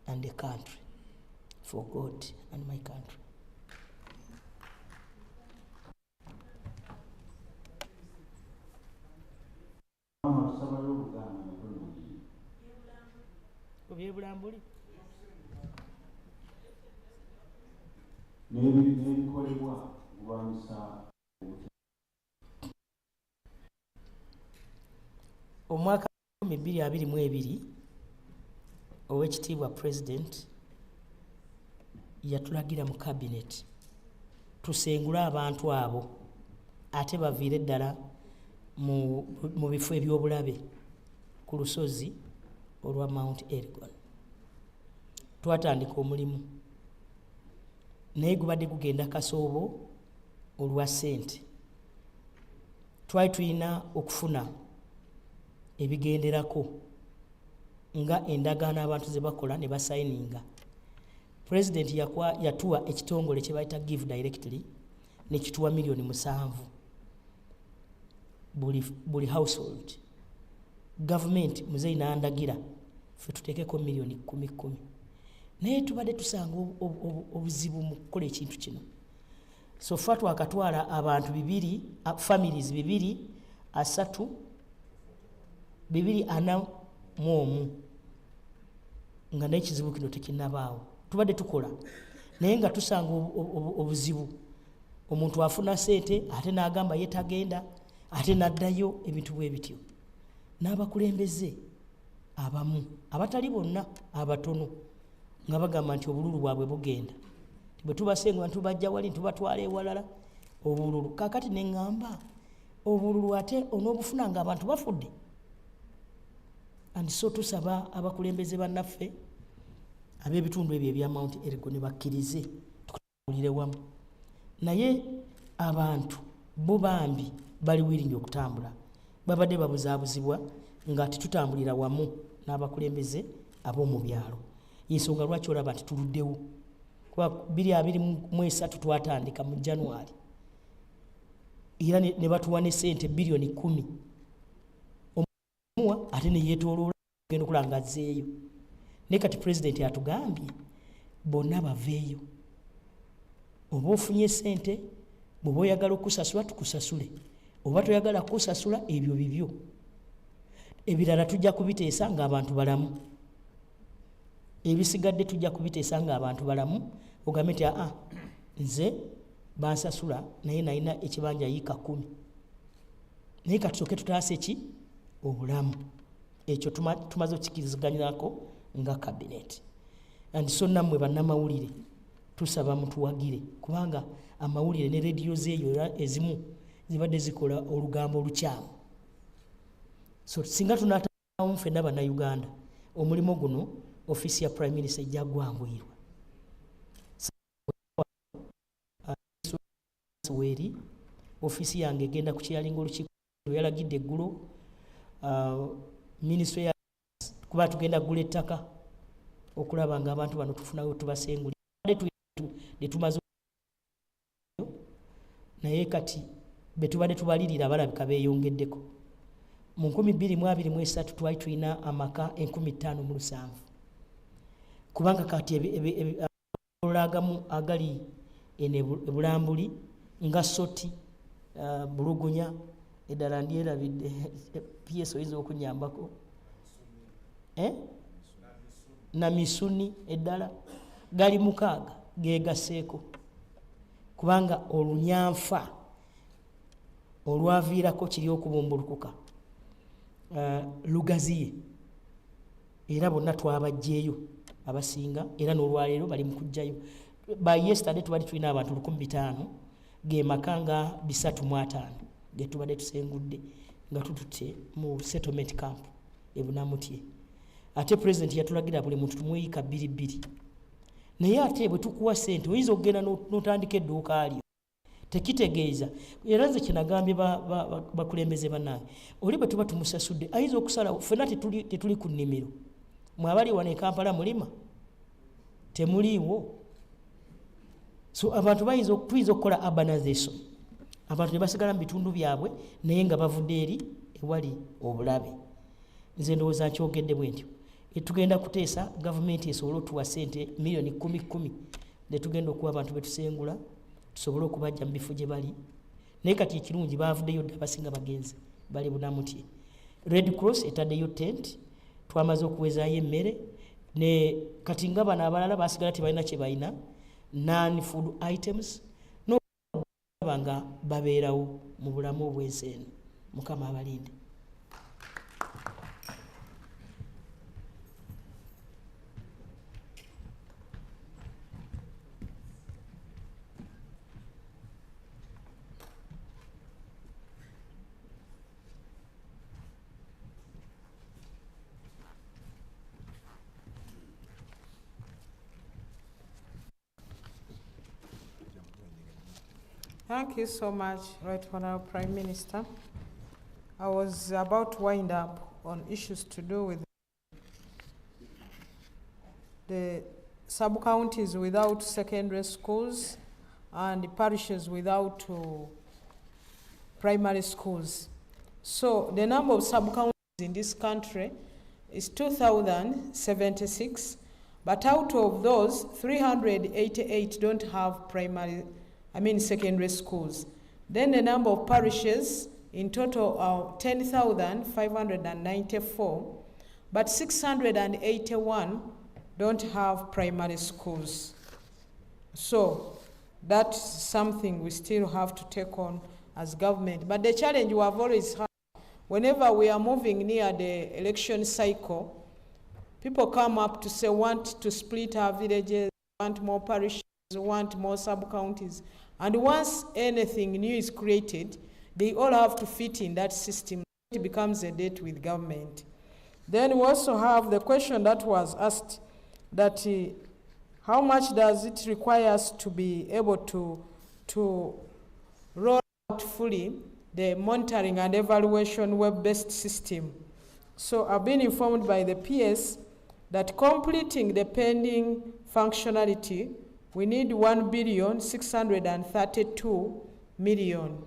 and the country, for God and my country. Bulambuli? Omwaka 2022 owekitiibwa president yatulagira mu cabinet tusengule abantu abo ate baviire ddala mu bifo ebyobulabe ku lusozi olwa Mount Elgon. Twatandika omulimu naye gubadde gugenda kasoobo olwa ssente. Twali tulina okufuna ebigenderako nga endagaano abantu ze bakola ne basayininga. President yatuwa ekitongole kye bayita give directly ne kituwa $7,000,000 buli household. Government muzeyi n'andagira ffe tuteekeko $10,000,000. naye tubadde tusanga obuzibu mu kukola ekintu kino. So ffa twakatwala abantu 2 families 2 3 241 nga n'ekizibu kino tekinnabaawo. Tubadde tukola naye nga tusanga obuzibu, omuntu afuna sente ate n'agamba ye tagenda ate n'addayo, ebintu bwe bityo. N'abakulembeze abamu abatali bonna, abatono, nga bagamba nti obululu bwabwe bugenda, bwe tubasenga tubajja wali tubatwala ewalala obululu. Kakati ne ŋŋamba obululu ate onoobufuna nga abantu bafudde. And so tusaba abakulembeze bannaffe ab'ebitundu ebyo ebya Mount Elgon ne bakkirize tukulire wamu, naye abantu bo bambi bali willing okutambula, babadde babuzaabuzibwa nga tetutambulira wamu n'abakulembeze ab'omu byalo. Y'ensonga lwaki olaba nti tuluddewo, kuba 2023 twatandika mu January era ne batuwa ne ssente biliyoni 10 omuwa ate ne yeetooloola ogenda okulanga azzeeyo. Naye kati pulezidenti atugambye bonna baveeyo, oba ofunye ssente, bw'oba oyagala okusasula tukusasule, oba toyagala kusasula ebyo bibyo, ebirala tujja kubiteesa ng'abantu balamu, ebisigadde tujja kubiteesa ng'abantu balamu. Ogambe nti nze bansasula naye nalina ekibanja yiika 10, naye katusooke tutaase ki obulamu. Ekyo tumaze okkiriziganyako nga kabineeti. And so nammwe bannamawulire tusaba mutuwagire, kubanga amawulire ne rediyo zeeyo ezimu zibadde zikola olugambo olukyamu. So singa tunaatamu ffenna bannayuganda, omulimu guno ofiisi ya Prime Minister ejja gwanguyirwa. Weri ofiisi yange egenda ku kyalinga olukiiko yalagidde eggulo minisitule ya kuba tugenda kugula ettaka okulaba nga abantu bano tufunayo tubasengulira ne tumaze, naye kati betubadde tubalirira balabika beeyongeddeko. Mu 2023 twali tulina amaka 15,700 kubanga kati olagamu agali ebulambuli nga Soti, Bulugunya, eddala ndyerabidde PS oyinza okunyambako, na Misuni eddala gali 6 geegaseeko, kubanga olunyanfa olwaviirako kiri okubumbulukuka lugaziye, era bonna twabajjeeyo abasinga, era n'olwaleero bali mu kujjayo. By yesterday tubadde tulina abantu 15,000 ge maka nga 305 ge tubadde tusengudde nga tututte mu settlement camp e Bunamutye. Ate president yatulagira buli muntu tumuyiika 2,2. Naye ate bwe tukuwa ssente oyinza okugenda n'otandika edduuka lyo, tekitegeeza. Era nze kinagambye bakulembeze bannange, oli bwe tuba tumusasudde ayinza okusalawo, ffenna tetuli ku nnimiro. Mwabali wano e Kampala mulima temuliiwo. So abantu tuyinza okukola urbanization, abantu ne basigala mu bitundu byabwe naye nga bavudde eri ewali obulabe. Nze ndowooza nkyogedde bwe ntyo. Tugenda kuteesa gavumenti esobole otuwa ssente miliyoni 10 ne tugenda okuwa abantu betusengula tusobole okubajja mu bifo gye bali. Naye kati ekirungi baavuddeyo dda abasinga bagenzi bali Bunamutye. Red Cross etaddeyo tent, twamaze okuwezaayo emmere ne kati nga bano abalala basigala tebalina kye balina, non-food items, n'okuba nga babeerawo mu bulamu obw'ensi eno. Mukama abalinde. Thank you so much, Right Honourable Prime Minister. I was about to wind up on issues to do with the sub-counties without secondary schools and the parishes without primary schools. So the number of sub-counties in this country is 2,076, But out of those, 388 don't have secondary schools. Then the number of parishes in total are 10,594, but 681 don't have primary schools. So that's something we still have to take on as government. But the challenge we have always had, whenever we are moving near the election cycle, people come up to say, want to split our villages, want more parishes, want more sub-counties. And once anything new is created, they all have to fit in that system. It becomes a date with government. Then we also have the question that was asked, that how much does it require us to be able to roll out fully the monitoring and evaluation web-based system? So I've been informed by the PS that completing the pending functionality, we need 1,632,000,000.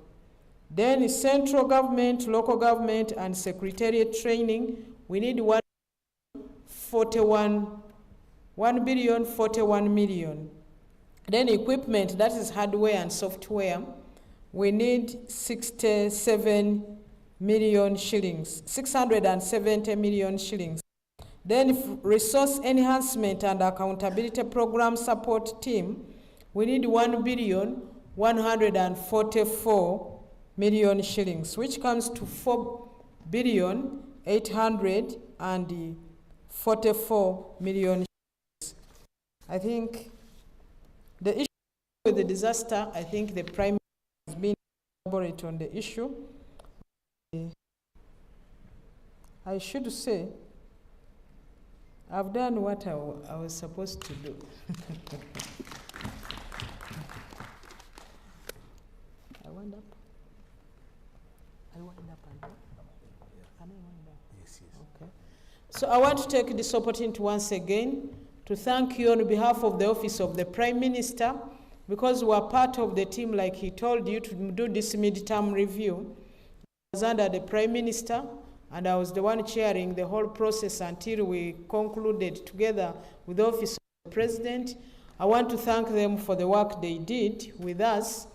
Then central government, local government, and secretariat training, we need 1,041,000,000. Then equipment, that is hardware and software, we need 67 million shillings, 670 million shillings. Then resource enhancement and accountability program support team, we need 1,144,000,000 shillings, which comes to 4,844,000,000 shillings. I think the issue with the disaster, I think the Prime Minister has been elaborate on the issue. I should say, I've done what I was supposed to do. I wind up. And yes. Okay. So I want to take this opportunity once again to thank you on behalf of the Office of the Prime Minister, because we are part of the team, like he told you, to do this mid-term review. I was under the Prime Minister, and I was the one chairing the whole process until we concluded together with the Office of the President. I want to thank them for the work they did with us,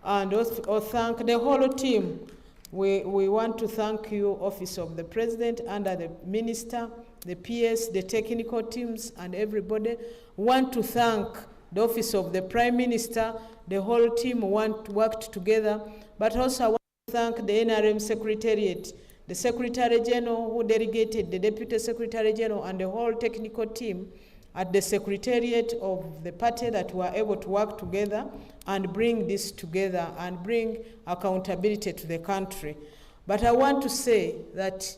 and also thank the whole team. We want to thank you, Office of the President, under the Minister, the PS, the technical teams, and everybody. We want to thank the Office of the Prime Minister. The whole team worked together, but also I want to thank the NRM Secretariat, the Secretary General who delegated, the Deputy Secretary General, and the whole technical team at the Secretariat of the party that were able to work together and bring this together and bring accountability to the country. But I want to say that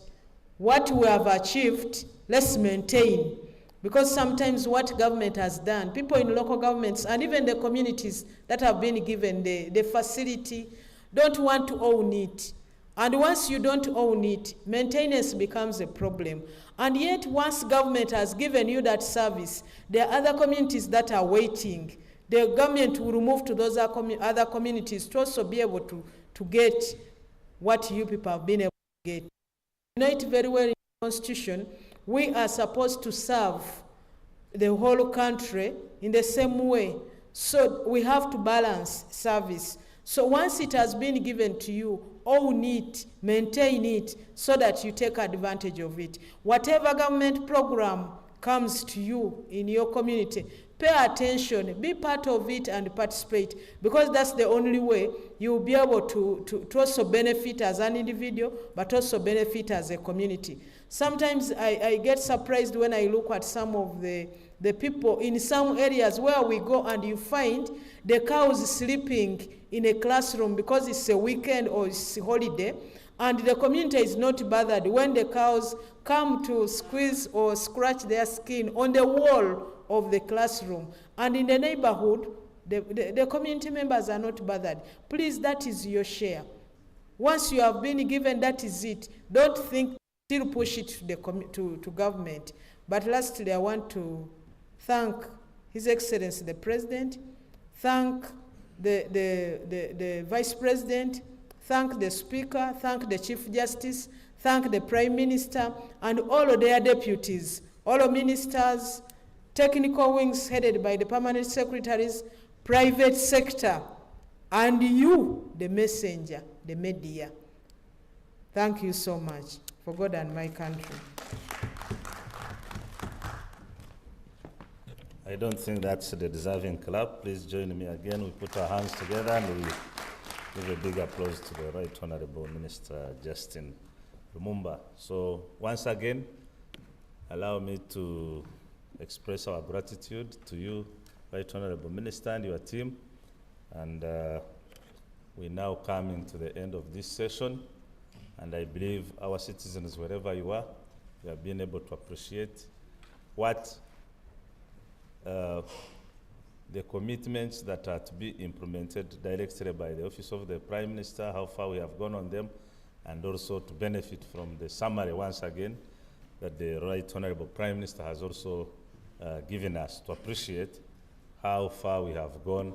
what we have achieved, let's maintain. Because sometimes what government has done, people in local governments and even the communities that have been given the facility don't want to own it. And once you don't own it, maintenance becomes a problem. And yet, once government has given you that service, there are other communities that are waiting. The government will move to those other communities to also be able to get what you people have been able to get. You know it very well in the Constitution. We are supposed to serve the whole country in the same way. So we have to balance service. So once it has been given to you, own it, maintain it, so that you take advantage of it. Whatever government program comes to you in your community, pay attention, be part of it and participate, because that's the only way you'll be able to also benefit as an individual, but also benefit as a community. Sometimes I get surprised when I look at some of the people in some areas where we go and you find the cows sleeping in a classroom because it's a weekend or it's a holiday, and the community is not bothered when the cows come to squeeze or scratch their skin on the wall of the classroom. And in the neighborhood, the community members are not bothered. Please, that is your share. Once you have been given, that is it. Don't think, still push it to government. But lastly, I want to thank His Excellency the President, thank the Vice President, thank the Speaker, thank the Chief Justice, thank the Prime Minister, and all of their deputies, all of ministers, technical wings headed by the permanent secretaries, private sector, and you, the messenger, the media. Thank you so much for God and my country. I don't think that's the deserving clap. Please join me again. We put our hands together and we give a big applause to the Right Honorable Minister Justin Lumumba. So once again, allow me to express our gratitude to you, Right Honorable Minister, and your team. And we now come into the end of this session. And I believe our citizens, wherever you are, you have been able to appreciate what the commitments that are to be implemented directly by the Office of the Prime Minister, how far we have gone on them, and also to benefit from the summary once again that the Right Honorable Prime Minister has also given us to appreciate how far we have gone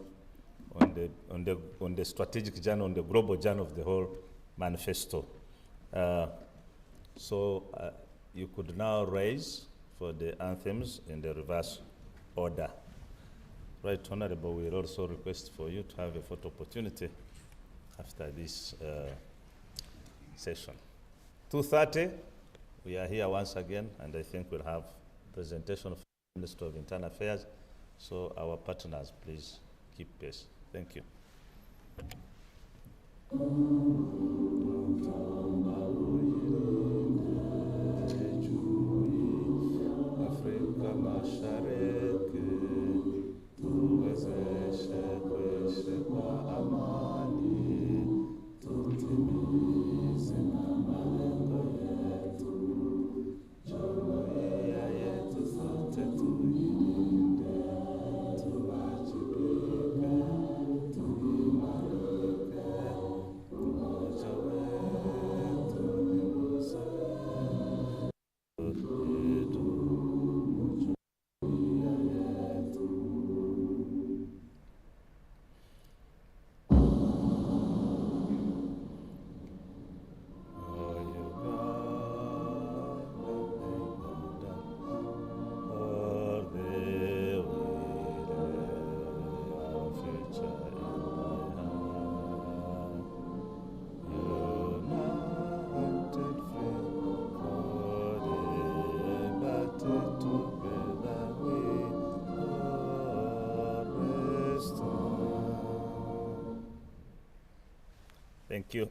on the strategic journey, on the global journey of the whole manifesto. So you could now raise for the anthems in the reverse order. Right Honorable, we will also request for you to have a photo opportunity after this session. 2:30, we are here once again, and I think we'll have presentation of the Minister of Internal Affairs. So our partners, please keep pace. Thank you. Afrika Mashariki tuwezeshe kuishi kwa amani, tutimize malengo yetu, jumuiya yetu sote tuilinde, tuwajibike, tuimarike, umoja wetu ni nguzo yetu. Thank you.